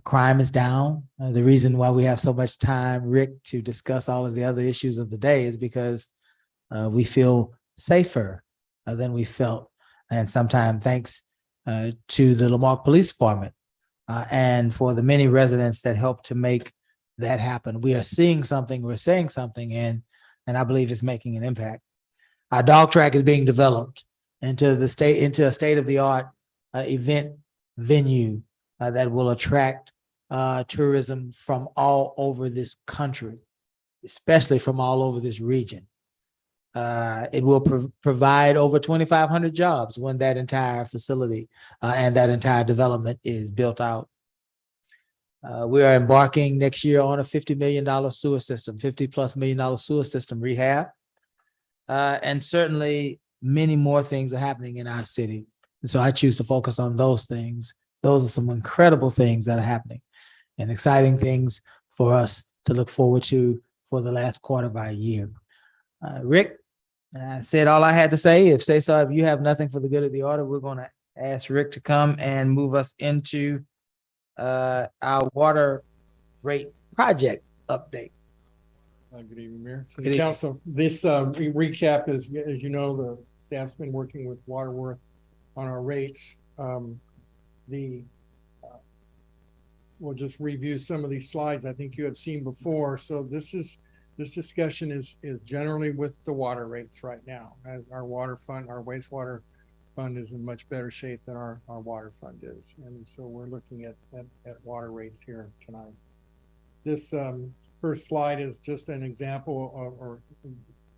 Crime is down. The reason why we have so much time, Rick, to discuss all of the other issues of the day is because we feel safer than we felt. And sometimes thanks to the Lamarque Police Department and for the many residents that help to make that happen. We are seeing something, we're saying something, and I believe it's making an impact. Our dog track is being developed into a state-of-the-art event venue that will attract tourism from all over this country, especially from all over this region. It will provide over 2,500 jobs when that entire facility and that entire development is built out. We are embarking next year on a $50 million sewer system, $50+ million sewer system rehab. And certainly many more things are happening in our city. And so I choose to focus on those things. Those are some incredible things that are happening and exciting things for us to look forward to for the last quarter of our year. Rick, I said all I had to say. If you have nothing for the good of the order, we're going to ask Rick to come and move us into our water rate project update. Good evening, Mayor. Good evening. Council, this recap is, as you know, the staff's been working with Waterworth on our rates. We'll just review some of these slides I think you have seen before. So this discussion is generally with the water rates right now, as our water fund, our wastewater fund is in much better shape than our water fund is. And so we're looking at water rates here tonight. This first slide is just an example of, or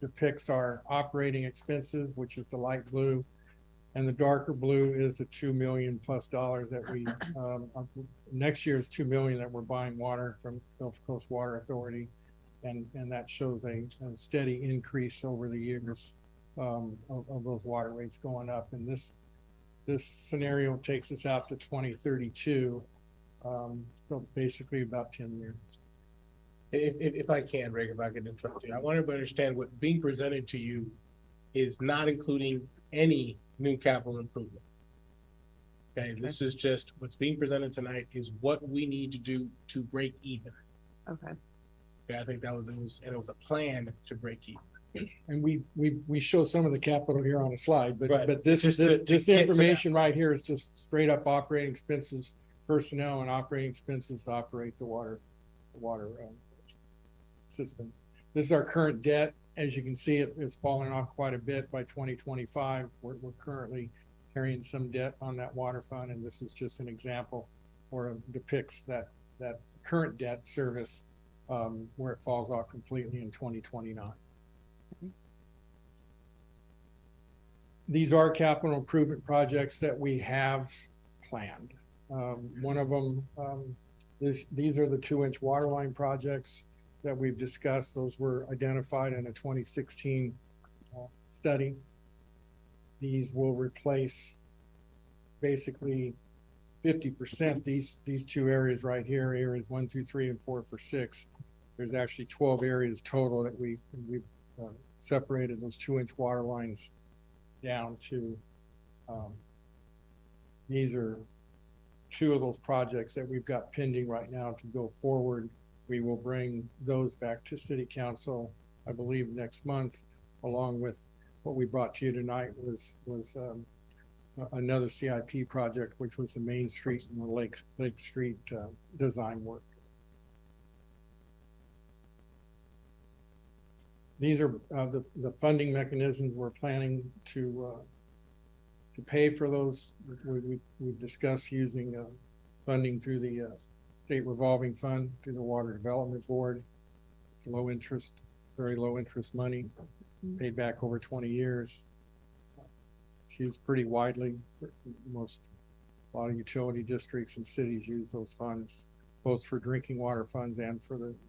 depicts our operating expenses, which is the light blue. And the darker blue is the $2 million plus that we, next year's 2 million that we're buying water from Gulf Coast Water Authority. And that shows a steady increase over the years of those water rates going up. And this scenario takes us out to 2032. So basically about 10 years. If I can, Rick, if I can interrupt you, I want to understand what being presented to you is not including any new capital improvement. Okay, this is just what's being presented tonight is what we need to do to break even. Okay. Yeah, I think that was, it was a plan to break even. And we show some of the capital here on the slide, but Right. but this Just to get to information right here is just straight up operating expenses, personnel and operating expenses to operate the water system. This is our current debt. As you can see, it's falling off quite a bit by 2025. We're currently carrying some debt on that water fund, and this is just an example where it depicts that current debt service where it falls off completely in 2029. These are capital improvement projects that we have planned. One of them, these are the 2-inch water line projects that we've discussed. Those were identified in a 2016 study. These will replace basically 50%. These two areas right here, areas 1 through 3 and 4 for 6. There's actually 12 areas total that we've separated those 2-inch water lines down to. These are 2 of those projects that we've got pending right now to go forward. We will bring those back to City Council, I believe, next month, along with what we brought to you tonight was another CIP project, which was the Main Street and the Lake Street design work. These are the funding mechanisms we're planning to pay for those. We've discussed using funding through the state revolving fund, through the Water Development Board. It's low interest, very low interest money, paid back over 20 years. It's used pretty widely. A lot of utility districts and cities use those funds, both for drinking water funds and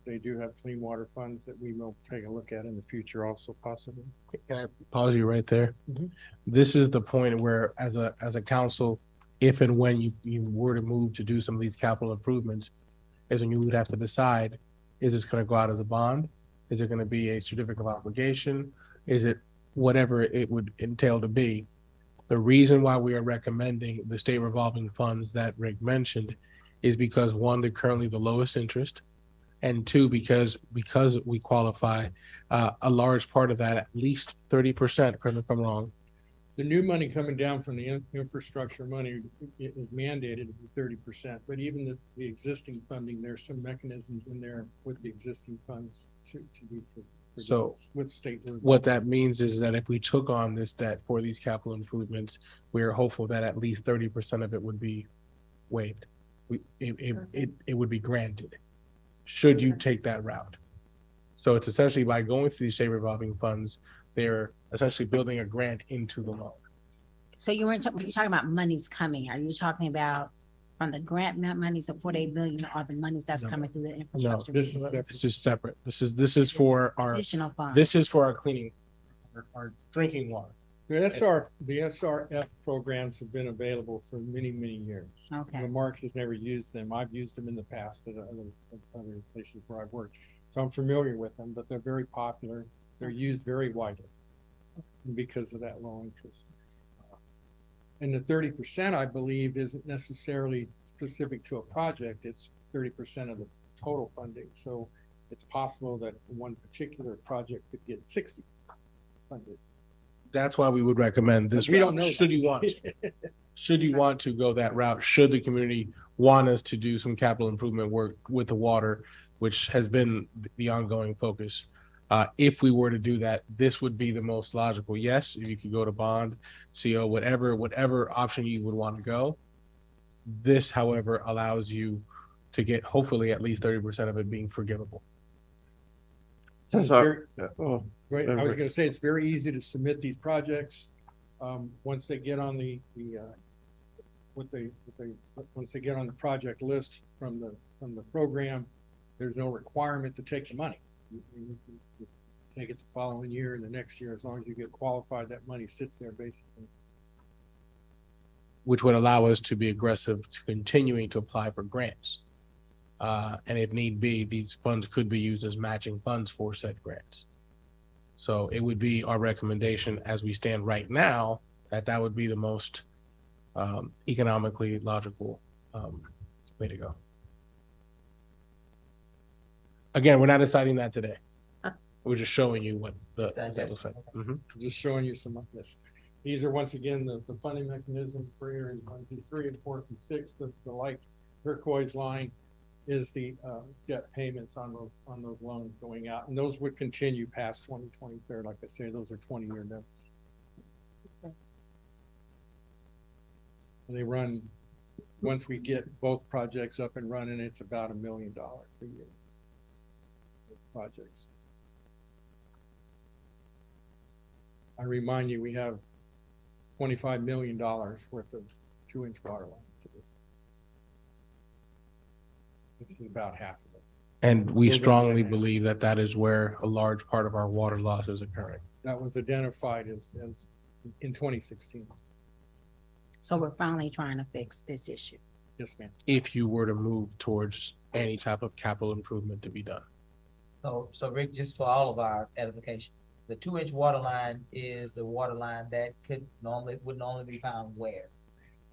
they do have clean water funds that we will take a look at in the future also possibly. Can I pause you right there? This is the point where as a council, if and when you were to move to do some of these capital improvements, is when you would have to decide, is this going to go out as a bond? Is it going to be a certificate of obligation? Is it whatever it would entail to be? The reason why we are recommending the state revolving funds that Rick mentioned is because 1, they're currently the lowest interest, and 2, because we qualify, a large part of that, at least 30%, correct me if I'm wrong. The new money coming down from the infrastructure money is mandated to be 30%, but even the existing funding, there's some mechanisms in there with the existing funds to do for So with state. What that means is that if we took on this debt for these capital improvements, we are hopeful that at least 30% of it would be waived. It would be granted, should you take that route. So it's essentially by going through these state revolving funds, they're essentially building a grant into the loan. So you're talking about monies coming. Are you talking about from the grant monies of 48 million or the monies that's coming through the No, infrastructure? this is separate. This is for our, Additional funds. this is for our cleaning, our drinking water. The SRF programs have been available for many, many years. Okay. The Marque has never used them. I've used them in the past at other places where I've worked. So I'm familiar with them, but they're very popular. They're used very widely because of that low interest. And the 30%, I believe, isn't necessarily specific to a project. It's 30% of the total funding. So it's possible that one particular project could get 60 funded. That's why we would recommend this. We don't know. Should you want to. Should you want to go that route, should the community want us to do some capital improvement work with the water, which has been the ongoing focus. If we were to do that, this would be the most logical. Yes, if you could go to bond, CO, whatever option you would want to go. This, however, allows you to get hopefully at least 30% of it being forgivable. So it's So- very- Oh, Right, I was gonna say, it's very easy to submit these projects. Once they get on the once they get on the project list from the program, there's no requirement to take the money. You take it the following year and the next year, as long as you get qualified, that money sits there basically. Which would allow us to be aggressive to continuing to apply for grants. And if need be, these funds could be used as matching funds for said grants. So it would be our recommendation as we stand right now, that would be the most economically logical way to go. Again, we're not deciding that today. We're just showing you what the that was like. Just showing you some of this. These are once again the funding mechanisms for year in 3 and 4 and 6. The light turquoise line is the debt payments on those loans going out, and those would continue past 2023. Like I say, those are 20-year notes. And they run, once we get both projects up and running, it's about $1 million a year. Projects. I remind you, we have $25 million worth of 2-inch water lines to do. This is about half of it. And we We're gonna strongly get it. believe that that is where a large part of our water loss is occurring. That was identified as in 2016. So we're finally trying to fix this issue. Yes, ma'am. If you were to move towards any type of capital improvement to be done. So Rick, just for all of our edification, the 2-inch water line is the water line that would normally be found where?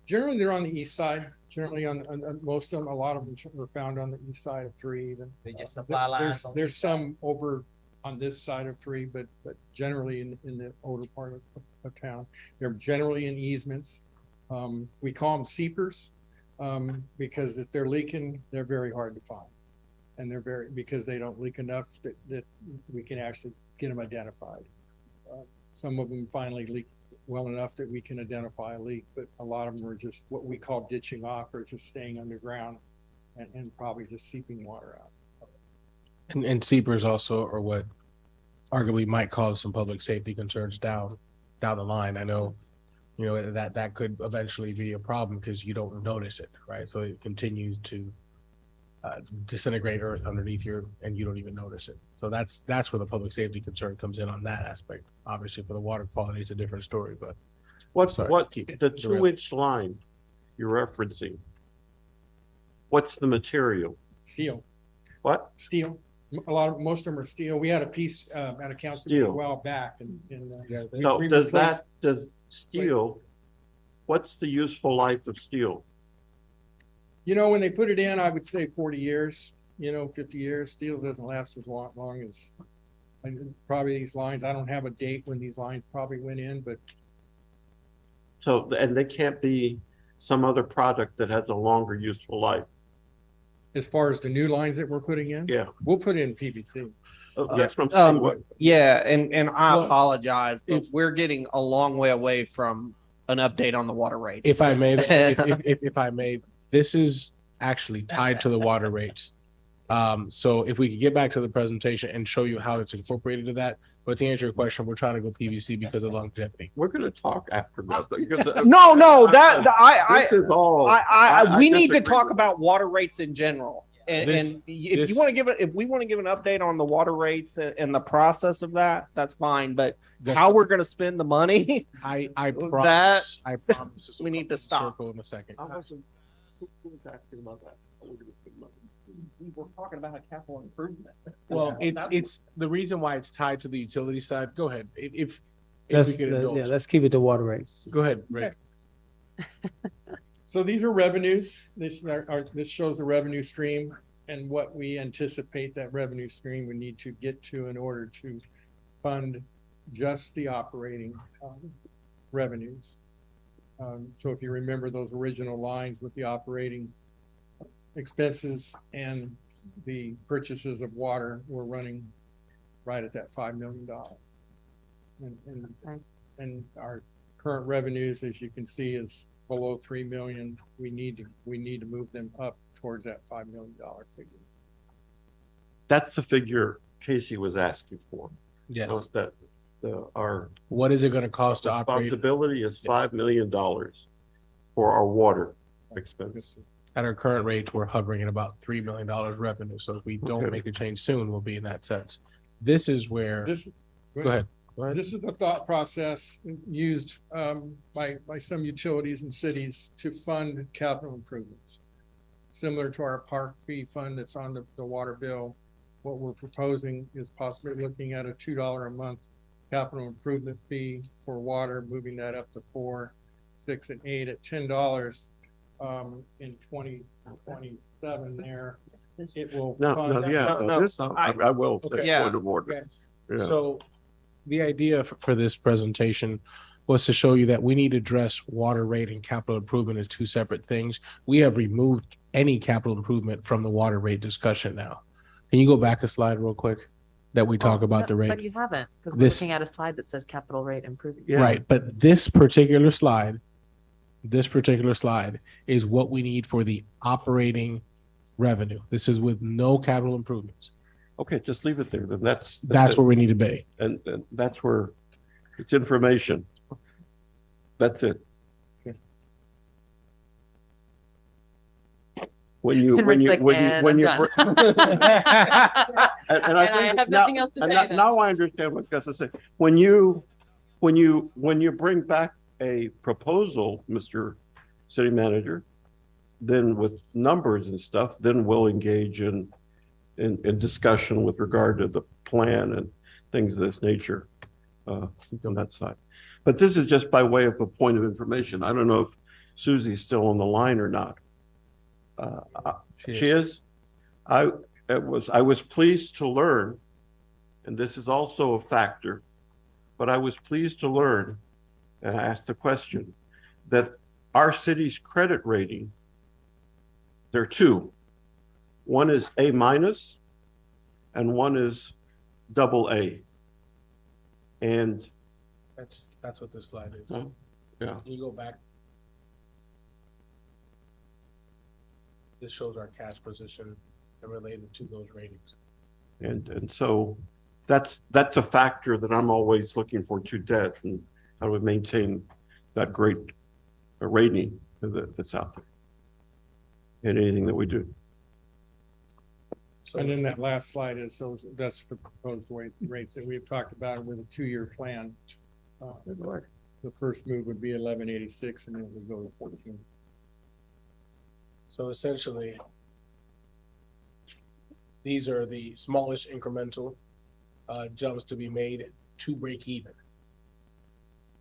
Generally, they're on the east side. Generally, on most of them, a lot of them were found on the east side of 3 even. They just supply lines on the There's east side? some over on this side of 3, but generally in the older part of town. They're generally in easements. We call them seepers because if they're leaking, they're very hard to find. And they're because they don't leak enough that we can actually get them identified. Some of them finally leak well enough that we can identify a leak, but a lot of them are just what we call ditching off, or just staying underground and probably just seeping water out. And seepers also are what arguably might cause some public safety concerns down the line. I know, you know, that could eventually be a problem because you don't notice it, right? So it continues to disintegrate earth underneath and you don't even notice it. So that's where the public safety concern comes in on that aspect. Obviously, for the water quality, it's a different story, but What's sorry, what keep it the derailed. 2-inch line you're referencing? What's the material? Steel. What? Steel. Most of them are steel. We had a piece at a council Steel. a while back and So we does replaced- does steel, what's the useful life of steel? You know, when they put it in, I would say 40 years, 50 years. Steel doesn't last as long as probably these lines. I don't have a date when these lines probably went in, but So, and they can't be some other product that has a longer useful life. as far as the new lines that we're putting in, Yeah. we'll put in PVC. That's what I'm saying. What, Yeah, and I Well, apologize, but if- we're getting a long way away from an update on the water rates. If I may, if I may, this is actually tied to the water rates. So if we could get back to the presentation and show you how it's incorporated to that, but to answer your question, we're trying to go PVC because of longevity. we're gonna talk after that. because No, This is all. we need to disagree talk with about water rates in general. And, This- and if this- you want to if we want to give an update on the water rates and the process of that, that's fine. But how we're going to spend the money, I That- promise. I promise. this will we need come to full stop. circle in a second. I wasn't, who was asking about that? I wasn't gonna spend money. we were talking about a capital improvement. Well, it's the reason why it's tied to the utility side. Go ahead. If we Let's, could indulge. let's keep it to water rates. Go ahead, Rick. So these are revenues. This shows the revenue stream and what we anticipate that revenue stream would need to get to in order to fund just the operating revenues. So if you remember those original lines with the operating expenses and the purchases of water, we're running right at that $5 million. Okay. And our current revenues, as you can see, is below 3 million. We need to move them up towards that $5 million figure. That's the figure Casey was asking for. Yes. So that our What is it gonna cost to operate? responsibility is $5 million for our water expense. At our current rates, we're hovering at about $3 million revenue. So if we don't Okay. make a change soon, we'll be in that sense. This is where, go ahead. Go ahead. This is the thought process used by some utilities and cities to fund capital improvements. Similar to our park fee fund that's on the water bill. What we're proposing is possibly looking at a $2 a month capital improvement fee for water, moving that up to $4, $6, and $8 at $10 in 2027 there. It will. I will say Yeah. point of order. Yeah. So the idea for this presentation was to show you that we need to address water rate and capital improvement as two separate things. We have removed any capital improvement from the water rate discussion now. Can you go back a slide real quick that we talk about the rate? But you haven't, because we're This- looking at a slide that says capital rate improvement. Right, but this particular slide is what we need for the operating revenue. This is with no capital improvements. Okay, just leave it there. Then that's That's it. where we need to be. And that's where it's information. That's it. When you And Rick's like, "And I'm done." and I I have nothing else to say then. now I understand what Gus is saying. When you bring back a proposal, Mr. City Manager, then with numbers and stuff, then we'll engage in discussion with regard to the plan and things of this nature on that side. But this is just by way of a point of information. I don't know if Susie's still on the line or not. She is. I was pleased to learn, and this is also a factor, but I was pleased to learn, and I asked the question, that our city's credit rating, there are two. One is A- and one is AA. And That's what this slide is. yeah, Can you go back? This shows our cash position and related to those ratings. and so that's a factor that I'm always looking for to debt and how do we maintain that great rating that's out there in anything that we do. And then that last slide is, so that's the proposed rates that we've talked about with a 2-year plan. The first move would be 1186 and then it would go to 14. So essentially, these are the smallest incremental jumps to be made to break even.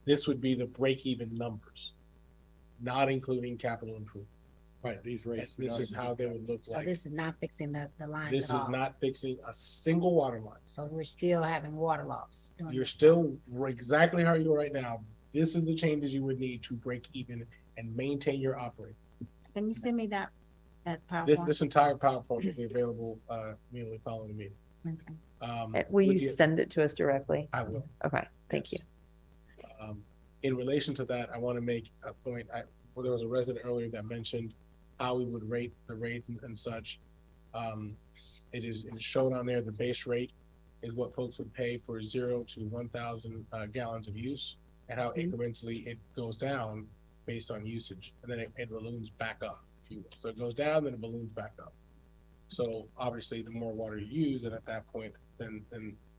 This would be the break even numbers, not including capital improvement. Right, these rates. This is how they would look So like. this is not fixing the line This at is all. not fixing a single water line. So we're still having water loss. doing You're this. still exactly how you are right now. This is the changes you would need to break even and maintain your operating. Can you send me that This PowerPoint? entire PowerPoint will be available immediately following the meeting. Okay. Will with you the- send it to us directly? I will. Okay, thank you. In relation to that, I want to make a point. Well, there was a resident earlier that mentioned how we would rate the rates and such. It is shown on there, the base rate is what folks would pay for 0 to 1,000 gallons of use, and how incrementally it goes down based on usage, and then it balloons back up, if you will. So it goes down, then it balloons back up. So obviously, the more water you use, and at that point, then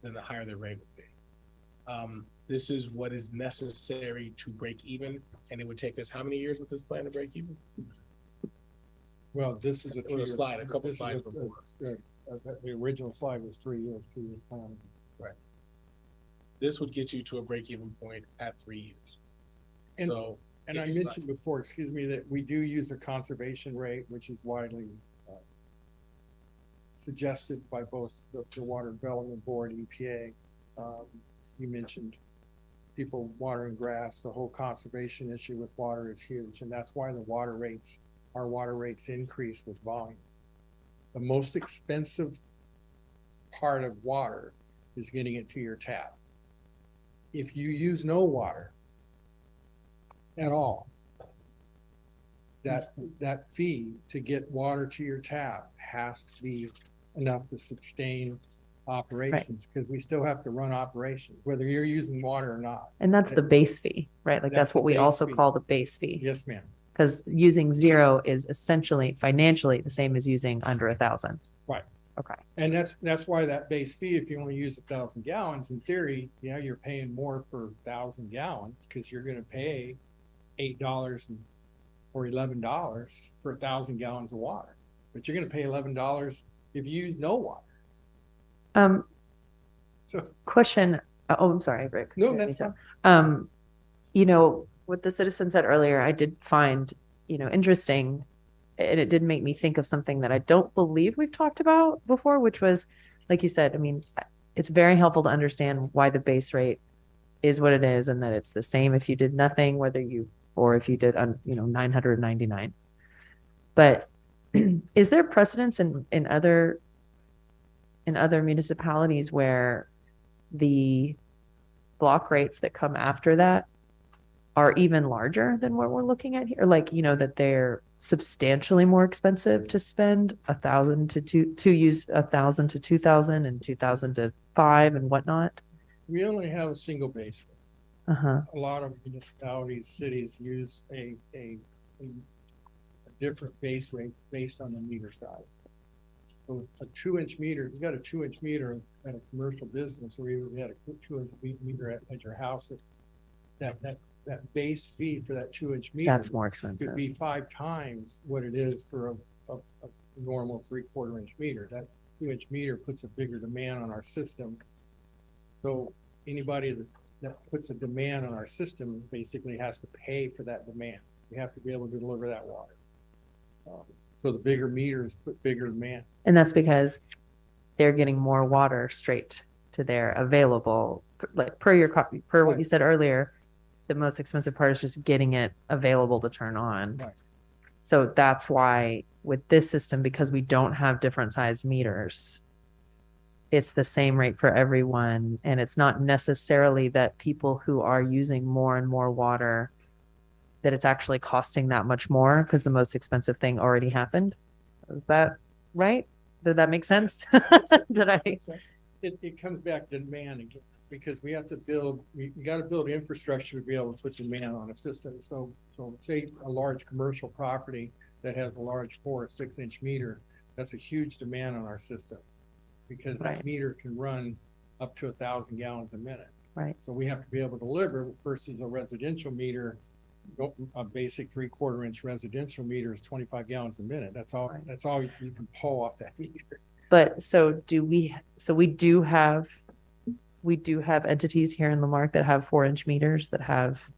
the higher the rate would be. This is what is necessary to break even, and it would take us how many years with this plan to break even? Well, this is a It was a 2-year slide, a couple this is slides a- before. The original slide was 3 years, 2-year plan. Right. This would get you to a break-even point at 3 years. And- So. And if I you like- mentioned before, excuse me, that we do use a conservation rate, which is widely suggested by both the Water Development Board, EPA. You mentioned people watering grass, the whole conservation issue with water is huge, and that's why our water rates increase with volume. The most expensive part of water is getting it to your tap. If you use no water at all, that fee to get water to your tap has to be enough to sustain operations, because we still have to run operations, whether you're using water or not. And that's the base fee, right? Like That's that's what the we base also fee. call the base fee. Yes, ma'am. Because using zero is essentially financially the same as using under 1,000. Right. Okay. And that's why that base fee, if you only use 1,000 gallons, in theory, you're paying more per 1,000 gallons, because you're gonna pay $8 or $11 for 1,000 gallons of water. But you're gonna pay $11 if you use no water. So, Question. Oh, I'm sorry, Rick. no, that's fine. What the citizen said earlier, I did find, interesting. And it did make me think of something that I don't believe we've talked about before, which was, like you said, I mean, it's very helpful to understand why the base rate is what it is, and that it's the same if you did nothing, or if you did, 999. But is there precedence in other municipalities where the block rates that come after that are even larger than what we're looking at here? Like, that they're substantially more expensive to spend 1,000 to use 1,000 to 2,000 and 2,000 to 5 and whatnot. We only have a single base rate. Uh-huh. A lot of municipalities, cities use a different base rate based on the meter size. So a 2-inch meter, you got a 2-inch meter at a commercial business, or you had a 2-inch meter at your house, that base fee for that 2-inch meter. That's more expensive. Could be 5 times what it is for a normal 3/4 inch meter. That 2-inch meter puts a bigger demand on our system. So anybody that puts a demand on our system basically has to pay for that demand. We have to be able to deliver that water. So the bigger meters put bigger demand. And that's because they're getting more water straight to their available, like per what you said earlier, the most expensive part is just getting it available to turn on. Right. So that's why with this system, because we don't have different size meters, it's the same rate for everyone. And it's not necessarily that people who are using more and more water, that it's actually costing that much more, because the most expensive thing already happened. Is that right? Did that make sense? It comes back to demand again, because we have to we got to build infrastructure to be able to put demand on a system. So say a large commercial property that has a large 4 or 6-inch meter, that's a huge demand on our system, because that meter can run up to 1,000 gallons a minute. Right. So we have to be able to deliver, versus a residential meter. A basic 3/4 inch residential meter is 25 gallons a minute. That's all. Right. That's all you can pull off that meter. But we do have entities here in Lamarck that have 4-inch meters that have,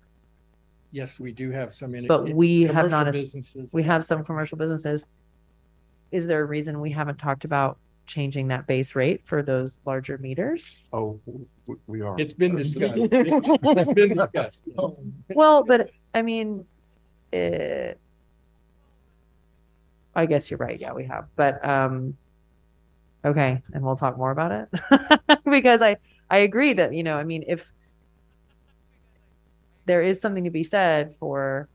Yes, we do have some. but we have commercial not, businesses. we have some commercial businesses. Is there a reason we haven't talked about changing that base rate for those larger meters? Oh, we are. It's been discussed. It's been discussed. Well, but I mean, I guess you're right. Yeah, we have, but, okay. And we'll talk more about it because I agree that, I mean, if there is something to be said for,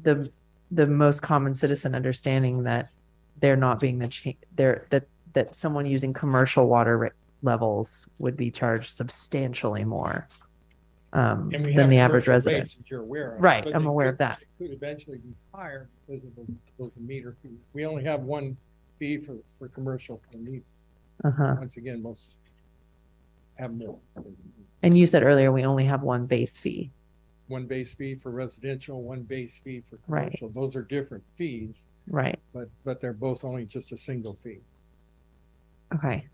the most common citizen understanding that they're not being that someone using commercial water levels would be charged substantially more And we than have the average commercial resident. rates that you're aware of. Right, but I'm they aware could- of that. they Could eventually be higher because of those meter fees. We only have one fee for commercial per meter. Uh-huh. Once again, most have more. And you said earlier, we only have one base fee. One base fee for residential, one base fee for Right. commercial. Those are different fees, Right. but they're both only just a single fee. Okay.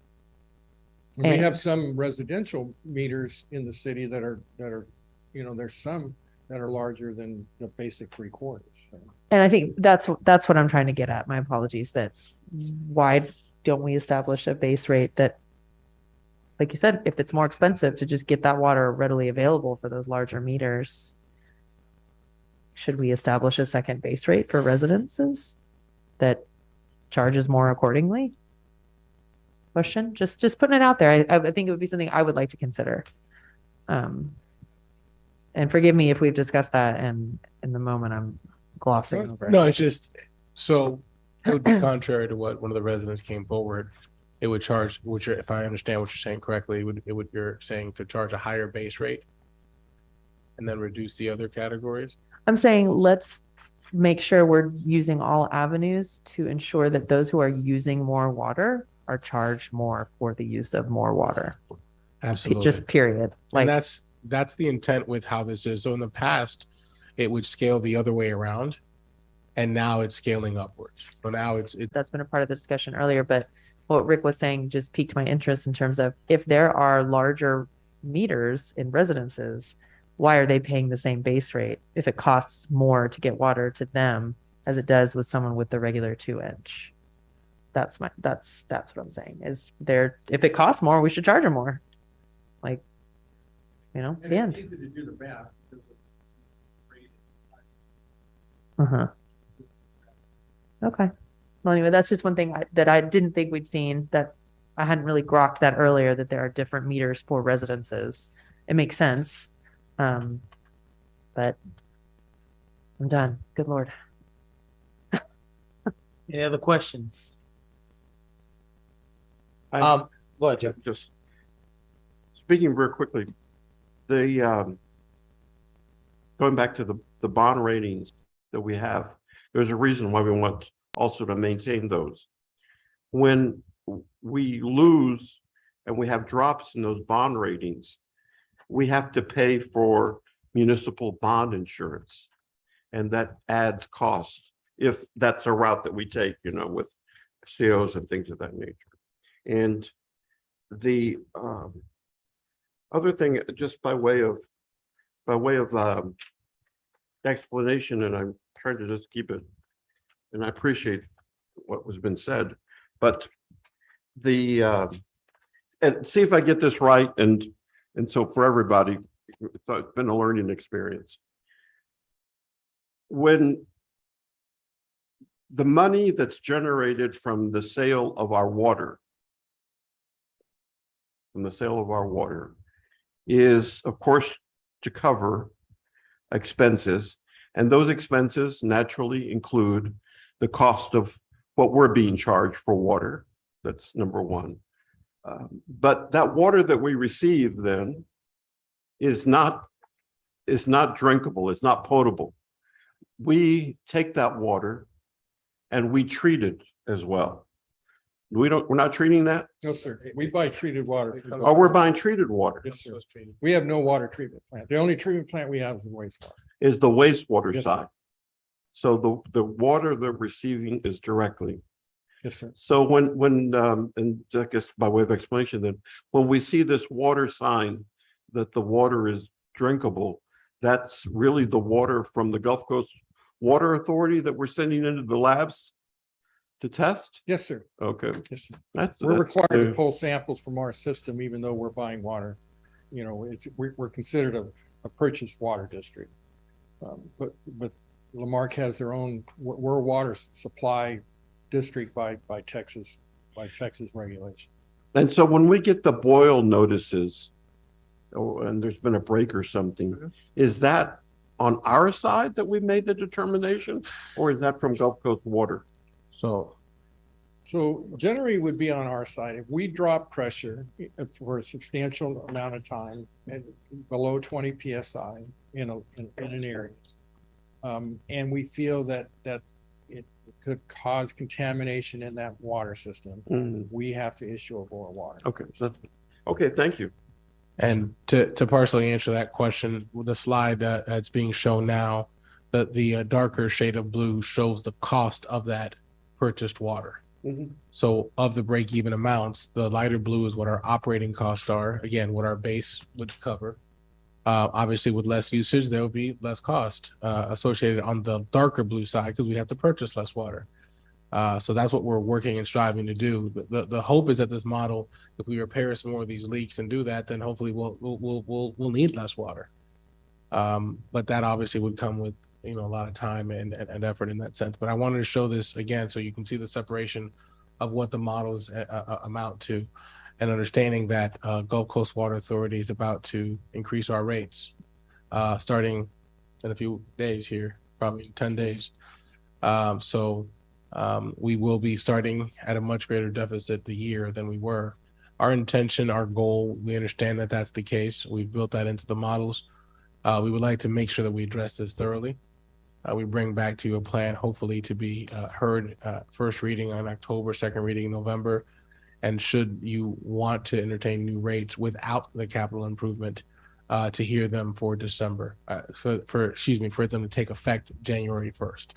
And we And- have some residential meters in the city that are, there's some that are larger than the basic 3/4. So. And I think that's what I'm trying to get at. My apologies that why don't we establish a base rate that, like you said, if it's more expensive to just get that water readily available for those larger meters, should we establish a second base rate for residences that charges more accordingly? question, just putting it out there. I think it would be something I would like to consider. And forgive me if we've discussed that and in the moment I'm glossing over it. No, it's just, so it would be contrary to what one of the residents came forward. It would charge, which, if I understand what you're saying correctly, you're saying to charge a higher base rate and then reduce the other categories? I'm saying let's make sure we're using all avenues to ensure that those who are using more water are charged more for the use of more water. Absolutely. Just period. And that's the intent with how this is. So in the past, it would scale the other way around. And now it's scaling upwards. So now that's been a part of the discussion earlier, but what Rick was saying just piqued my interest in terms of if there are larger meters in residences, why are they paying the same base rate if it costs more to get water to them as it does with someone with the regular 2-inch? That's what I'm saying is if it costs more, we should charge them more. Like, the end. It's easy to do the math. Okay. Well, anyway, that's just one thing that I didn't think we'd seen, that I hadn't really grokked that earlier, that there are different meters for residences. It makes sense. But I'm done. Good Lord. Any other questions? I- Go ahead, Joe. Just speaking very quickly, going back to the bond ratings that we have, there's a reason why we want also to maintain those. When we lose and we have drops in those bond ratings, we have to pay for municipal bond insurance. And that adds costs if that's a route that we take, with COs and things of that nature. And the other thing, just by way of explanation, and I'm trying to just keep it, and I appreciate what was been said, but and see if I get this right, and so for everybody, it's been a learning experience. When the money that's generated from the sale of our water, is, of course, to cover expenses, and those expenses naturally include the cost of what we're being charged for water. That's number one. But that water that we receive then is not drinkable, it's not potable. We take that water and we treat it as well. We're not treating that? No, sir. We buy treated water. Oh, we're buying treated water. Yes, sir. We have no water treatment plant. The only treatment plant we have is the wastewater. Is the wastewater Yes, sir. side. So the water they're receiving is directly. Yes, sir. So when and I guess by way of explanation, then when we see this water sign that the water is drinkable, that's really the water from the Gulf Coast Water Authority that we're sending into the labs to test? Yes, sir. Okay. Yes, sir. That's We're required to new. pull samples from our system, even though we're buying water. We're considered a purchased water district. But Lamarque has their own, we're a water supply district by Texas regulations. And so when we get the boil notices, and there's been a break or something, is that on our side that we made the determination, or is that from Gulf Coast Water? So generally would be on our side. If we drop pressure for a substantial amount of time and below 20 PSI in an area, and we feel that it could cause contamination in that water system, we have to issue a boil water. Okay, thank you. And to partially answer that question, with the slide that's being shown now, that the darker shade of blue shows the cost of that purchased water. So of the break-even amounts, the lighter blue is what our operating costs are. Again, what our base would cover. Obviously, with less usage, there will be less cost associated on the darker blue side because we have to purchase less water. So that's what we're working and striving to do. The hope is that this model, if we repair some more of these leaks and do that, then hopefully we'll need less water. But that obviously would come with a lot of time and effort in that sense. But I wanted to show this again so you can see the separation of what the models amount to, and understanding that Gulf Coast Water Authority is about to increase our rates starting in a few days here, probably 10 days. We will be starting at a much greater deficit the year than we were. Our intention, our goal, we understand that that's the case. We've built that into the models. We would like to make sure that we address this thoroughly. We bring back to you a plan, hopefully to be heard first reading on October, second reading in November. And should you want to entertain new rates without the capital improvement, to hear them for December, for them to take effect January 1st.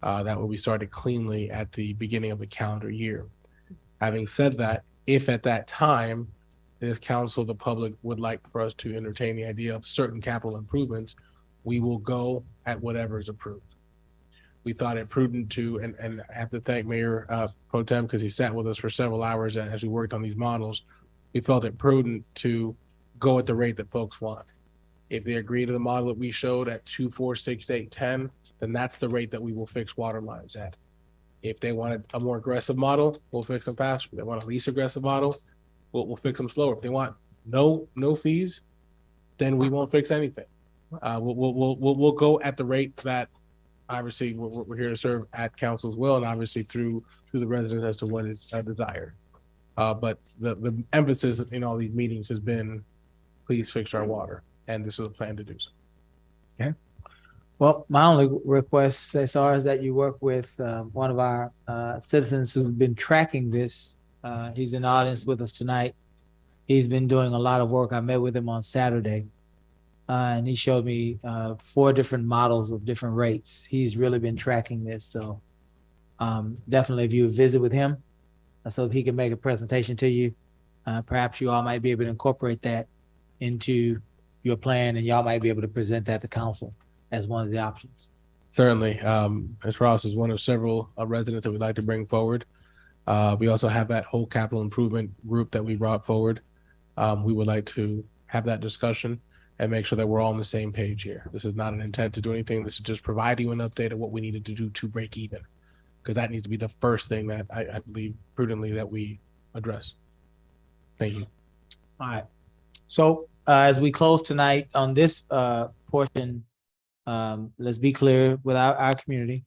That will be started cleanly at the beginning of the calendar year. Having said that, if at that time, this council, the public would like for us to entertain the idea of certain capital improvements, we will go at whatever is approved. We thought it prudent to, and I have to thank Mayor Pro Tem because he sat with us for several hours as we worked on these models. We felt it prudent to go at the rate that folks want. If they agree to the model that we showed at 2, 4, 6, 8, 10, then that's the rate that we will fix water lines at. If they wanted a more aggressive model, we'll fix them faster. If they want a least aggressive model, we'll fix them slower. If they want no fees, then we won't fix anything. We'll go at the rate that obviously we're here to serve at council's will, and obviously through the residents as to what is desired. But the emphasis in all these meetings has been, please fix our water, and this is a plan to do so. Okay. Well, my only request, Cesar, is that you work with one of our citizens who's been tracking this. He's in the audience with us tonight. He's been doing a lot of work. I met with him on Saturday, and he showed me 4 different models of different rates. He's really been tracking this. So definitely if you visit with him so that he can make a presentation to you, perhaps you all might be able to incorporate that into your plan, and y'all might be able to present that to council as one of the options. Certainly. Ms. Ross is one of several residents that we'd like to bring forward. We also have that whole capital improvement group that we brought forward. We would like to have that discussion and make sure that we're all on the same page here. This is not an intent to do anything. This is just providing you an update of what we needed to do to break even, because that needs to be the first thing that I believe prudently that we address. Thank you. All right. So as we close tonight on this portion, let's be clear with our community.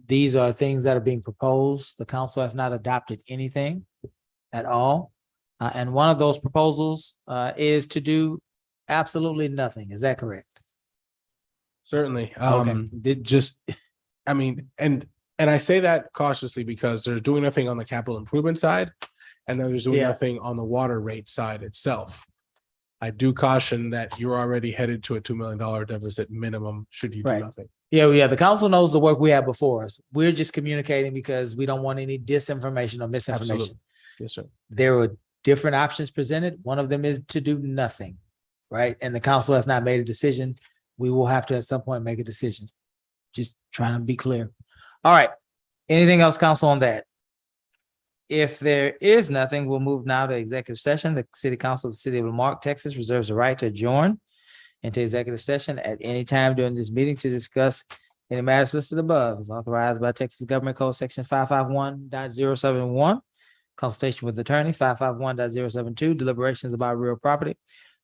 These are things that are being proposed. The council has not adopted anything at all. And one of those proposals is to do absolutely nothing. Is that correct? Certainly. Okay. And I say that cautiously because there's doing nothing on the capital improvement side, and then there's doing nothing on the water rate side itself. I do caution that you're already headed to a $2 million deficit minimum should you do nothing. Yeah. The council knows the work we have before us. We're just communicating because we don't want any disinformation or misinformation. Absolutely. Yes, sir. There were different options presented. One of them is to do nothing, right? And the council has not made a decision. We will have to at some point make a decision. Just trying to be clear. All right. Anything else, council, on that? If there is nothing, we'll move now to executive session. The City Council of the City of Marque, Texas reserves the right to adjourn into executive session at any time during this meeting to discuss any matters listed above, as authorized by Texas Government Code Section 551.071. Consultation with attorney, 551.072, deliberations about real property,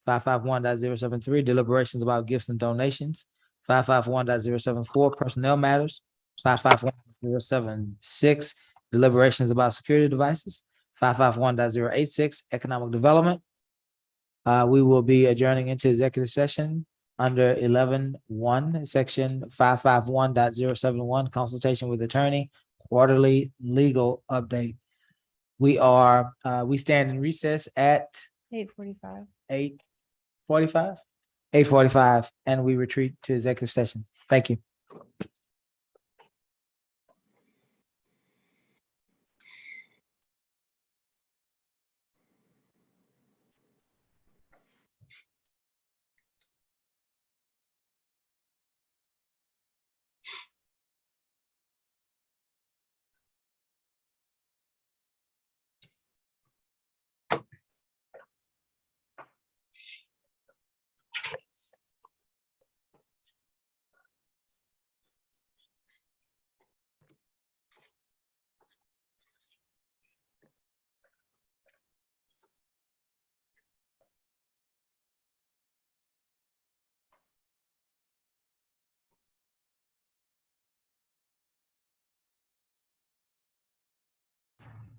551.073, deliberations about gifts and donations, 551.074, personnel matters, 551.076, deliberations about security devices, 551.086, economic development. We will be adjourning into executive session under 11.1, section 551.071, consultation with attorney, quarterly legal update. We stand in recess at 8:45. 8:45, and we retreat to executive session. Thank you.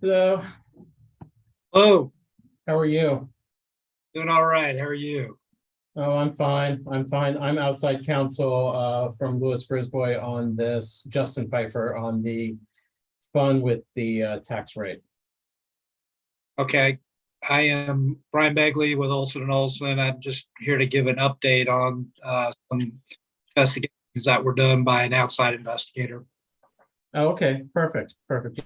Hello, Oh, how are you? doing all right. How are you? Oh, I'm fine. I'm fine. I'm outside counsel from Louis Brisbois on this, Justin Pfeiffer on the fund with the tax rate. Okay. I am Brian Bagley with Olson and Olson. I'm just here to give an update on some investigations that were done by an outside investigator. Oh, okay, perfect, perfect.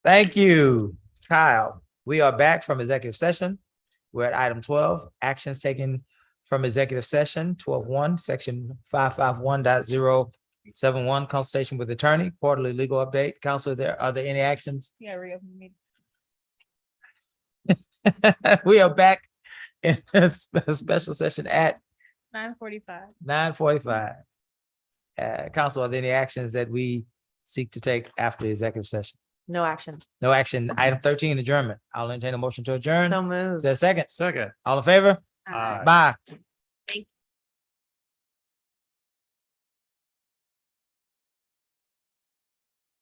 Thank you, Kyle. We are back from executive session. We're at item 12, actions taken from executive session, 12.1, section 551.071, consultation with attorney, quarterly legal update. Counselor, are there any actions? Yeah, reopen the meeting. We are back in a special session at 9:45. 9:45. Council, are there any actions that we seek to take after the executive session? No action. No action. Item 13, adjournment. I'll entertain a motion to adjourn. So moved. Is there a second? Second. All in favor? Aye. Bye.